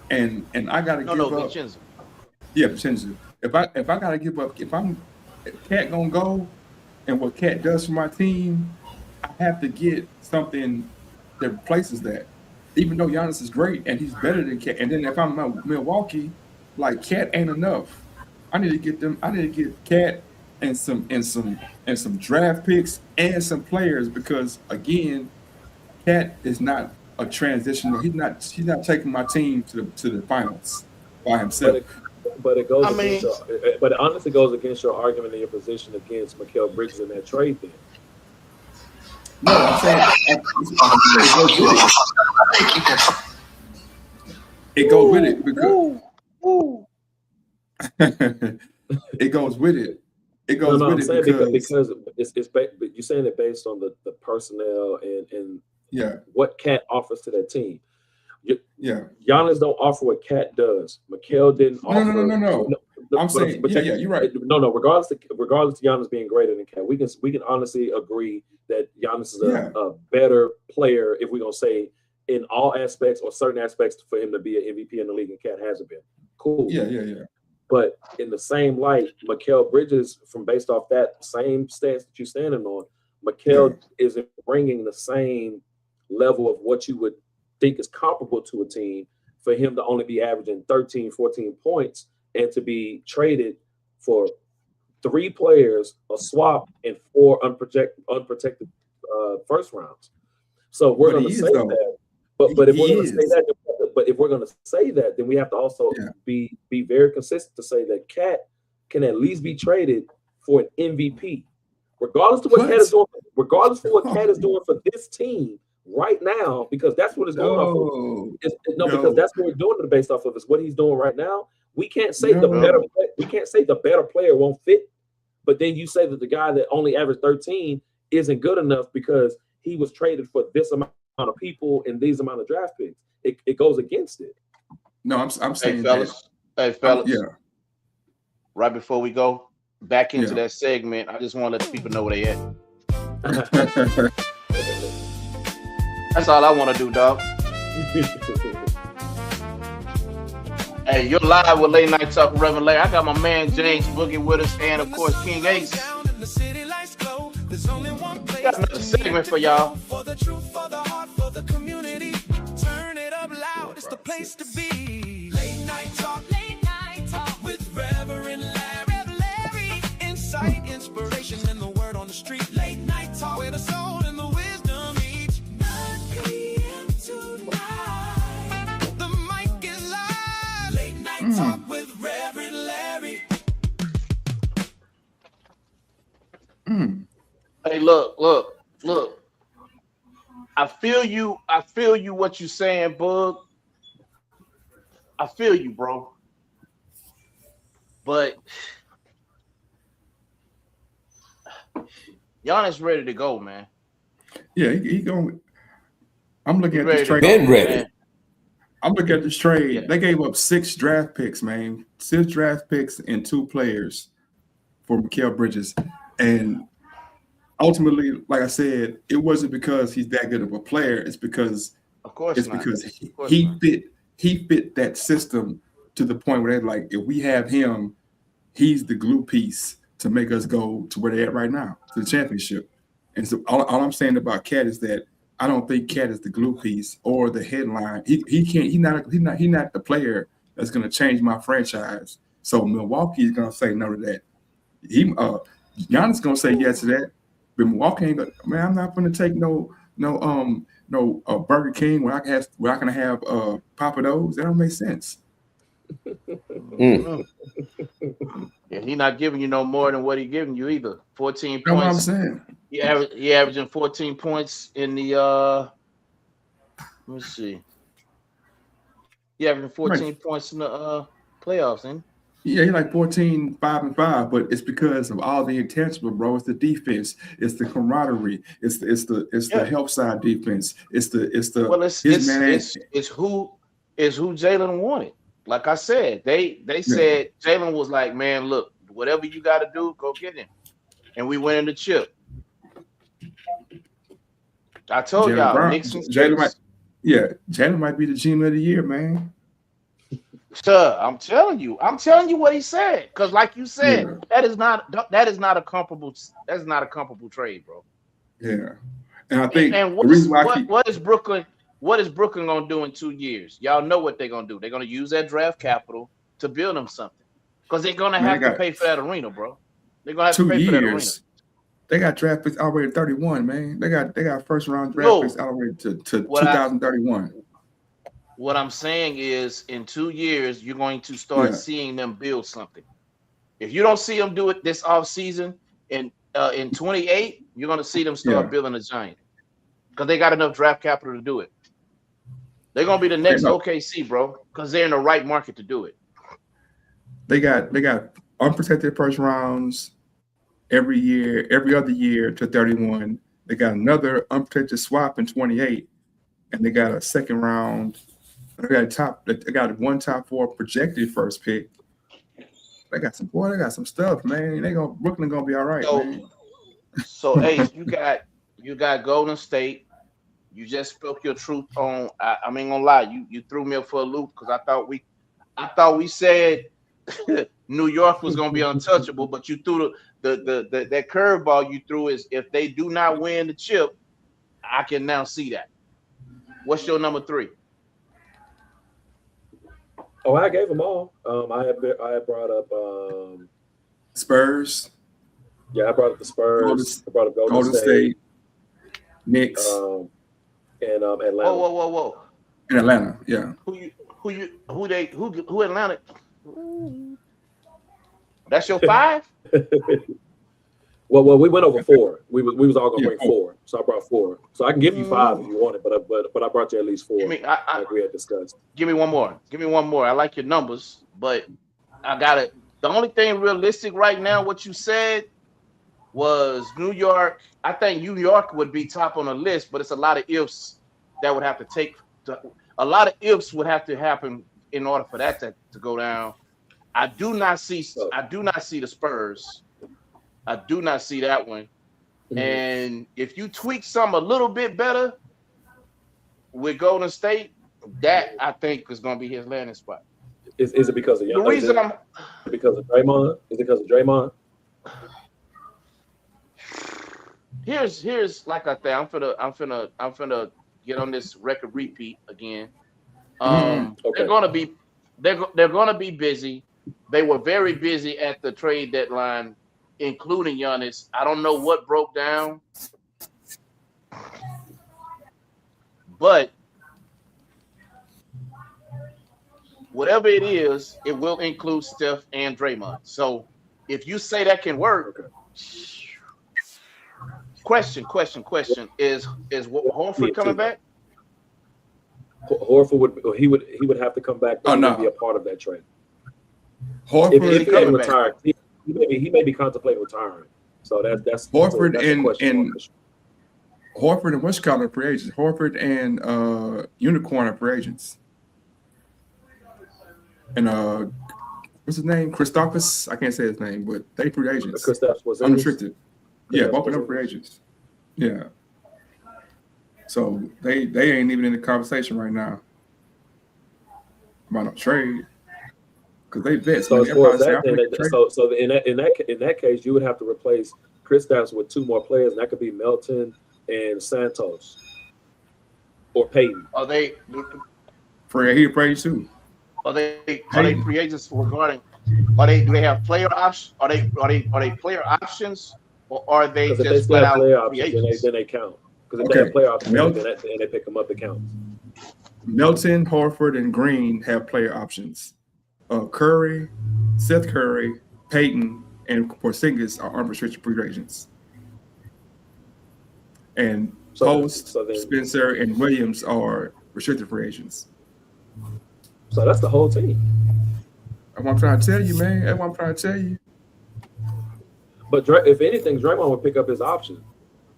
and I gotta give up. Vincenzo. Yeah, Vincenzo. If I gotta give up, if Cat gonna go, and what Cat does for my team, I have to get something that replaces that. Even though Giannis is great and he's better than Cat, and then if I'm Milwaukee, like Cat ain't enough. I need to get Cat and some draft picks and some players because again, Cat is not a transitional. He's not taking my team to the finals by himself. But it goes. But it honestly goes against your argument and your position against Mikal Bridges in that trade. Then. No, I'm saying it goes with it because it goes with it. It goes with it because it's you're saying it based on the personnel and what Cat offers to that team. Giannis don't offer what Cat does. Mikal didn't offer. No. I'm saying, you're right. No. Regardless of Giannis being greater than Cat, we can honestly agree that Giannis is a better player if we're gonna say in all aspects or certain aspects for him to be an MVP in the league, and Cat hasn't been. Cool. Yeah. But in the same light, Mikal Bridges, from based off that same stance that you're standing on, Mikal isn't bringing the same level of what you would think is comparable to a team for him to only be averaging 13, 14 points and to be traded for 3 players, a swap, and 4 unprotected first rounds. So we're going to say that. But if we're going to say that, if we're going to say that, then we have to also be very consistent to say that Cat can at least be traded for an MVP, regardless of what Cat is doing. Regardless of what Cat is doing for this team right now, because that's what it's going off of. Because that's what we're doing it based off of is what he's doing right now. We can't say the better player won't fit, but then you say that the guy that only averaged 13 isn't good enough because he was traded for this amount of people and these amount of draft picks. It goes against it. No, I'm saying, fellas. Right before we go back into that segment, I just want to let the people know where they at. That's all I want to do, dog. Hey, you're live with Late Night Talk with Reverend Larry. I got my man James Boogie with us, and of course King Ace. Got another segment for y'all. For the truth, for the heart, for the community. Turn it up loud, it's the place to be. Late Night Talk with Reverend Larry. Insight, inspiration, and the word on the street. Late Night Talk with the soul and the wisdom each 9 p.m. tonight. The mic is live. Late Night Talk with Reverend Larry. Hey, look. I feel you what you saying, Bug. I feel you, bro. But Giannis ready to go, man. Yeah, he going. I'm looking at this trade. Been ready. I'm looking at this trade. Yeah. They gave up 6 draft picks, man. 6 draft picks and 2 players for Mikal Bridges. And ultimately, like I said, it wasn't because he's that good of a player. It's because he fit that system to the point where they're like, if we have him, he's the glue piece to make us go to where they're at right now, to the championship. And so all I'm saying about Cat is that I don't think Cat is the glue piece or the headline. He's not the player that's going to change my franchise. So Milwaukee is going to say no to that. Giannis going to say yes to that. But Milwaukee ain't gonna, man, I'm not going to take no Burger King where I can have Papa Do's. That don't make sense. Yeah, he's not giving you no more than what he's giving you either. 14 points. That's what I'm saying. He averaging 14 points in the let me see. He averaging 14 points in the playoffs, ain't he? Yeah, he's like 14, 5 and 5, but it's because of all the intangible, bro. It's the defense, it's the camaraderie, it's the help side defense, it's who Jalen wanted. Like I said, they said Jalen was like, man, look, whatever you got to do, go get him, and we went in the chip. I told y'all, Jalen might be the GM of the year, man. Sir, I'm telling you what he said. Because, like you said, that is not a comparable trade, bro. Yeah, and I think what is Brooklyn gonna do in 2 years? Y'all know what they're gonna do. They're gonna use that draft capital to build them something. Because they're gonna have to pay for that arena, bro. They're gonna have to pay for that arena. They got draft picks already 31, man. They got first round draft picks already to 2031. What I'm saying is, in 2 years, you're going to start seeing them build something. If you don't see them do it this off season, in 28, you're going to see them start building a giant because they got enough draft capital to do it. They're going to be the next OKC, bro, because they're in the right market to do it. They got unprotected first rounds every other year to 31. They got another unprotected swap in 28, and they got a second round. They got one top 4 projected first pick. They got some stuff, man. Brooklyn gonna be all right, man. So Ace, you got Golden State. You just spoke your truth on. I ain't gonna lie, you threw me up for a loop because I thought we said New York was going to be untouchable, but you threw that curveball you threw is if they do not win the chip, I can now see that. What's your number 3? Oh, I gave them all. I had brought up Spurs. Yeah, I brought up the Spurs. I brought up Golden State, Knicks, and Atlanta. Whoa. In Atlanta, yeah. Who Atlanta? That's your 5? Well, we went over 4. We was all gonna bring 4, so I brought 4. So I can give you 5 if you want it, but I brought you at least 4. Like we had discussed. Give me one more. I like your numbers, but I got it. The only thing realistic right now, what you said was New York. I think New York would be top on the list, but it's a lot of ifs that would have to take. A lot of ifs would have to happen in order for that to go down. I do not see the Spurs. I do not see that one. Mm-hmm. And if you tweak some a little bit better with Golden State, that I think is going to be his landing spot. Is it because of the reason because of Draymond? Is it because of Draymond? Here's like I said, I'm finna get on this record repeat again. Okay. They're gonna be busy. They were very busy at the trade deadline, including Giannis. I don't know what broke down, but whatever it is, it will include Steph and Draymond. So if you say that can work, question is Horford coming back? Horford would have to come back to be a part of that trade. Horford, if he hadn't retired, he may be contemplating retiring. So that's Horford and Horford and what's called free agents. Horford and Unicorn are free agents. And what's his name? Christopoulos. I can't say his name, but they free agents. Kristaps was unrestricted. Yeah, both of them free agents. Yeah. So they ain't even in the conversation right now about a trade because they vets. So in that case, you would have to replace Kristaps with 2 more players, and that could be Melton and Santos or Payton. Are they free agents too? Are they free agents regarding? Do they have player options? Are they player options, or are they just flat out free agents? Then they count. Because if they have player options, and they pick them up, it counts. Melton, Horford, and Green have player options. Curry, Seth Curry, Payton, and Porzingis are unrestricted free agents. And Spencer, and Williams are restricted free agents. So that's the whole team. That's what I'm trying to tell you, man. That's what I'm trying to tell you. But if anything, Draymond would pick up his option.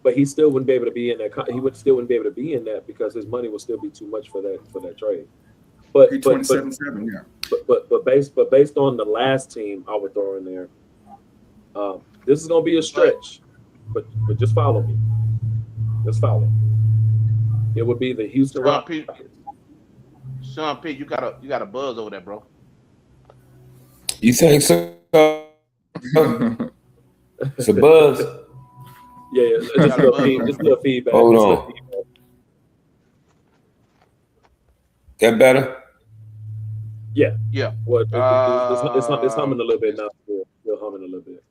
But he still wouldn't be able to be in that. He still wouldn't be able to be in that because his money would still be too much for that trade. But 27-7, yeah. But based on the last team I would throw in there, this is gonna be a stretch. But just follow me. Just follow. It would be the Houston Rockets. Sean P, you got a buzz over there, bro. You think so? It's a buzz. Yeah, just a little feedback. Hold on. That better? Yeah. Well, it's humming a little bit now. Still humming a little bit.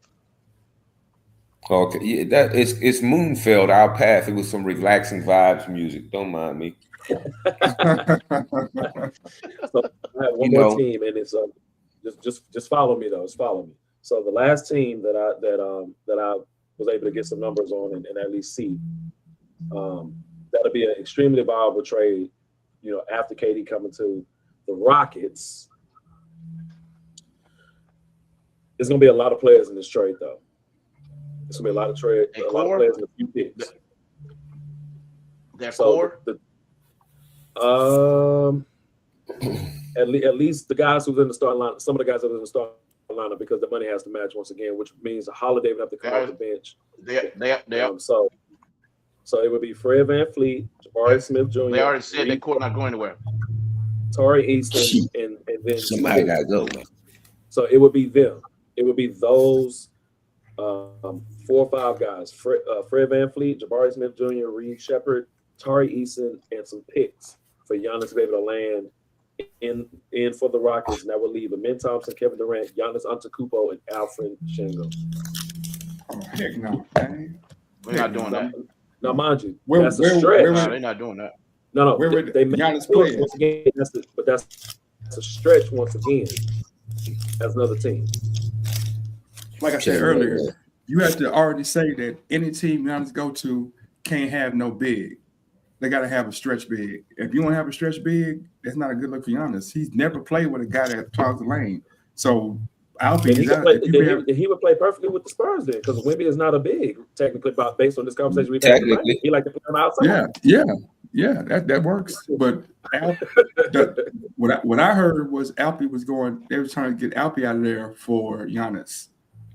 Okay, yeah, it's Moonfeld, Our Path. It was some relaxing vibes music. Don't mind me. So I have one more team, and it's just follow me though. Just follow me. So the last team that I was able to get some numbers on and at least see, that'll be an extremely viable trade. After KD coming to the Rockets, there's gonna be a lot of players in this trade though. There's gonna be a lot of players and a few picks. That core? At least the guys who's in the starting line, some of the guys that are in the starting lineup, because the money has to match once again, which means Holiday would have to come off the bench. So it would be Fred VanVleet, Jabari Smith Jr. They already said that court not going anywhere. Tari Easton, and then somebody gotta go, man. So it would be them. It would be those 4 or 5 guys: Fred VanVleet, Jabari Smith Jr., Reed Shepard, Tari Eason, and some picks for Giannis to be able to land in for the Rockets, and that would leave Amin Thompson, Kevin Durant, Giannis Antetokounmpo, and Alfred Shingo. Oh heck no, man. We're not doing that. Now, mind you, that's a stretch. No, they're not doing that. No, where would they Giannis play? once again. That's a stretch once again. As another team. Like I said earlier, you have to already say that any team Giannis go to can't have no big. They got to have a stretch big. If you don't have a stretch big, that's not a good look for Giannis. He's never played with a guy that clogs the lane. So Alfie, he would play perfectly with the Spurs then, because Wemby is not a big, technically, based on this conversation we've had. He like to play on the outside. Yeah, that works. But what I heard was Alfie was going. They were trying to get Alfie out of there for Giannis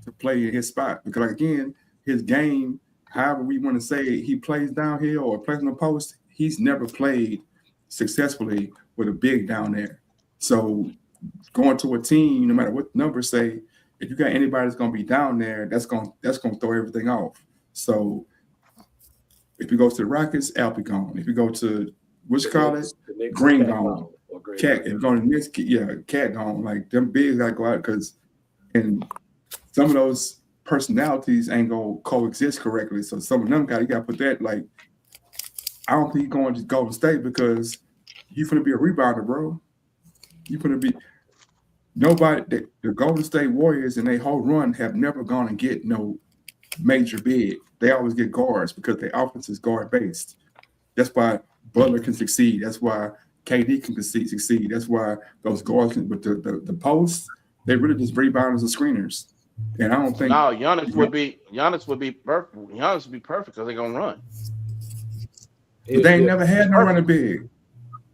to play in his spot, because like, again, his game, however we want to say, he plays downhill or plays on the post. He's never played successfully with a big down there. So going to a team, no matter what numbers say, if you got anybody that's going to be down there, that's going to throw everything off. So if you go to the Rockets, Alfie gone. If you go to Green gone. Cat, if you go to the Knicks, Cat gone. Like, them bigs got to go out, because and some of those personalities ain't gonna coexist correctly. So some of them you got to put that, like, I don't think he's going to Golden State, because you're going to be a rebounder, bro. You're going to be nobody. The Golden State Warriors in their whole run have never gone and get no major big. They always get guards, because their offense is guard based. That's why Butler can succeed. That's why KD can succeed. That's why those guards can. But the posts, they really just rebounders and screeners. And I don't think Giannis would be perfect. Giannis would be perfect because they're gonna run. But they ain't never had no running big.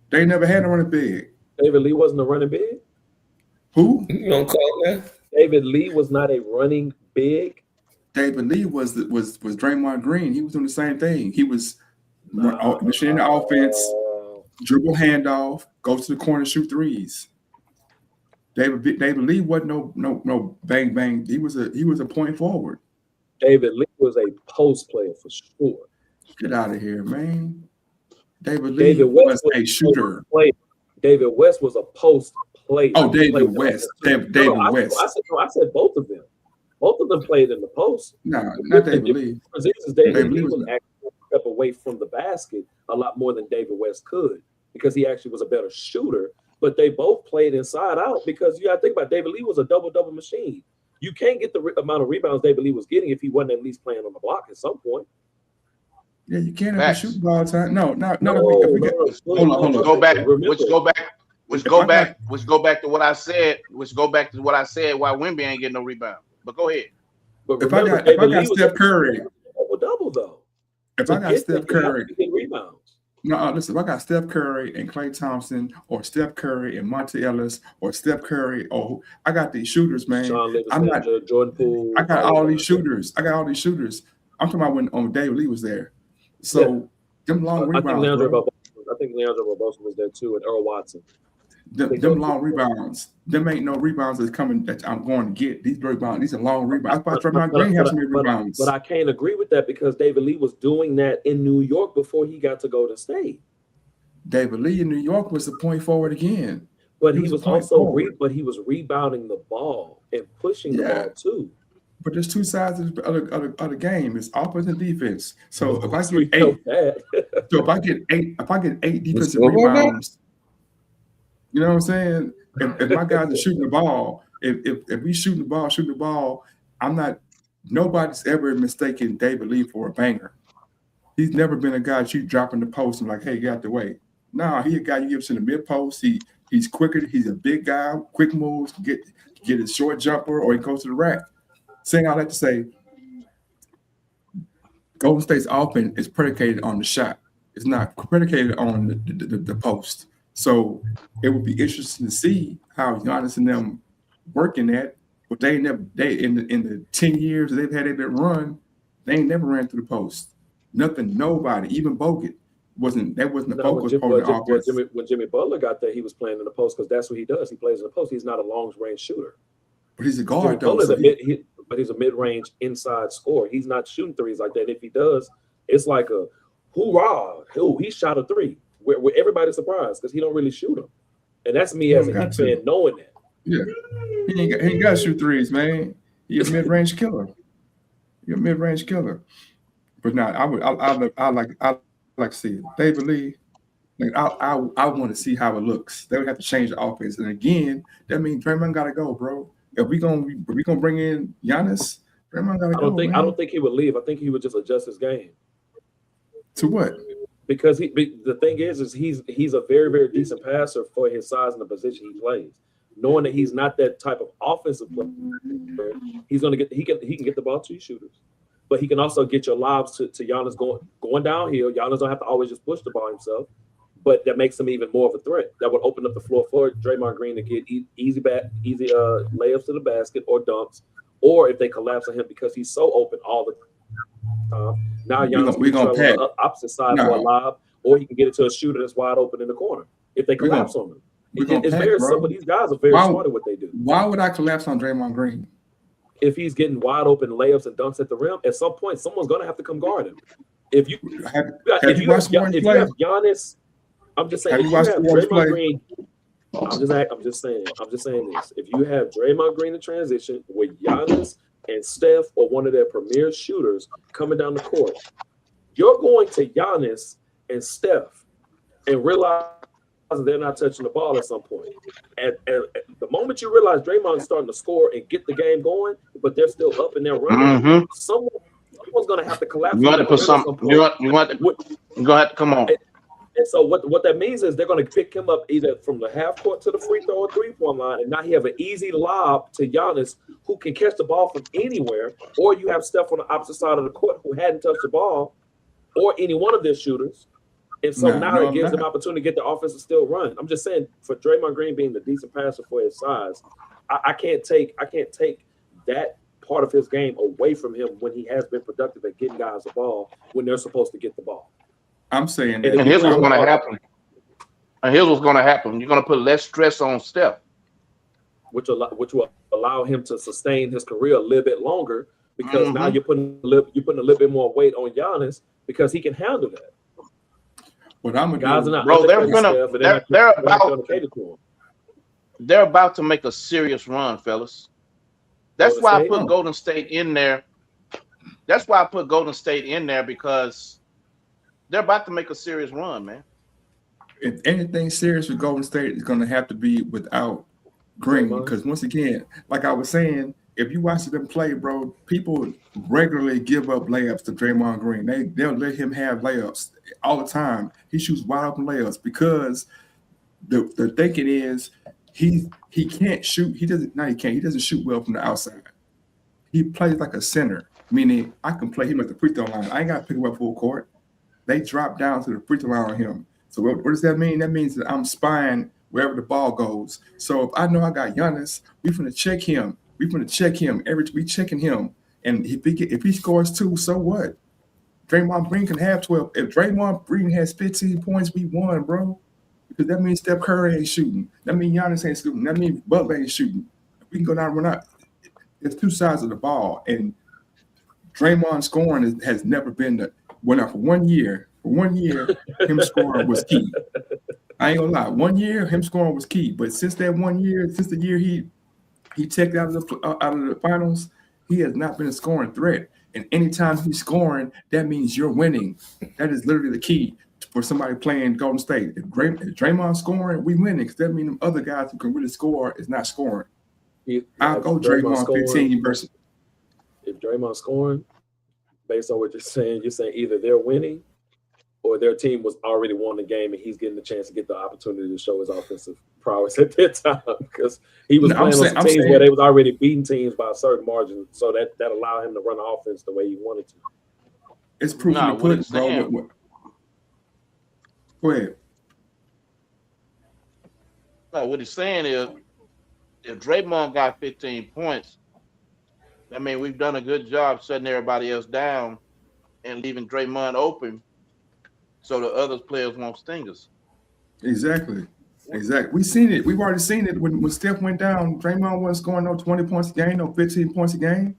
They never had no running big. David Lee wasn't a running big. Who? You don't call that? David Lee was not a running big. David Lee was Draymond Green. He was doing the same thing. He was machine the offense, dribble handoff, go to the corner, shoot threes. David Lee wasn't no bang bang. He was a point forward. David Lee was a post player for sure. Get out of here, man. David Lee was a shooter. David West was a post player. Oh, David West. David West. I said both of them. Both of them played in the post. No, not David Lee. David Lee was actually a step away from the basket a lot more than David West could, because he actually was a better shooter. But they both played inside out, because you got to think about it, David Lee was a double machine. You can't get the amount of rebounds David Lee was getting if he wasn't at least playing on the block at some point. Yeah, you can't have to shoot the ball all the time. No. Hold on. Let's go back to what I said. Why Wemby ain't getting no rebound. But go ahead. But if I got Steph Curry, double though. If I got Steph Curry, rebounds. No, listen. If I got Steph Curry and Klay Thompson, or Steph Curry and Monte Ellis, or Steph Curry, I got these shooters, man. I'm not Jordan Poole. I got all these shooters. I'm talking about when David Lee was there. So them long rebounds. I think Leandro Barbosa was there too, and Earl Watson. Them long rebounds. Them ain't no rebounds that's coming that I'm going to get. These rebounds. These are long rebounds. I thought Draymond Green had some rebounds. But I can't agree with that, because David Lee was doing that in New York before he got to Golden State. David Lee in New York was the point forward again. But he was also rebounding the ball and pushing the ball too. But there's two sides of the game. It's offense and defense. So if I get eight defensive rebounds, you know what I'm saying? If my guys are shooting the ball, if we shooting the ball, nobody's ever mistaken David Lee for a banger. He's never been a guy that you drop in the post and like, hey, get out the way. No, he's a guy you give us in the mid post. He's quicker. He's a big guy, quick moves, get his short jumper, or he goes to the rack. Saying all that to say, Golden State's offense is predicated on the shot. It's not predicated on the post. So it would be interesting to see how Giannis and them working that. But they in the 10 years they've had it run, they ain't never ran through the post. Nobody, even Bogut wasn't the focus part of the offense. When Jimmy Butler got there, he was playing in the post, because that's what he does. He plays in the post. He's not a long range shooter. But he's a guard, Jimmy though. Butler's So but he's a mid-range inside scorer. He's not shooting threes like that. If he does, it's like a hoorah! Oh, he shot a three. Where everybody's surprised because he don't really shoot them. And that's me as a Heat fan knowing that. Yeah, he ain't got to shoot threes, man. He's a mid-range killer. You're a mid-range killer. But now I like to see it. David Lee. Like I want to see how it looks. They would have to change the offense, and again, that means Draymond got to go, bro. If we gonna bring in Giannis, Draymond got to go. I don't think he would leave. I think he would just adjust his game. To what? Because the thing is he's a very, very decent passer for his size and the position he plays. Knowing that he's not that type of offensive player, he can get the ball to shooters, but he can also get your lobs to Giannis going downhill. Giannis don't have to always just push the ball himself, but that makes him even more of a threat. That would open up the floor for Draymond Green to get easy layups to the basket or dunks, or if they collapse on him because he's so open all the time. Now Giannis can travel on the opposite side for a lob, or he can get it to a shooter that's wide open in the corner if they collapse on him. It's very simple. These guys are very smart at what they do. Why would I collapse on Draymond Green? If he's getting wide open layups and dunks at the rim, at some point someone's going to have to come guard him. If you have Giannis, I'm just saying. If you have Draymond Green, I'm just saying this. If you have Draymond Green in transition with Giannis and Steph or one of their premier shooters coming down the court, you're going to Giannis and Steph and realize they're not touching the ball at some point. And the moment you realize Draymond's starting to score and get the game going, but they're still up and they're running, someone's going to have to collapse. You want to put something. You're going to have to come on. And so what that means is they're going to pick him up either from the half court to the free throw or 3-point line, and now he have an easy lob to Giannis, who can catch the ball from anywhere, or you have Steph on the opposite side of the court who hadn't touched the ball, or any one of their shooters. And so it gives them opportunity to get the offense to still run. I'm just saying, for Draymond Green being the decent passer for his size, I can't take that part of his game away from him when he has been productive at getting guys the ball when they're supposed to get the ball. I'm saying that. And here's what's going to happen. You're going to put less stress on Steph, which will allow him to sustain his career a little bit longer because now you're putting a little bit more weight on Giannis because he can handle that. What I'm guys are not, bro. They're about to make a serious run, fellas. That's why I put Golden State in there. That's why I put Golden State in there because they're about to make a serious run, man. If anything serious with Golden State is going to have to be without Green, because once again, like I was saying, if you watch them play, bro, people regularly give up layups to Draymond Green. They'll let him have layups all the time. He shoots wide open layups because the thinking is he can't shoot. He doesn't shoot well from the outside. He plays like a center, meaning I can play him at the free throw line. I ain't got to pick him up full court. They drop down to the free throw line on him. So what does that mean? That means that I'm spying wherever the ball goes. So if I know I got Giannis, we finna check him. We checking him. And if he scores 2, so what? Draymond Green can have 12. If Draymond Green has 15 points, we won, bro. Because that means Steph Curry ain't shooting. That means Giannis ain't shooting. That means Butler ain't shooting. We can go down and run out. There's two sides of the ball. And Draymond scoring has never been went out for 1 year. For 1 year, him scoring was key. I ain't gonna lie. 1 year, him scoring was key. But since that 1 year, since the year he checked out of the finals, he has not been a scoring threat. And anytime he's scoring, that means you're winning. That is literally the key for somebody playing Golden State. If Draymond's scoring, we winning because that means them other guys who can really score is not scoring. I'll go Draymond 15 versus. If Draymond's scoring, based on what you're saying either they're winning or their team was already won the game and he's getting the chance to get the opportunity to show his offensive prowess at that time because he was playing on some teams where they was already beating teams by a certain margin, so that allowed him to run the offense the way he wanted to. It's proven to put, bro. Go ahead. No, what he's saying is, if Draymond got 15 points, I mean, we've done a good job shutting everybody else down and leaving Draymond open so the other players won't sting us. Exactly. Exactly. We've seen it. We've already seen it when Steph went down. Draymond wasn't scoring no 20 points a game, no 15 points a game.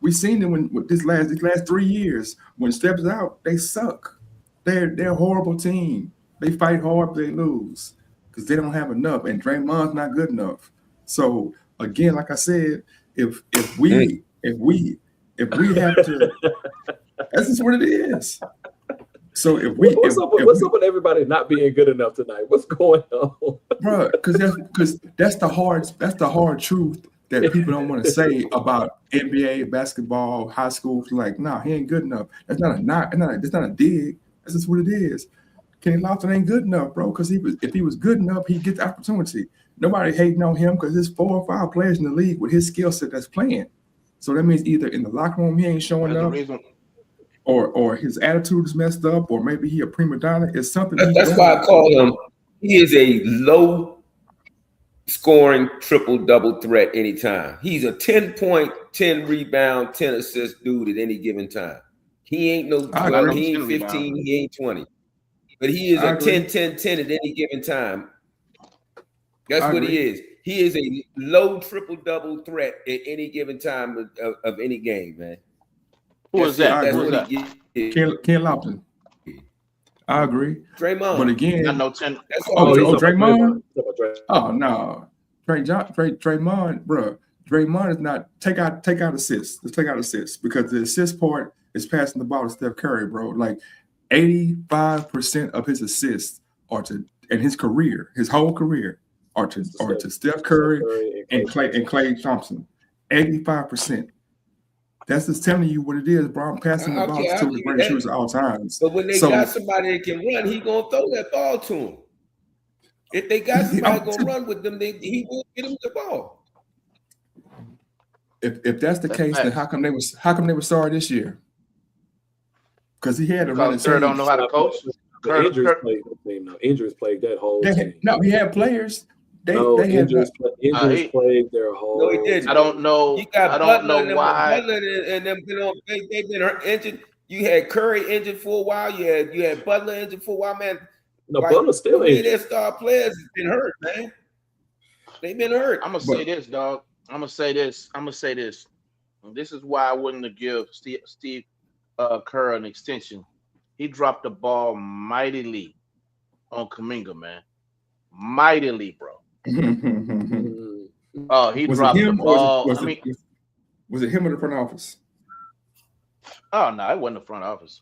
We've seen it when with these last 3 years. When Steph's out, they suck. They're a horrible team. They fight hard, but they lose because they don't have enough, and Draymond's not good enough. So again, like I said, if we have to, that's just what it is. So if we what's up with everybody not being good enough tonight? What's going on, bro? Because that's the hard truth that people don't want to say about NBA basketball, high school. Like, nah, he ain't good enough. That's not a dig. That's just what it is. Kenny Lofton ain't good enough, bro. Because if he was good enough, he'd get the opportunity. Nobody hating on him because there's 4 or 5 players in the league with his skill set that's playing. So that means either in the locker room he ain't showing up, or his attitude is messed up, or maybe he a prima donna. It's something. That's why I call him. He is a low scoring triple-double threat anytime. He's a 10 point, 10 rebound, 10 assist dude at any given time. He ain't no 12, he ain't 15, he ain't 20. But he is a 10, 10, 10 at any given time. That's what he is. He is a low triple-double threat at any given time of any game, man. Who is that? That's what that? he is. Ken Lofton. I agree. Draymond. But again, I know 10. Draymond. Oh no, Draymond, bro. Draymond is not take out assists. Let's take out assists because the assist part is passing the ball to Steph Curry, bro. Like 85% of his assists are to, and his career, his whole career, are to Steph Curry and Klay Thompson. 85%. That's just telling you what it is, bro. I'm passing the ball to the greatest shooters of all times. But when they got somebody that can run, he gonna throw that ball to him. If they got somebody gonna run with them, he will get them the ball. If that's the case, then how come they were sorry this year? Because he had to run. Sir don't know how to coach. Injuries plagued that whole team. No, he had players. Injuries plagued their whole. No, he didn't. I don't know. I don't know why. Butler and them they've been injured. You had Curry injured for a while. You had Butler injured for a while, man. No, Butler's still injured. Their star players have been hurt, man. They've been hurt. I'm gonna say this, dog. I'm gonna say this. This is why I wouldn't have give Steve Kerr an extension. He dropped the ball mightily on Kuminga, man. Mightily, bro. Oh, he dropped the ball. Was it him or the front office? Oh no, it wasn't the front office.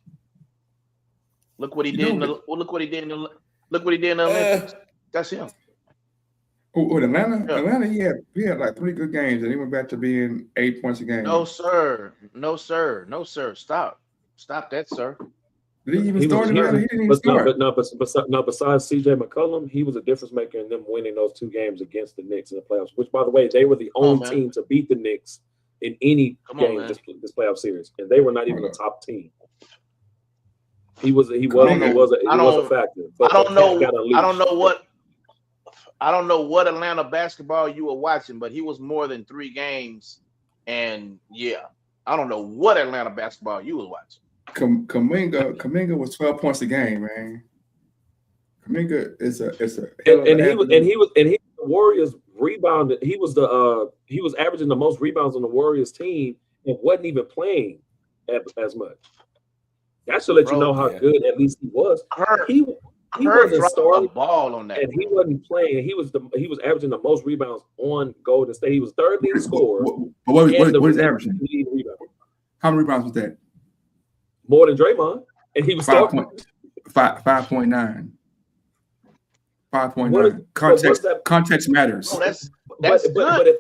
Look what he did. Look what he did in the Olympics. That's him. Oh, in Atlanta? Yeah. Atlanta, he had like 3 good games, and he went back to being 8 points a game. No, sir. Stop that, sir. Did he even start in Atlanta? He didn't even start. But besides CJ McCollum, he was a difference maker in them winning those 2 games against the Knicks in the playoffs, which, by the way, they were the only team to beat the Knicks in any game this playoff series, and they were not even the top team. He was a factor. I don't know what Atlanta basketball you were watching, but he was more than 3 games, and I don't know what Atlanta basketball you was watching. Kuminga was 12 points a game, man. Kuminga is a he was the Warriors rebounded. He was averaging the most rebounds on the Warriors team and wasn't even playing as much. That should let you know how good at least he was. He wasn't starting the ball on that, and he wasn't playing. He was averaging the most rebounds on Golden State. He was 3rd leading scorer. What is averaging? How many rebounds was that? More than Draymond, and he was 5.9. 5.9. Context matters. Oh, that's good.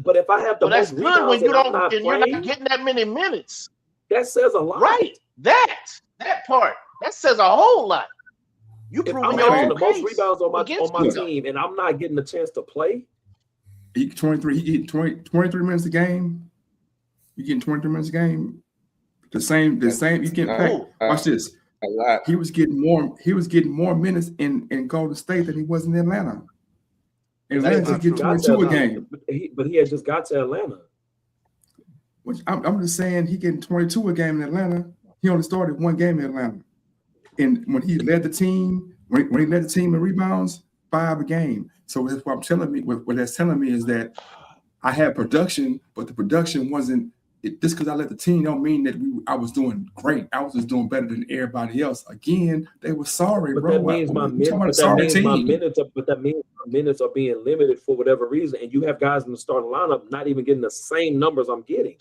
But if I have the most rebounds when you're not getting that many minutes. That says a lot, right? That part says a whole lot. You proving your own the most rebounds on my team, and I'm not getting a chance to play. He get 23 minutes a game. You getting 23 minutes a game. The same. You get paid. Watch this. A lot. He was getting more minutes in Golden State than he was in Atlanta. Atlanta just get 22 a game. But he had just got to Atlanta. Which I'm just saying he getting 22 a game in Atlanta. He only started 1 game in Atlanta. And when he led the team, when he led the team in rebounds, 5 a game. So that's what I'm telling me. What that's telling me is that I had production, but the production wasn't. Just because I let the team don't mean that I was doing great. I was just doing better than everybody else. Again, they were sorry, but bro. That means my minutes are being limited for whatever reason, and you have guys in the starting lineup not even getting the same numbers I'm getting.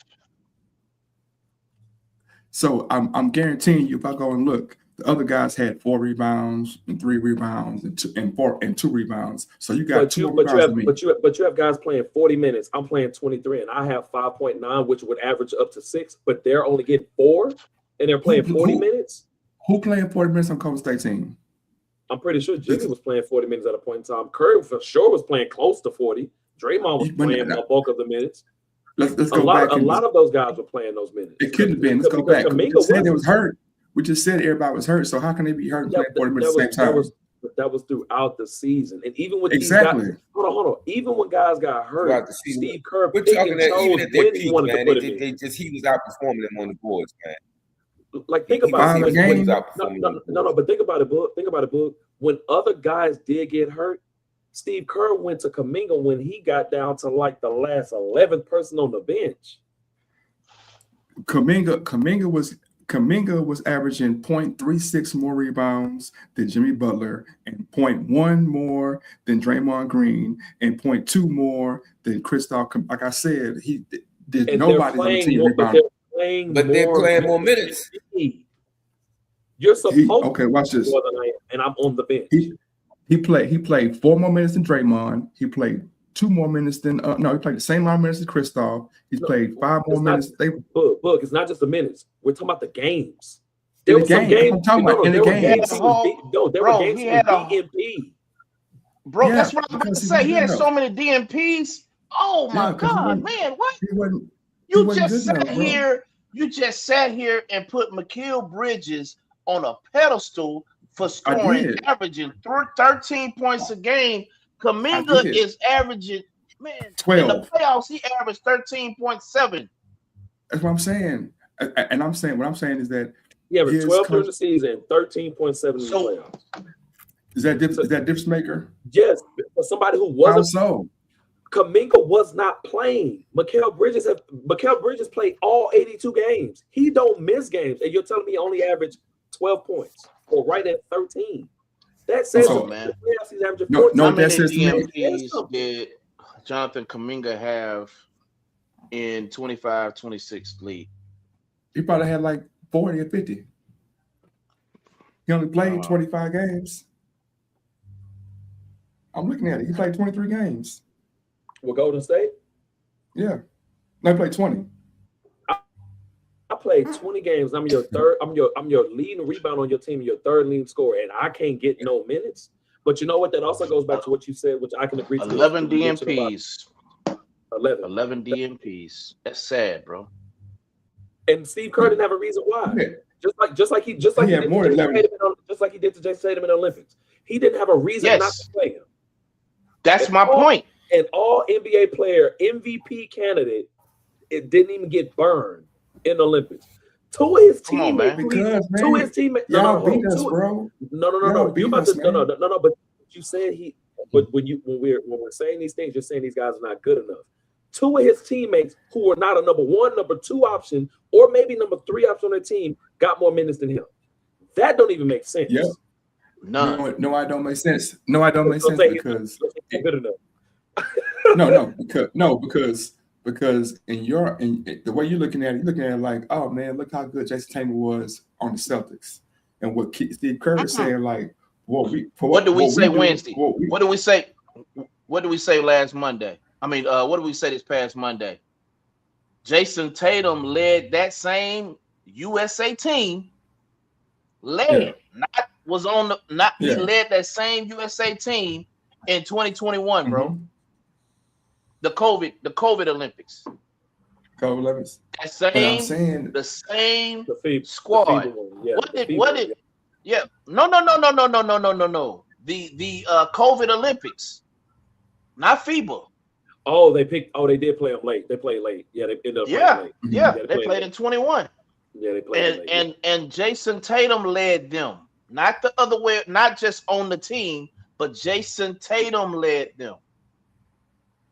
So I'm guaranteeing you, if I go and look, the other guys had 4 rebounds and 3 rebounds and 2 rebounds. So you got two rebounds. But you have guys playing 40 minutes. I'm playing 23, and I have 5.9, which would average up to 6. But they're only getting 4, and they're playing 40 minutes. Who playing 40 minutes on Coastal State team? I'm pretty sure Jimmy was playing 40 minutes at a point in time. Curry for sure was playing close to 40. Draymond was playing a bulk of the minutes. Let's go back. A lot of those guys were playing those minutes. It couldn't have been. Let's go back. We just said it was hurt. We just said everybody was hurt. So how can they be hurt and play 40 minutes at the same time? That was throughout the season. And even with exactly. These guys, hold on. Even when guys got hurt, Steve Kerr we're talking that even at their peak, man. He was outperforming them on the boards, man. Like think about it. No, but think about it, Book. Think about it, Book. When other guys did get hurt, Steve Kerr went to Kuminga when he got down to like the last 11th person on the bench. Kuminga was averaging 0.36 more rebounds than Jimmy Butler and 0.1 more than Draymond Green and 0.2 more than Kristaps. Like I said, nobody on the team rebounded. But they're playing more minutes. You're supposed okay, watch this. More than I am, and I'm on the bench. He played 4 more minutes than Draymond. He played 2 more minutes than he played the same amount of minutes as Kristaps. He's played 5 more minutes. Book, it's not just the minutes. We're talking about the games. There were some games. I'm talking about in the games. There were games with DNP. Bro, that's what I'm about to say. He had so many DNPs. Oh my God, man! What? You just sat here and put Mikal Bridges on a pedestal for scoring, averaging 13 points a game. Kuminga is averaging, 12. In the playoffs, he averaged 13.7. That's what I'm saying. And what I'm saying is that he averaged 12 during the season, 13.7 in the playoffs. Is that difference maker? Yes, for somebody who wasn't. Kuminga was not playing. Mikal Bridges played all 82 games. He don't miss games, and you're telling me he only averaged 12 points, or right at 13. That says man. No, how many DMPs did Jonathan Kuminga have in 25-26 league? He probably had like 40 or 50. He only played 25 games. I'm looking at it. He played 23 games. With Golden State? Yeah. No, he played 20. I played 20 games. I'm your third. I'm your leading rebound on your team. Your third leading scorer, and I can't get no minutes. But you know what? That also goes back to what you said, which I can agree to. 11 DMPs. 11 DMPs. That's sad, bro. And Steve Kerr didn't have a reason why. Just like he did to Jason Tatum in the Olympics. He didn't have a reason not to play him. That's my point. An all NBA player, MVP candidate, it didn't even get burned in the Olympics. Two of his teammates. Y'all beat us, bro. No. You about to no. But you said But when we're saying these things, you're saying these guys are not good enough. 2 of his teammates, who were not a number 1, number 2 option, or maybe number 3 option on their team, got more minutes than him. That don't even make sense. Yeah. No, I don't make sense. No, I don't make sense because good enough. because in the way you're looking at it like, oh man, look how good Jason Tatum was on the Celtics, and what Steve Kerr is saying, like, what did we say Wednesday? What did we say? What did we say last Monday? I mean, what did we say this past Monday? Jason Tatum led that same USA team. He led that same USA team in 2021, bro. The COVID Olympics. COVID Olympics. The same squad. No. The COVID Olympics, not FIBA. Oh, they did play them late. They played late. Yeah, they ended up playing late. Yeah, they played in 21. Yeah, they played late. And Jason Tatum led them, not the other way, not just on the team, but Jason Tatum led them.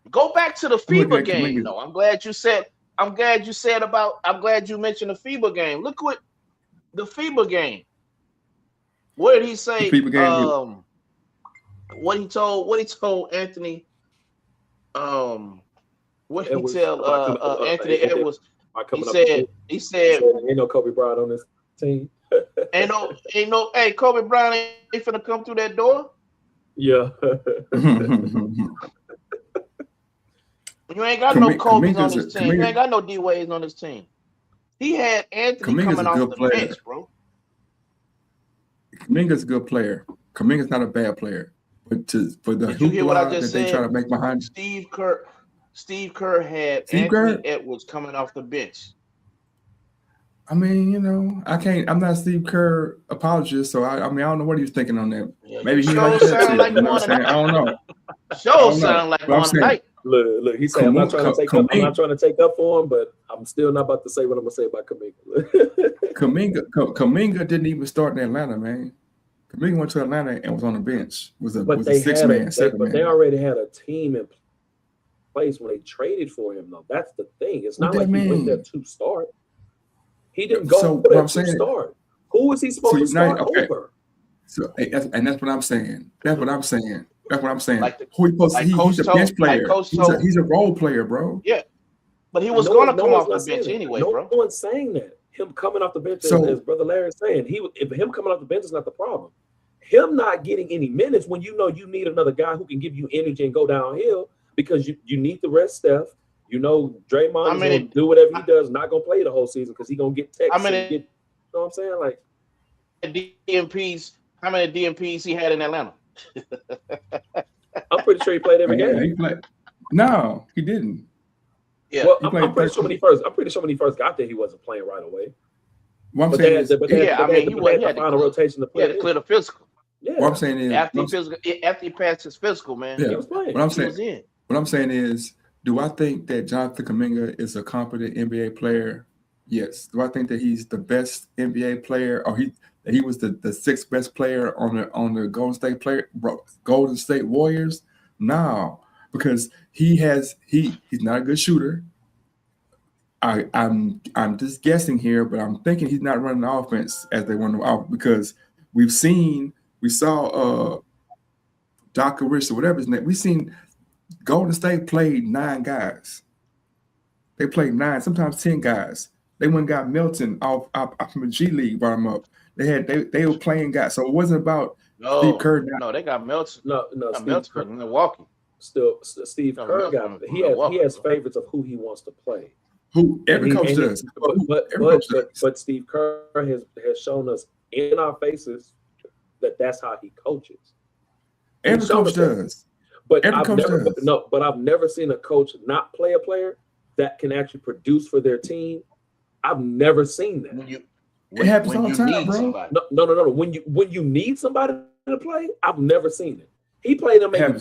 Go back to the FIBA game. No, I'm glad you mentioned the FIBA game. Look what the FIBA game. What did he say? What he told Anthony. What did he tell Anthony Edwards? He said ain't no Kobe Bryant on this team. ain't no hey, Kobe Bryant ain't finna come through that door. Yeah. You ain't got no Kobe's on this team. You ain't got no D-Wade's on this team. He had Anthony coming off the bench, bro. Kuminga's a good player. Kuminga's not a bad player. But for the hoopla that they try to make behind Steve Kerr had Anthony Edwards coming off the bench. I mean, I'm not a Steve Kerr apologist, so I don't know what he was thinking on that. Yeah, maybe he like that like too. I don't know. Sound like one night. Look, he said I'm not trying to take up for him, but I'm still not about to say what I'm gonna say about Kuminga. Kuminga didn't even start in Atlanta, man. Kuminga went to Atlanta and was on the bench. Was a 6-man, 7-man. But they already had a team in place when they traded for him, though. That's the thing. It's not like he went there to start. He didn't go there to start. Who was he supposed to start over? So, and that's what I'm saying. That's what I'm saying. Like he's a bench player. He's a role player, bro. Yeah, but he was going to come off the bench anyway, bro. No one's saying that. Him coming off the bench, as Brother Larry is saying, him coming off the bench is not the problem. Him not getting any minutes when you need another guy who can give you energy and go downhill because you need to rest Steph. Draymond is going to do whatever he does, not going to play the whole season because he's going to get texts. You know what I'm saying? Like how many DMPs he had in Atlanta? I'm pretty sure he played every game. No, he didn't. Yeah, well, I'm pretty sure when he first got there, he wasn't playing right away. What I'm saying is, he had the final rotation to play. He had to clear the physical. Yeah. What I'm saying is, after he passed his physical, man, he was playing. What I'm saying is, do I think that Jonathan Kuminga is a competent NBA player? Yes. Do I think that he's the best NBA player, or he was the sixth best player on the Golden State Warriors? No, because he's not a good shooter. I'm just guessing here, but I'm thinking he's not running the offense as they run the offense because we saw Doc Rich or whatever his name. We've seen Golden State played 9 guys. They played 9, sometimes 10 guys. They went and got Milton off from the G League, brought him up. They were playing guys, so it wasn't about Steve Kerr. No, they got Milton. No, Milton from Milwaukee. Still, Steve Kerr got he has favorites of who he wants to play. Who every coach does. But Steve Kerr has shown us in our faces that that's how he coaches. Every coach does. But I've never seen a coach not play a player that can actually produce for their team. I've never seen that. It happens all the time, bro. No. When you need somebody to play, I've never seen it. He played him maybe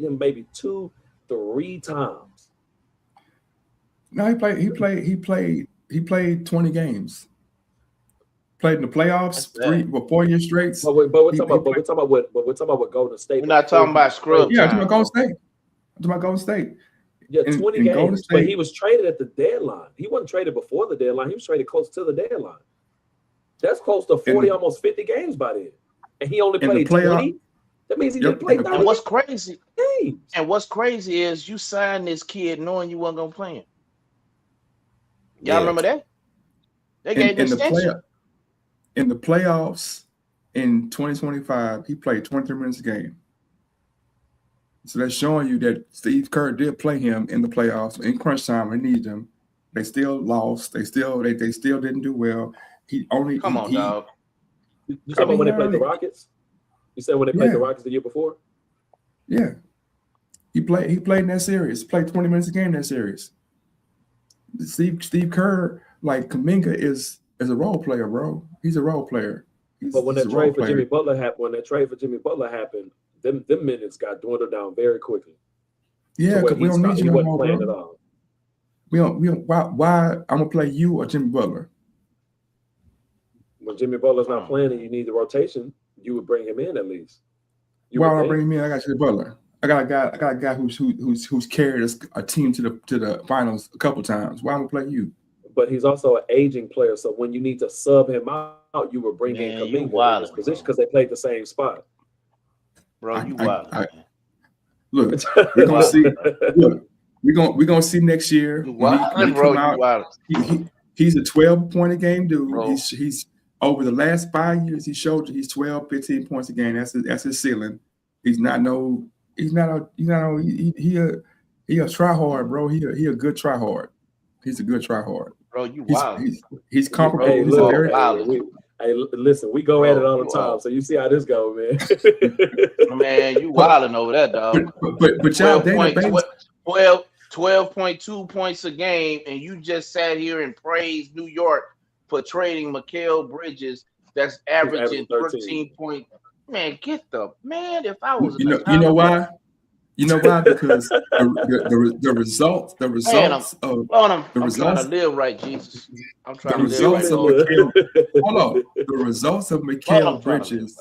maybe 2-3 times. No, he played 20 games. Played in the playoffs 4 years straight. But we're talking about what Golden State. We're not talking about scrub. Yeah, I'm talking about Golden State. Yeah, 20 games. But he was traded at the deadline. He wasn't traded before the deadline. He was traded close to the deadline. That's close to 40, almost 50 games by then. And he only played 20. That means he didn't play 30. And what's crazy is you signed this kid knowing you weren't gonna play him. Y'all remember that? They gave him extension. In the playoffs in 2025, he played 23 minutes a game. So that's showing you that Steve Kerr did play him in the playoffs in crunch time when he needed him. They still lost. They still didn't do well. Dog. You talking about when they played the Rockets? You said when they played the Rockets the year before? Yeah. He played in that series. Played 20 minutes a game in that series. Steve Kerr, like Kuminga, is a role player, bro. He's a role player. But when that trade for Jimmy Butler happened, them minutes got dwindled down very quickly. Yeah, because we don't need you no more, bro. At all. We don't. Why I'm gonna play you or Jimmy Butler? When Jimmy Butler's not playing and you need the rotation, you would bring him in at least. Why would I bring him in? I got Jay Butler. I got a guy who's carried a team to the finals a couple times. Why am I play you? But he's also an aging player, so when you need to sub him out, you would bring in Kuminga in his position because they played the same spot. Bro, you wild. Look, we're gonna see. Look, we're gonna see next year. When he come out, he's a 12-point a game dude. Bro. He's over the last 5 years. He showed you he's 12, 15 points a game. That's his ceiling. He a try hard, bro. He a good try hard. He's a good try hard. Bro, you wild. He's comparable. Hey, listen, we go at it all the time. So you see how this go, man. Man, you wilding over that, dog. But y'all 12.2 points a game, and you just sat here and praised New York for trading Mikal Bridges. That's averaging 13 points. Man, get the man. If I was, you know why? You know why? Because the results. Man, I'm trying to live right, Jesus. I'm trying to live right. Hold on. The results of Mikal Bridges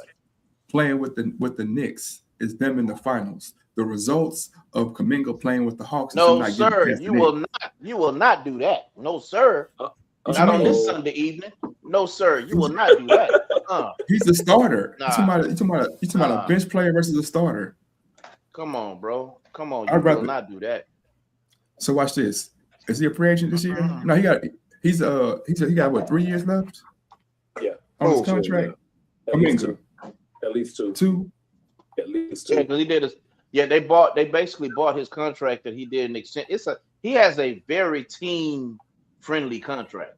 playing with the Knicks is them in the finals. The results of Kuminga playing with the Hawks. No, sir. You will not do that. No, sir. Not on this Sunday evening. No, sir. You will not do that. He's a starter. You talking about a bench player versus a starter. Come on, bro. Come on. You will not do that. So watch this. Is he a free agent this year? No, he got what, 3 years left? Yeah. On his contract? At least two. Two? At least two. Yeah, because they basically bought his contract that he didn't extend. He has a very team-friendly contract.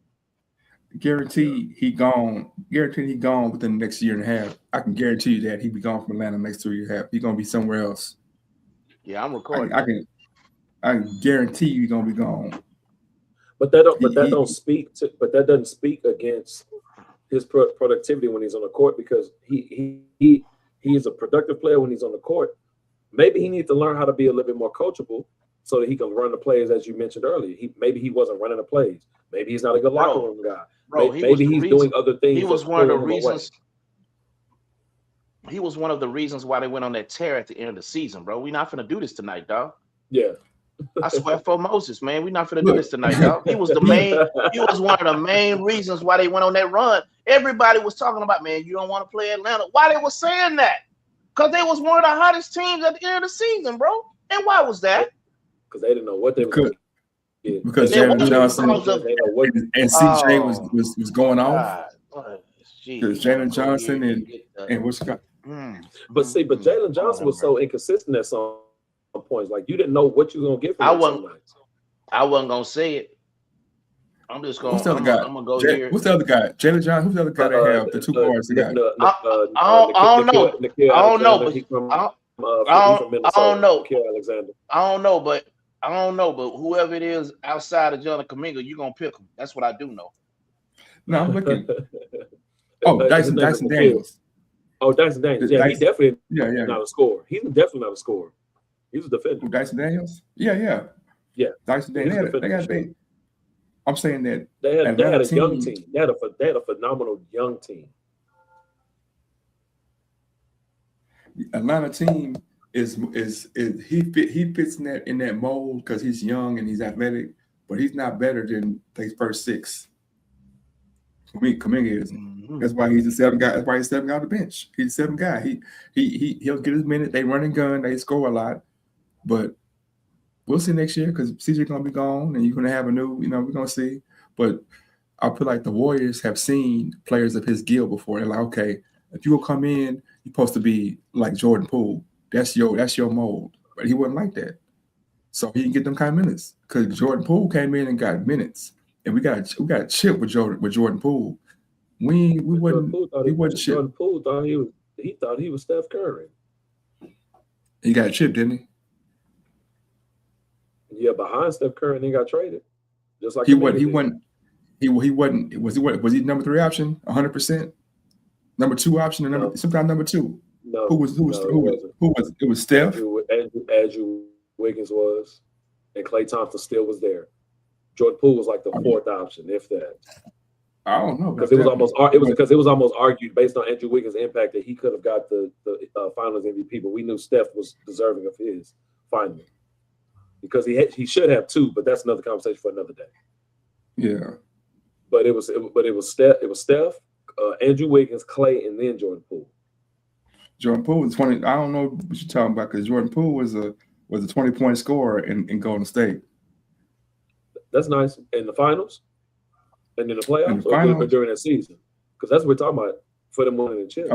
Guaranteed he gone within the next year and a half. I can guarantee you that he'll be gone from Atlanta next 2 years and a half. He's gonna be somewhere else. Yeah, I'm recording. I can guarantee you he's gonna be gone. But that doesn't speak against his productivity when he's on the court, because he is a productive player when he's on the court. Maybe he needs to learn how to be a little bit more coachable so that he can run the plays, as you mentioned earlier. Maybe he wasn't running the plays. Maybe he's not a good locker room guy. Bro, maybe he's doing other things. He was one of the reasons. He was one of the reasons why they went on that tear at the end of the season, bro. We're not gonna do this tonight, dog. Yeah. I swear for Moses, man. We're not gonna do this tonight, dog. He was one of the main reasons why they went on that run. Everybody was talking about, man, you don't want to play Atlanta. Why they were saying that? Because they was one of the hottest teams at the end of the season, bro. And why was that? Because they didn't know what they were doing. Because Jalen Johnson and CJ was going off. Because Jalen Johnson and what's got. But Jalen Johnson was so inconsistent at some points. Like, you didn't know what you were gonna get from him. I wasn't gonna say it. I'm just gonna. What's the other guy? I'm gonna go here. What's the other guy? Jalen Johnson. Who's the other guy that have the two guards? I don't know. I don't know, but whoever it is outside of Jonathan Kuminga, you're gonna pick him. That's what I do know. No, I'm looking. Dyson Daniels. Oh, Dyson Daniels. Yeah, he's definitely not a scorer. He's definitely not a scorer. He's a defender. Dyson Daniels? Yeah. Dyson Daniels. They got big. I'm saying that they had a young team. They had a phenomenal young team. Atlanta team is he fits in that mold because he's young and he's athletic, but he's not better than the first six. Kuminga is. That's why he's a seven guy. That's why he's 7 guy on the bench. He's a 7 guy. He'll get his minute. They run and gun. They score a lot, but we'll see next year because CJ gonna be gone and you're gonna have a new. We're gonna see. But I feel like the Warriors have seen players of his guild before. They're like, okay, if you will come in, you're supposed to be like Jordan Poole. That's your mold. But he wasn't like that, so he didn't get them kind of minutes because Jordan Poole came in and got minutes, and we got a chip with Jordan Poole. We wasn't chip. Jordan Poole thought he was Steph Curry. He got a chip, didn't he? Yeah, behind Steph Curry, and he got traded. Just like he wasn't. Was he number 3 option? 100%. Number 2 option, and sometimes number 2. No. Who was? It was Steph. Andrew Wiggins was, and Klay Thompson still was there. Jordan Poole was like the 4th option, if that. I don't know because it was almost argued based on Andrew Wiggins' impact that he could have got the Finals MVP, but we knew Steph was deserving of his finally because he should have 2, but that's another conversation for another day. Yeah, but it was Steph, Andrew Wiggins, Clay, and then Jordan Poole. Jordan Poole was 20. I don't know what you're talking about because Jordan Poole was a 20-point scorer in Golden State. That's nice in the finals. And in the playoffs, or during that season, because that's what we're talking about for them winning the chip.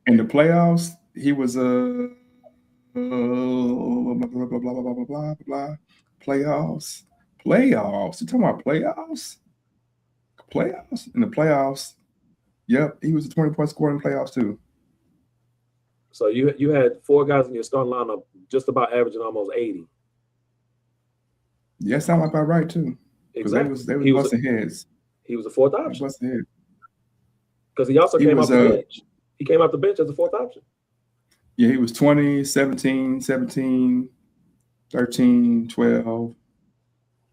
In the playoffs, he was blah blah blah blah blah blah blah blah. Playoffs. You talking about playoffs? Playoffs in the playoffs. Yep, he was a 20-point scorer in the playoffs too. So you had 4 guys in your starting lineup, just about averaging almost 80. Yeah, sound about right too. Exactly. They was busting heads. He was a 4th option. Because he also came off the bench. He came off the bench as a 4th option. Yeah, he was 20, 17, 13, 12.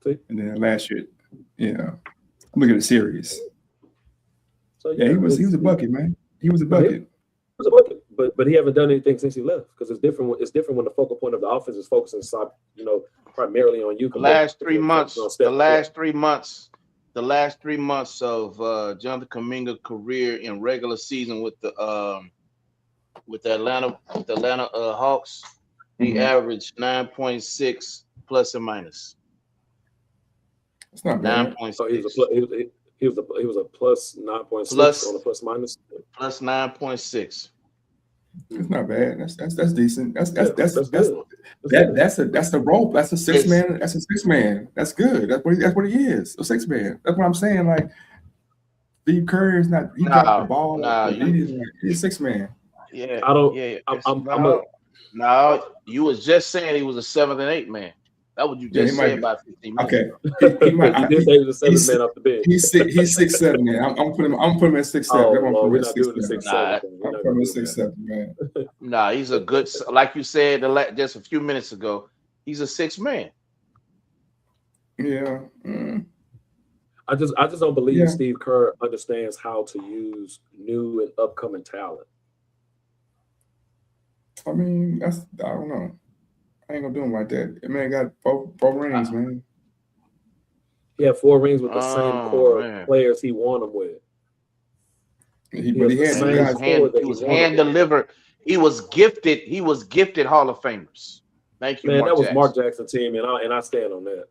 See? And then last year, yeah. Look at the series. So yeah, he was a bucket, man. He was a bucket. He was a bucket. But he haven't done anything since he left because it's different. It's different when the focal point of the offense is focusing, primarily on you. The last 3 months of Jonathan Kuminga's career in regular season with the Atlanta Hawks, he averaged 9.6 plus and minus. It's not bad. 9.6. So he was a plus 9.6 on the plus minus. Plus 9.6. It's not bad. That's decent. That's a role. That's a 6-man. That's a 6-man. That's good. That's what he is. A 6-man. That's what I'm saying. Like Steve Curry is not. He got the ball. He's a 6-man. Yeah. I don't. Yeah. No, you was just saying he was a 7th and 8th man. That's what you just said about 15 minutes. Okay. He did say he was a 7th man off the bench. He's 6'7", man. I'm putting him at 6'7". Oh, we're not doing the 6'7". I'm putting him at 6'7", man. Nah, he's a good, like you said just a few minutes ago. He's a 6th man. Yeah. I just don't believe Steve Kerr understands how to use new and upcoming talent. I mean, I don't know. I ain't gonna do him like that. That man got four rings, man. He had 4 rings with the same core of players he won them with. He was hand delivered. He was gifted. He was gifted Hall of Famers. Thank you, man. Mark That was Jackson. Mark Jackson team, and I stand on that.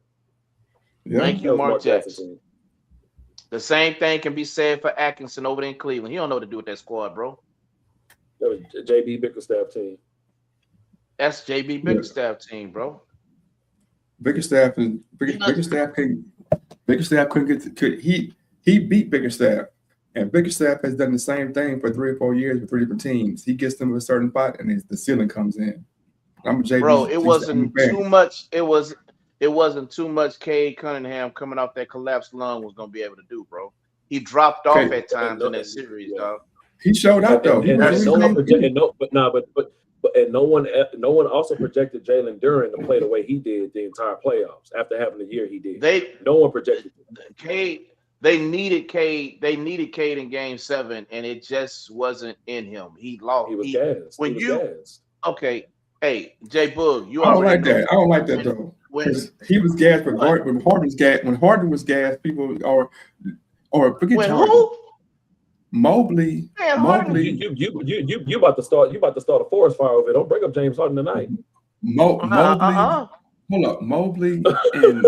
Yeah. Thank you, Mark Jackson. The same thing can be said for Atkinson over there in Cleveland. He don't know what to do with that squad, bro. That was JB Bickerstaff team. That's JB Bickerstaff team, bro. Bickerstaff couldn't he beat Bickerstaff, and Bickerstaff has done the same thing for 3 or 4 years with 3 different teams. He gets them a certain spot, and the ceiling comes in. I'm a JB. Bro, it wasn't too much. It wasn't too much. Cade Cunningham coming off that collapsed lung was gonna be able to do, bro. He dropped off at times in that series, dog. He showed out though. And no one also projected Jalen Duren to play the way he did the entire playoffs after having the year he did. No one projected Cade. They needed Cade. They needed Cade in Game 7, and it just wasn't in him. He lost. He was gassed. Okay, hey Jay Boog, I don't like that. I don't like that though. When he was gassed, when Harden was gassed, people or forget Harden. Mobley. You about to start a forest fire over it. Don't bring up James Harden tonight. Mobley. Hold up, Mobley and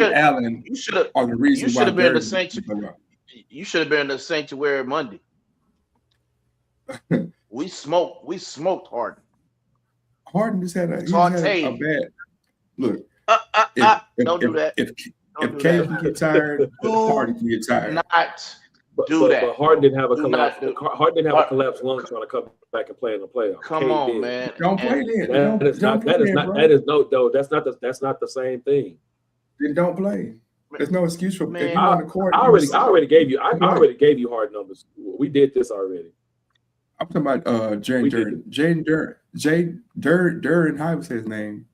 Allen are the reason why. You should have been in the sanctuary Monday. We smoked Harden. Harden just had a bad look. Don't do that. If Cade can get tired, Harden can get tired. But Harden didn't have a collapse. Harden didn't have a collapsed lung trying to come back and play in the playoffs. Come on, man. Don't play then. That's not the same thing. Then don't play. There's no excuse for man. If you're on the court. I already gave you hard numbers. We did this already. I'm talking about Jaden Duren. Jaden Duren. How would say his name?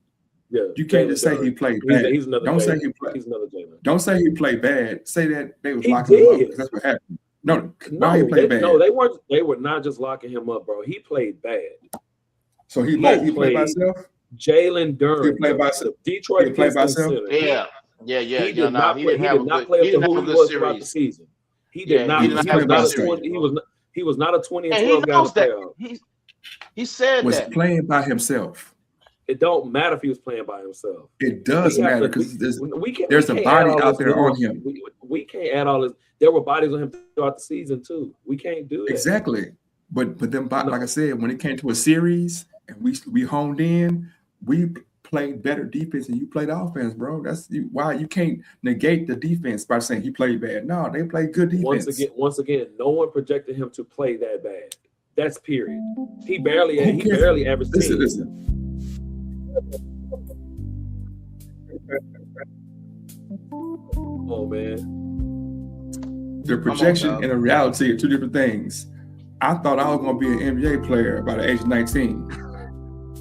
Yeah, You can't just say he played bad. He's another Don't say Jalen. he played. He's another Jalen. Don't say he played bad. Say that they was He locking him up did. because that's what happened. No, No, he played bad. No, they weren't. They were not just locking him up, bro. He played bad. So he played by himself. Jalen Duren. He played by himself. Detroit He played by Pistons himself. center. Yeah. He did not play. He did not play up to who he was throughout the season. He did not. He was not a 20. He was not a 20 and 12 guy in the playoffs. He said was that. Playing by himself. It don't matter if he was playing by himself. It does matter because there's a body out there on him. We can't add all this. There were bodies on him throughout the season too. We can't do that. Exactly. But then, like I said, when it came to a series and we honed in, we played better defense and you played offense, bro. That's why you can't negate the defense by saying he played bad. No, they played good defense. Once again, no one projected him to play that bad. That's period. He barely averaged 10. Listen. Oh man. The projection and the reality are two different things. I thought I was going to be an NBA player by the age of 19.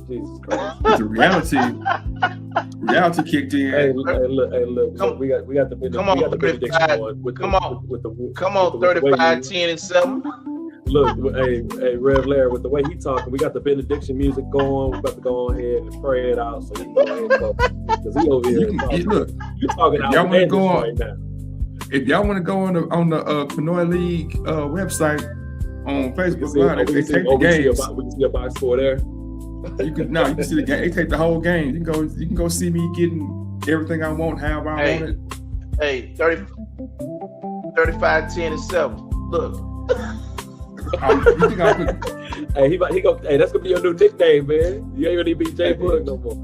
Jesus Christ. But the reality kicked in. Hey, look. We got the benediction going. Come on, 35, 10, and 7. Look, hey, Rev Larry, with the way he talking, we got the benediction music going. We're about to go on ahead and pray it out so he can go ahead and go. Because he over here you're talking out y'all want to go on right now. If y'all want to go on the Pinoy League website on Facebook Live, they take the games. We can see a box score there. You can see the game. They take the whole game. You can go see me getting everything I want, however I want it. Hey, 35, 10, and 7. Look. You think I could? Hey, that's gonna be your new nickname, man. You ain't gonna be J Book no more.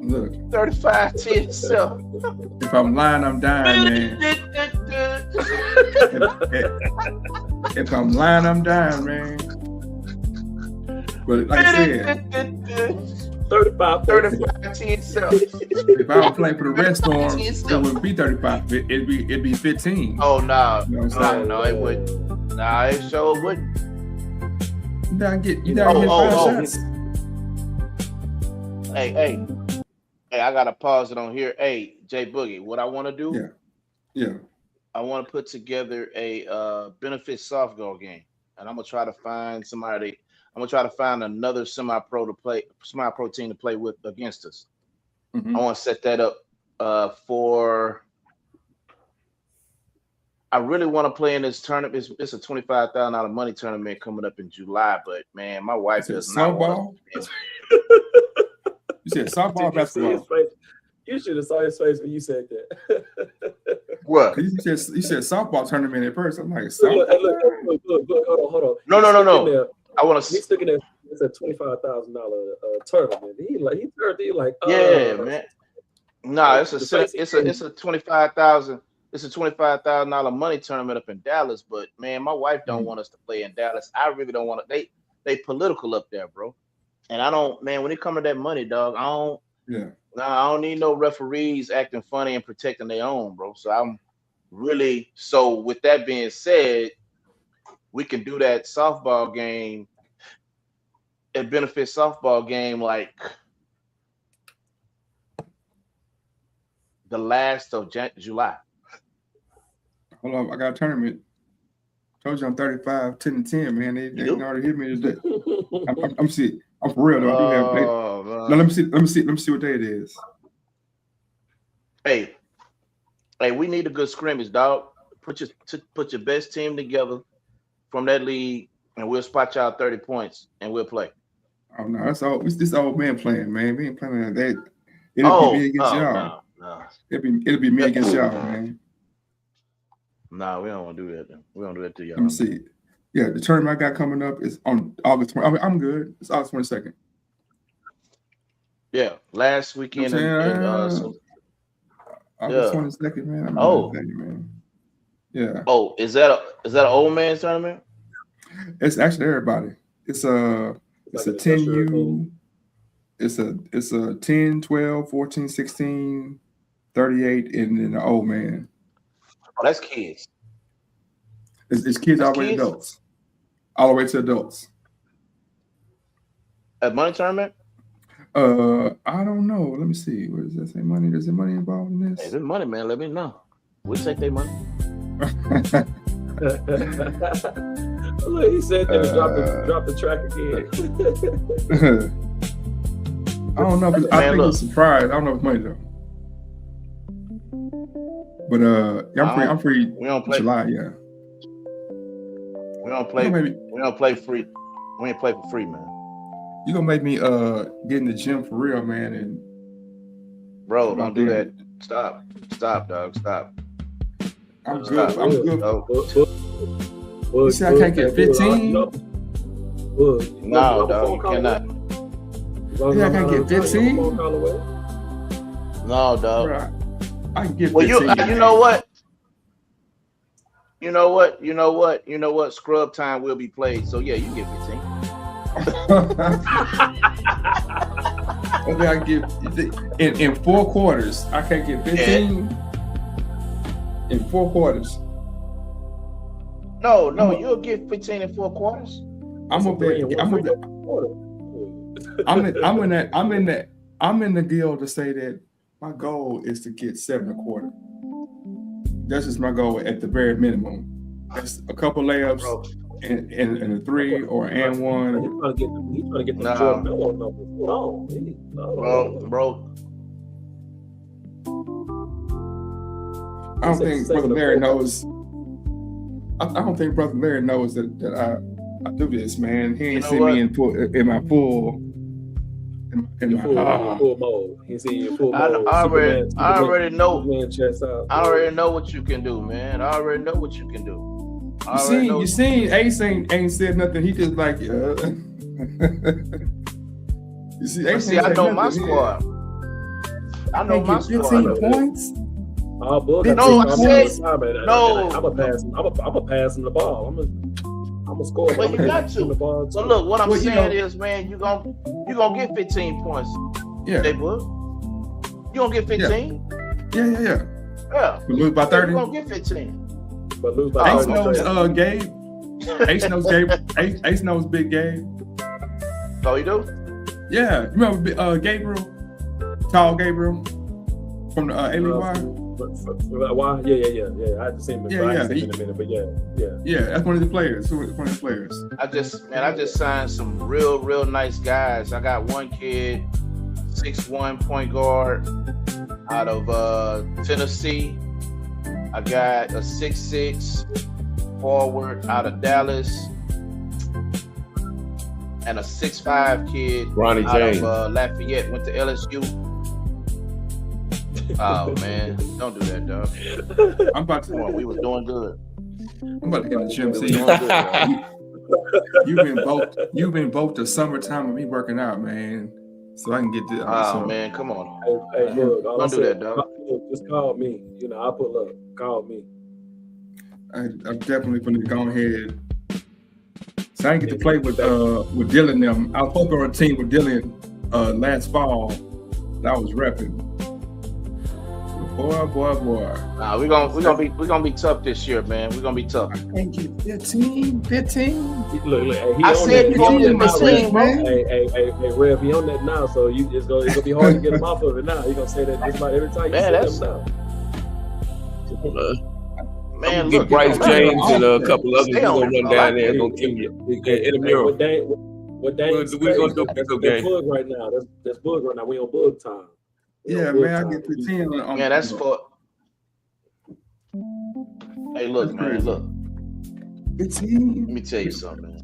Look, 35, 10, and 7. If I'm lying, I'm dying, man. If I'm lying, I'm dying, man. But like I said, 35, 10, 7. If I would play for the Red Storm, it wouldn't be 35. It'd be 15. Oh no, you know no, it wouldn't. Nah, it sure wouldn't. You gotta get 5 shots. Hey, I gotta pause it on here. Hey, Jay Boogie, what I want to do? Yeah. I want to put together a benefit softball game, and I'm gonna try to find somebody. I'm gonna try to find another semi-pro team to play with against us. Mm-hmm. I want to set that up for. I really want to play in this tournament. It's a $25,000 money tournament coming up in July, but man, my wife does not want to. You said softball or basketball? You should have saw his face when you said that. What? You said softball tournament at first. I'm like, look, hold on. No. I want to. He's thinking that it's a $25,000 tournament. He like, yeah, man. No, it's a $25,000. It's a $25,000 money tournament up in Dallas, but man, my wife don't want us to play in Dallas. I really don't want to. They political up there, bro. And I don't, man. When it comes to that money, dog, I don't. Yeah. I don't need no referees acting funny and protecting their own, bro. So I'm really. So with that being said, we can do that softball game, a benefit softball game, like the last of July. Hold on, I got a tournament. Told you I'm 35, 10 and 10, man. They already hit me today. I'm see. I'm for real though. I do have. No, let me see what day it is. Hey, we need a good scrimmage, dog. Put your best team together from that league, and we'll spot y'all 30 points, and we'll play. Oh no, that's all. It's this old man playing, man. We ain't playing like that. It'll be me against y'all. No. It'll be me against y'all, man. No, we don't want to do that. Then. We don't do that to y'all. Let me see. Yeah, the tournament I got coming up is on August 20th. I'm good. It's August 22nd. Yeah, last weekend. August 22nd, man. Man. Yeah. Oh, is that an old man's tournament? It's actually everybody. It's a 10U. It's a 10, 12, 14, 16, 38, and then the old man. Oh, that's kids. It's kids all the way to adults. All the way to adults. A money tournament? I don't know. Let me see. Where does that say money? Is there money involved in this? Hey, there's money, man. Let me know. We take their money. Look, he said that he dropped the track again. I don't know. I think it's surprised. I don't know if it's money though. But I'm free. We don't play July. Yeah. We don't play. We don't play free. We ain't play for free, man. You gonna make me get in the gym for real, man? And bro, don't do that. Stop, dog. Stop. I'm good. I'm good. You see, I can't get 15. No, dog, you cannot. Yeah, I can't get 15. No, dog. Bro, I can get 15. Well, you know what? You know what? Scrub time will be played. So yeah, you get 15. Okay, I get in 4 quarters. I can't get 15 in 4 quarters. No, you'll get 15 in 4 quarters. I'm in the deal to say that my goal is to get 7 a quarter. That's just my goal at the very minimum. That's a couple layups and a 3 or and 1. He's trying to get the Jordan Melo number. Bro. I don't think Brother Larry knows. I don't think Brother Larry knows that I do this, man. He ain't seen me in my full mode. He seen you in full mode. I already know what you can do, man. I already know what you can do. You seen Ace ain't said nothing. He just like You see, Ace I know my squad. I know my squad. 15 points. I'm gonna pass him the ball. I'm gonna score. Well, you got to. So look, what I'm saying is, man, you gonna get 15 points. Yeah. You gonna get 15? Yeah. Yeah. We lose by 30. You gonna get 15. But lose by 30. Ace knows Gabe. Ace knows Gabe. Ace knows Big Gabe. Oh, you do? Yeah. You remember Gabriel? Tall Gabriel from the A-League Why? Yeah. I haven't seen him. I haven't seen him in a minute, but yeah. That's one of the players. I just signed some real nice guys. I got one kid, 6'1" point guard out of Tennessee. I got a 6'6" forward out of Dallas, and a 6'5" kid Ronnie out James. of Lafayette. Went to LSU. Oh man, don't do that, dog. I'm about to. We was doing good. I'm about to get in the gym. See, you've been both the summertime of me working out, man. So I can get this. Man, come on. Hey, look, don't do that, dog. Just call me. I'll pull up. Call me. I'm definitely going to go ahead. So I didn't get to play with Dylan them. I was supposed to be on a team with Dylan last fall that I was repping. Boy. Nah, we're gonna be tough this year, man. We're gonna be tough. I can't get 15. Look, hey, I said you're gonna get 15, man. Hey, Rev, he on that now, so it's gonna be hard to get him off of it now. He's gonna say that just about every time you say that now. Man, get Bryce James and a couple others. We're gonna run down there and gonna kill you in a mirror. What Dane we're gonna do that's Bug right now. That's Bug right now. We on Bug time. Yeah, man, I get 15 on. Yeah, that's for. Hey, look, man, look. 15. Let me tell you something, man.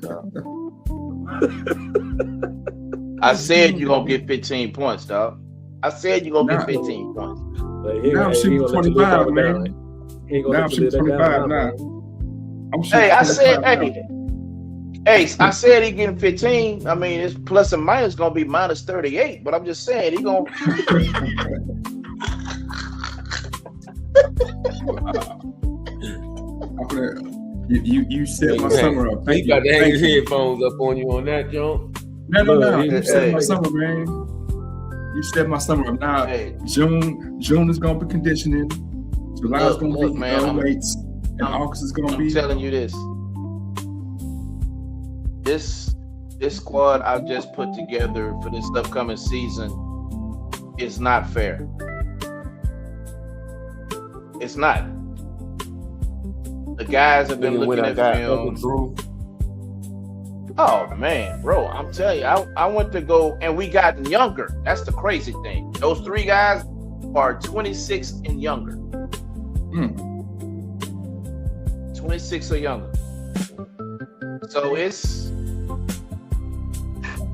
Dog. I said you're gonna get 15 points, dog. I said you're gonna get 15 points. Now I'm shooting 25, man. Now I'm shooting 25 now. Hey, I said, I said he getting 15. I mean, it's plus and minus gonna be minus 38, but I'm just saying he gonna. You set my summer up. He got to hang his headphones up on you on that, John. No. You set my summer, man. You set my summer up. Now, June is gonna be conditioning. July is gonna be weights, and August is gonna be. I'm telling you this. this squad I've just put together for this upcoming season is not fair. It's not. The guys have been looking at film. Oh man, bro, I'm telling you, I went to go and we got younger. That's the crazy thing. Those 3 guys are 26 and younger. 26 or younger. So it's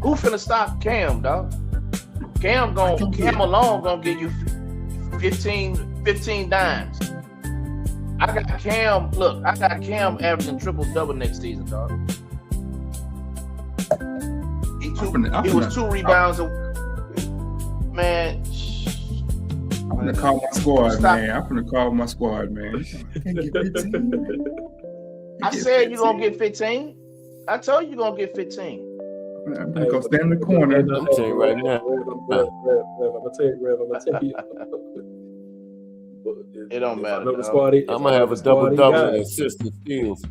who finna stop Cam, dog? Cam alone gonna give you 15 dimes. I got Cam averaging triple-double next season, dog. He was 2 rebounds. Man, I'm gonna call my squad, man. I'm gonna call my squad, man. I said you're gonna get 15. I told you you're gonna get 15. I'm gonna go stand in the corner. I'm telling you right now. I'm gonna tell you. It don't matter. I'm gonna have a double-double in assistant steals.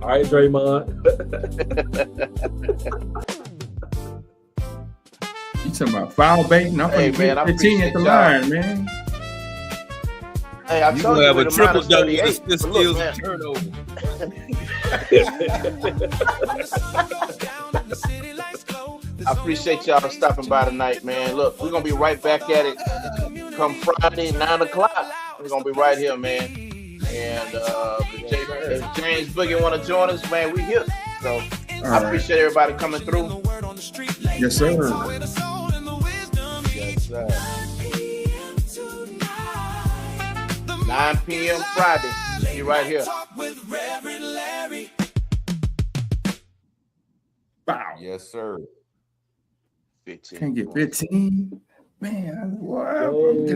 All right, Draymond. You talking about foul baiting? I'm gonna get 15 at the line, man. Hey, I told you have a triple-double in assist assist steals and turnover. I appreciate y'all stopping by tonight, man. Look, we're gonna be right back at it come Friday, 9 o'clock. We're gonna be right here, man. And if James Boogie want to join us, man, we here. So I appreciate everybody coming through. Yes, sir. Yes, sir. 9 p.m. Friday. See you right here. Wow. Yes, sir. 15. Can't get 15. Man, what?